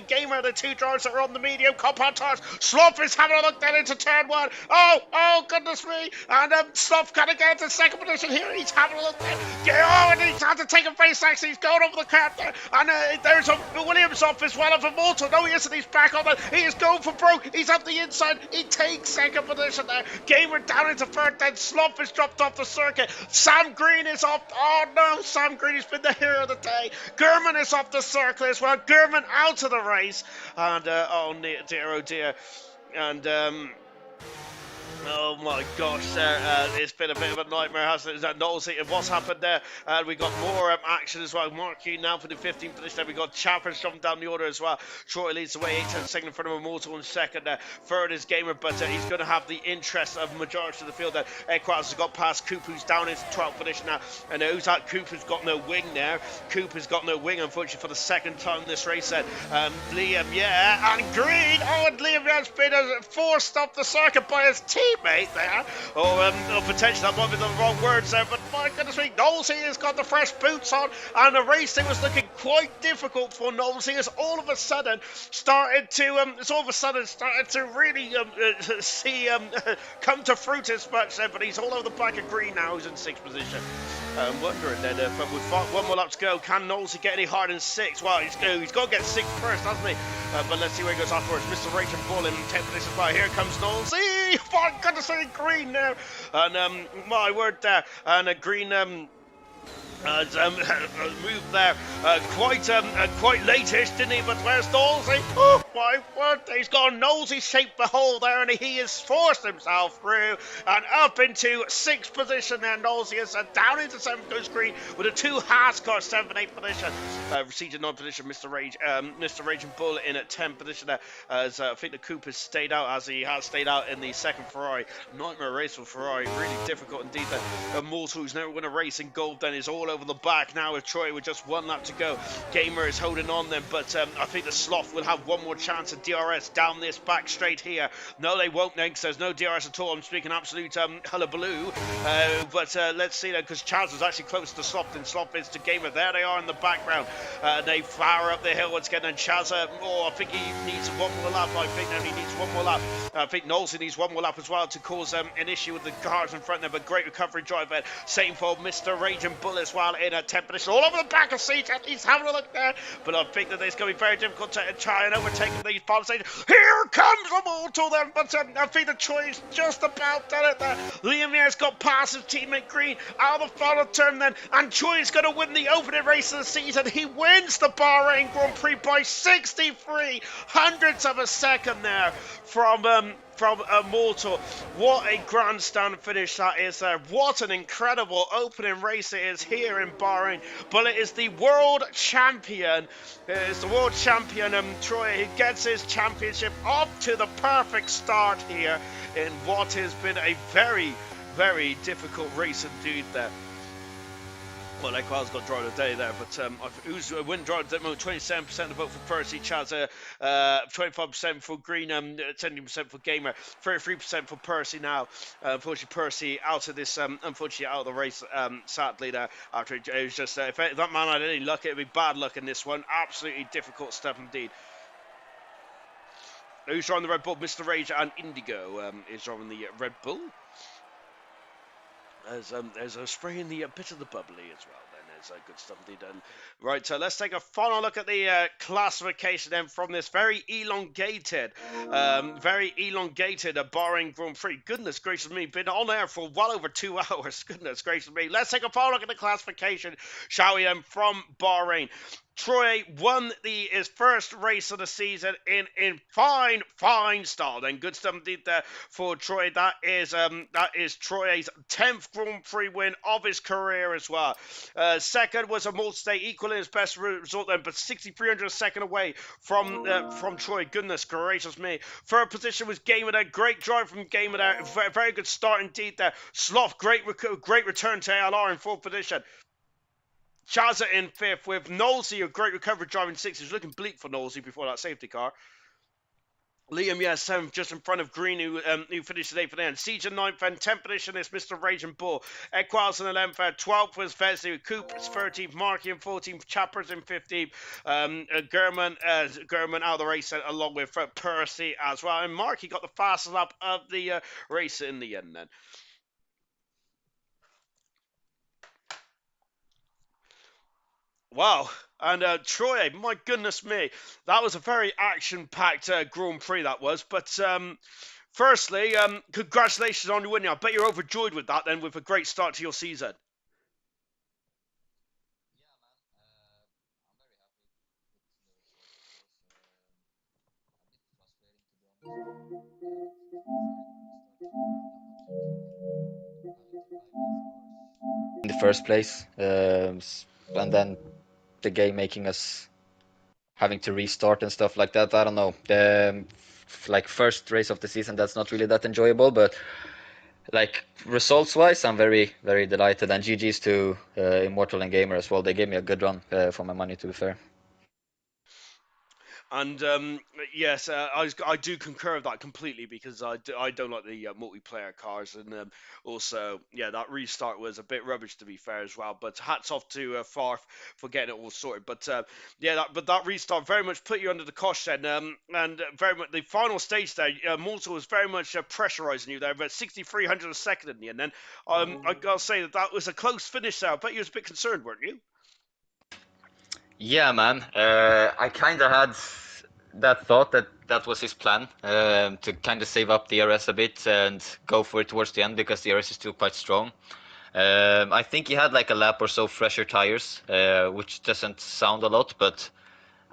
Gamer, the 2 drivers that are on the medium compound tires. Sloth is having a look then into turn 1. Oh goodness me! And Sloth kind of get into second position here. He's having a look there. And he's had to take a face actually. He's going over the curb there. And there's a Williams off as well of a Moto. No, he isn't. He's back on that. He is going for broke. He's up the inside. He takes second position there. Gamer down into third. Then Sloth is dropped off the circuit. Sam Green is off. Oh no, Sam Green has been the hero of the day. German is off the circle as well. German out of the race, and oh dear, and oh my gosh, it's been a bit of a nightmare, hasn't it? Is that Knowles? What's happened there? We got more action as well. Marquis now for the 15th position. We got Chappers jumping down the order as well. Troy leads the way, 8-10 second in front of Immortal in second. Third is Gamer, but he's going to have the interest of majority of the field. Equaz has got past Coop, who's down into 12th position now. And who's that? Coop has got no wing there. Coop has got no wing, unfortunately, for the second time this race. Liam, yeah, and Green. Oh, and Liam has been forced off the circuit by his teammate there. Potentially that might be the wrong words there, but my goodness me, Knowles has got the fresh boots on, and the racing was looking quite difficult for Knowles. He has all of a sudden started to really see come to fruit as much there, but he's all over the back of Green now, who's in 6th position. I'm wondering then, but with 1 more lap to go, can Knowles get any higher than 6? Well, he's got to get 6th first, hasn't he? But let's see where he goes afterwards. Mr. Rachel Bull in 10th position. Here comes Knowles. My goodness, Green now. And my word there. And Green moved there quite late-ish, didn't he? But where's Knowlesy? Oh my word, he's got a nosy shaped the hole there, and he has forced himself through and up into 6th position there. Knowlesy is down into 7th goes Green with a 2 Haas car, 7th and 8th position. Received 9th position, Mr. Raging Bull in at 10th position there, as I think the Coupe has stayed out, as he has stayed out in the second Ferrari. Nightmare race for Ferrari, really difficult indeed. Immortal, who's never won a race in gold, then is all over the back now with Troy with just 1 lap to go. Gamer is holding on then, but I think the Sloth will have 1 more chance at DRS down this back straight here. No, they won't then, because there's no DRS at all. I'm speaking absolute hullabaloo. But let's see then, because Chaz was actually close to Sloth, and Sloth is to Gamer. There they are in the background. They fire up the hill once again, and Chaz, I think he needs 1 more lap. I think that he needs 1 more lap. I think Knowles needs 1 more lap as well to cause an issue with the cars in front there, but great recovery drive there. Same for Mr. Raging Bull as well in a 10th position, all over the back of seat. He's having a look there, but I think that it's going to be very difficult to try and overtake the final stage. Here comes the Mortal then, but I think the choice just about done it there. Liam has got past his teammate Green out of the final turn then, and Choi is going to win the opening race of the season. He wins the Bahrain Grand Prix by 63 hundredths of a second there from Immortal. What a grandstand finish that is there. What an incredible opening race it is here in Bahrain. But it is the world champion. It is the world champion, Troy. He gets his championship off to the perfect start here in what has been a very, very difficult race indeed there. Well, Equal's got draw of the day there, but who's win draw at the moment? 27% of the vote for Percy, Chazza, 25% for Green, 17% for Gamer, 33% for Percy now. Unfortunately, Percy out of this, unfortunately out of the race, sadly there. After it was just, if that man had any luck, it'd be bad luck in this one. Absolutely difficult stuff indeed. Who's drawing the Red Bull? Mr. Rage and Indigo is drawing the Red Bull. There's a spray in the bit of the bubbly as well. Then there's good stuff indeed. Right, so let's take a final look at the classification then from this very elongated Bahrain Grand Prix. Goodness gracious me, been on air for well over 2 hours. Goodness gracious me. Let's take a final look at the classification, shall we? Then from Bahrain. Troy won his first race of the season in fine style. Then good stuff indeed there for Troy. That is Troy's 10th Grand Prix win of his career as well. Second was a multi-state, equaling his best result then, but 6,300 second away from Troy. Goodness gracious me. Third position was Gamer there. Great drive from Gamer there. Very good start indeed there. Sloth, great return to ALR in fourth position. Chazza in fifth with Knowlesy, a great recovery driving sixth. It was looking bleak for Knowlesy before that safety car. Liam, yeah, seventh, just in front of Green, who finished today for the end. Siege in ninth, and 10th position is Mr. Raging Bull. Equals in 11th, 12th was Vesey, Coop is 13th, Marky in 14th, Chappers in 15th, German out of the race along with Percy as well. And Marky got the fastest lap of the race in the end then. Wow. And Troy, my goodness me, that was a very action-packed Grand Prix, that was. But firstly, congratulations on your winning. I bet you're overjoyed with that then, with a great start to your season. In the first place, and then the game making us having to restart and stuff like that. I don't know. Like first race of the season, that's not really that enjoyable, but like results wise, I'm very, very delighted. And GG's to Immortal and Gamer as well. They gave me a good run for my money, to be fair. And yes, I do concur with that completely because I don't like the multiplayer cars, and also yeah, that restart was a bit rubbish to be fair as well. But hats off to Farf for getting it all sorted. But yeah, that restart very much put you under the cosh then, and very much the final stage there, Mortal was very much pressurising you there, but 6,300 a second in the end. Then I gotta say that was a close finish there. I bet you was a bit concerned, weren't you? Yeah, man. I kind of had that thought that that was his plan, to kind of save up the RS a bit and go for it towards the end because the RS is still quite strong. I think he had like a lap or so fresher tires, which doesn't sound a lot, but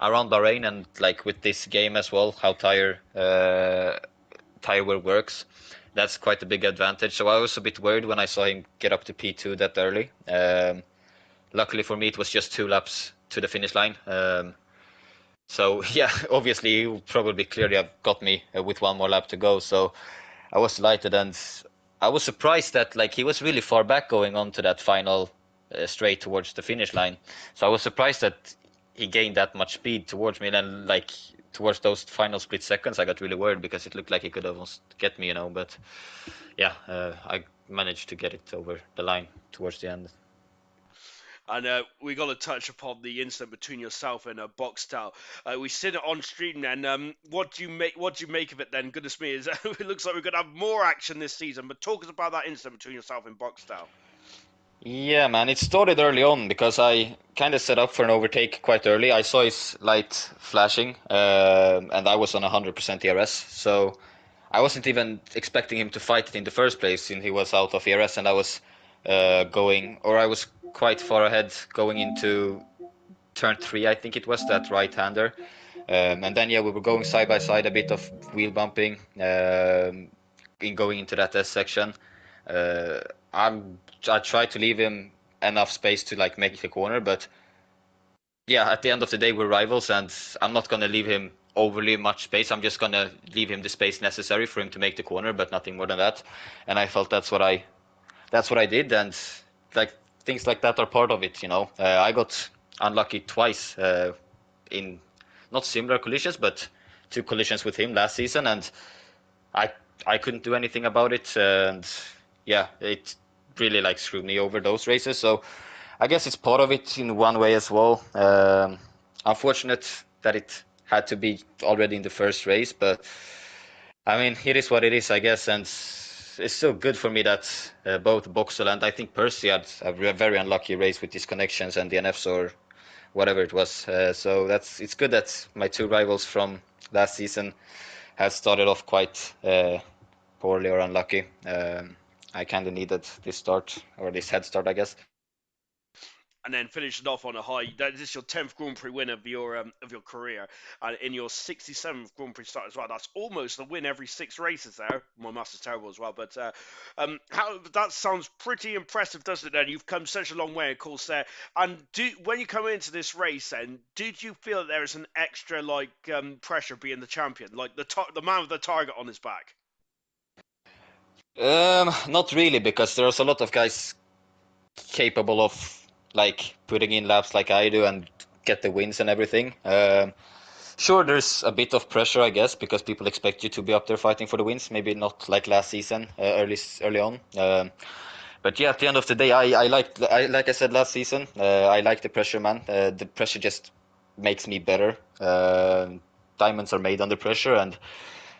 around Bahrain and like with this game as well, how tire wear works, that's quite a big advantage. So I was a bit worried when I saw him get up to P2 that early. Luckily for me, it was just 2 laps to the finish line. So yeah, obviously he would probably clearly have got me with 1 more lap to go. So I was delighted, and I was surprised that like he was really far back going on to that final straight towards the finish line. So I was surprised that he gained that much speed towards me. And then like towards those final split seconds, I got really worried because it looked like he could almost get me, you know. But yeah, I managed to get it over the line towards the end. And we got to touch upon the incident between yourself and Boxtel. We seen it on stream. Then, what do you make? What do you make of it? Then, goodness me, it looks like we're gonna have more action this season. But talk us about that incident between yourself and Boxtel. Yeah, man, it started early on because I kind of set up for an overtake quite early. I saw his light flashing, and I was on 100% ERS, so I wasn't even expecting him to fight it in the first place, since he was out of ERS, and I was I was quite far ahead going into turn 3, I think it was, that right-hander. And then, yeah, we were going side by side, a bit of wheel bumping in going into that S section. Uh, I tried to leave him enough space to like make the corner, but yeah, at the end of the day, we're rivals, and I'm not gonna leave him overly much space. I'm just gonna leave him the space necessary for him to make the corner, but nothing more than that. And I felt that's what I did, and like things like that are part of it. I got unlucky twice in not similar collisions, but two collisions with him last season, and I I couldn't do anything about it, and yeah, it really like screwed me over those races. So I guess it's part of it in one way as well. Unfortunate that it had to be already in the first race, but I mean, it is what it is, I guess, and it's so good for me that both Boxel and I think Percy had a very unlucky race with these connections and DNFs or whatever it was. So it's good that my two rivals from last season have started off quite poorly or unlucky. I kind of needed this start or this head start, I guess. And then finishing off on a high. That is your 10th Grand Prix win of your career, and in your 67th Grand Prix start as well. That's almost a win every 6 races there. My maths is terrible as well, but how that sounds pretty impressive, doesn't it? Then you've come such a long way, of course. There, and when you come into this race, then did you feel that there is an extra pressure being the champion, like the man with the target on his back? Not really, because there's a lot of guys capable of like putting in laps like I do and get the wins and everything. Sure, there's a bit of pressure, I guess, because people expect you to be up there fighting for the wins. Maybe not like last season, early on. But yeah, at the end of the day, like I said last season, I like the pressure, man. The pressure just makes me better. Diamonds are made under pressure, and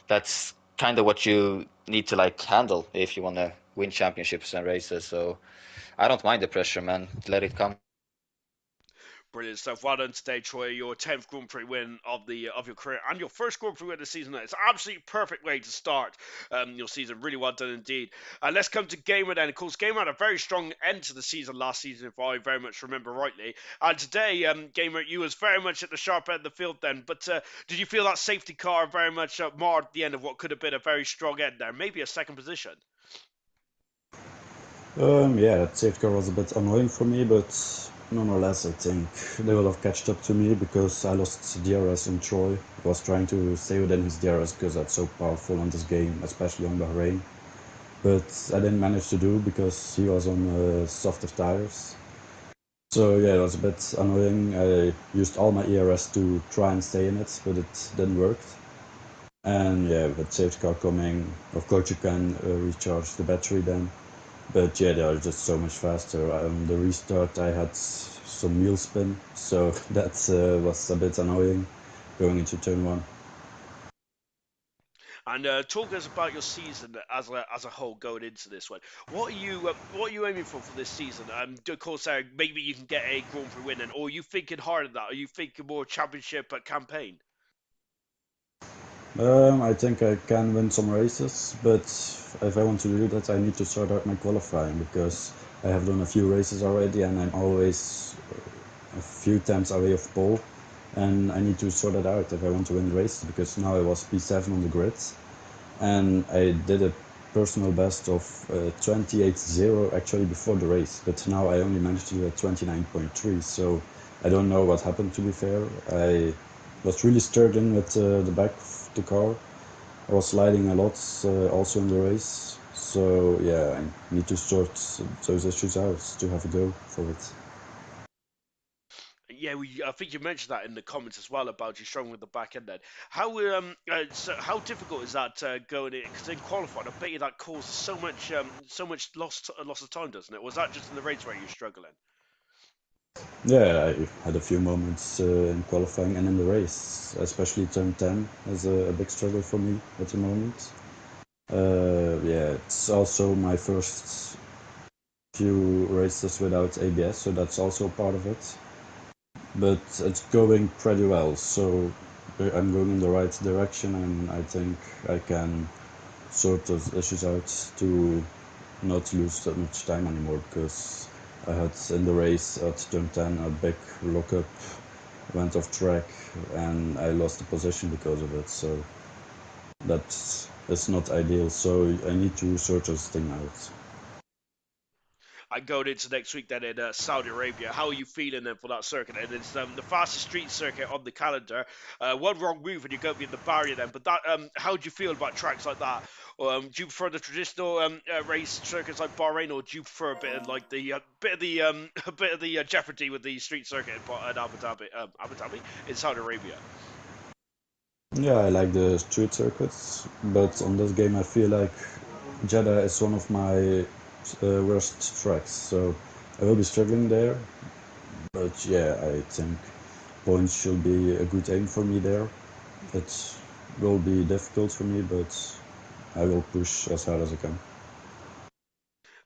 that's kind of what you need to like handle if you want to win championships and races. So I don't mind the pressure, man. Let it come. Brilliant stuff. Well done today, Troy. Your 10th Grand Prix win of your career and your first Grand Prix win of the season. It's an absolutely perfect way to start your season. Really well done indeed. Let's come to Gamer then. Of course, Gamer had a very strong end to the season last season, if I very much remember rightly. And today, Gamer, you was very much at the sharp end of the field then. But did you feel that safety car very much marred the end of what could have been a very strong end there? Maybe a second position. Yeah, that safety car was a bit annoying for me, but nonetheless, I think they will have catched up to me because I lost DRS on Troy. I was trying to stay within his DRS because that's so powerful on this game, especially on Bahrain. But I didn't manage to do because he was on softer tires. So yeah, it was a bit annoying. I used all my ERS to try and stay in it, but it didn't work. And yeah, with safety car coming, of course you can recharge the battery then. But yeah, they are just so much faster. On the restart, I had some wheel spin, so that was a bit annoying going into turn one. And talk us about your season as a whole going into this one. What are you aiming for this season? Of course, maybe you can get a Grand Prix win, or are you thinking harder than that? Are you thinking more championship campaign? I think I can win some races, but if I want to do that, I need to sort out my qualifying because I have done a few races already and I'm always a few times away of pole. And I need to sort that out if I want to win races because now I was P7 on the grid and I did a personal best of 28.0 actually before the race, but now I only managed to do a 29.3, so I don't know what happened to be fair. I was really stirred in with the back of the car. I was sliding a lot also in the race, so yeah, I need to sort those issues out to have a go for it. Yeah, I think you mentioned that in the comments as well about you struggling with the back end. Then so how difficult is that going in? Because in qualifying, I bet you that causes so much loss of time, doesn't it? Was that just in the race where you're struggling? Yeah, I had a few moments in qualifying and in the race, especially turn 10 is a big struggle for me at the moment. Yeah, it's also my first few races without ABS, so that's also part of it. But it's going pretty well, so I'm going in the right direction, and I think I can sort those issues out to not lose that much time anymore because I had in the race at turn 10 a big lockup, went off track, and I lost the position because of it. So that's not ideal. So I need to sort this thing out. And going into next week then in Saudi Arabia, how are you feeling then for that circuit? And it's the fastest street circuit on the calendar. One wrong move and you're going to be in the barrier then. But how do you feel about tracks like that? Do you prefer the traditional race circuits like Bahrain, or do you prefer a bit of like the a bit of the jeopardy with the street circuit at Abu Dhabi in Saudi Arabia? Yeah, I like the street circuits, but on this game I feel like Jeddah is one of my worst tracks, so I will be struggling there. But yeah, I think points should be a good aim for me there. It will be difficult for me, but I will push as hard as I can.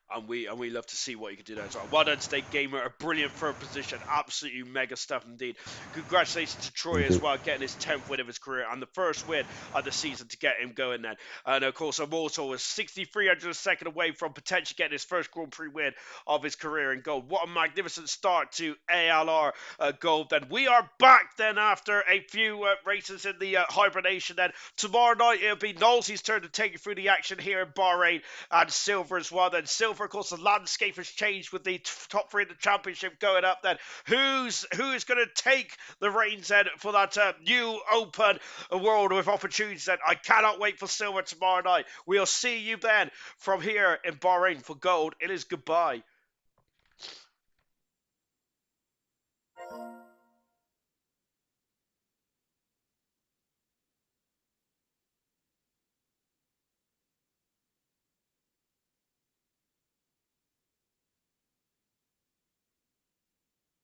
And we love to see what you can do there as well. Well done, State Gamer, a brilliant third position, absolutely mega stuff indeed. Congratulations to Troy Thank as you. well, getting his 10th win of his career and the first win of the season to get him going then. And of course, Immortal was 6,300 away from potentially getting his first Grand Prix win of his career in gold. What a magnificent start to ALR Gold. Then we are back then after a few races in the hibernation. Then tomorrow night it'll be Knowles' turn to take you through the action here in Bahrain, and Silver as well. Then Silver, of course, the landscape has changed with the top three in the championship going up. Then who's going to take the reins then for that new open world with opportunities? Then I cannot wait for Silver tomorrow night. We'll see you then from here in Bahrain for gold. It is goodbye.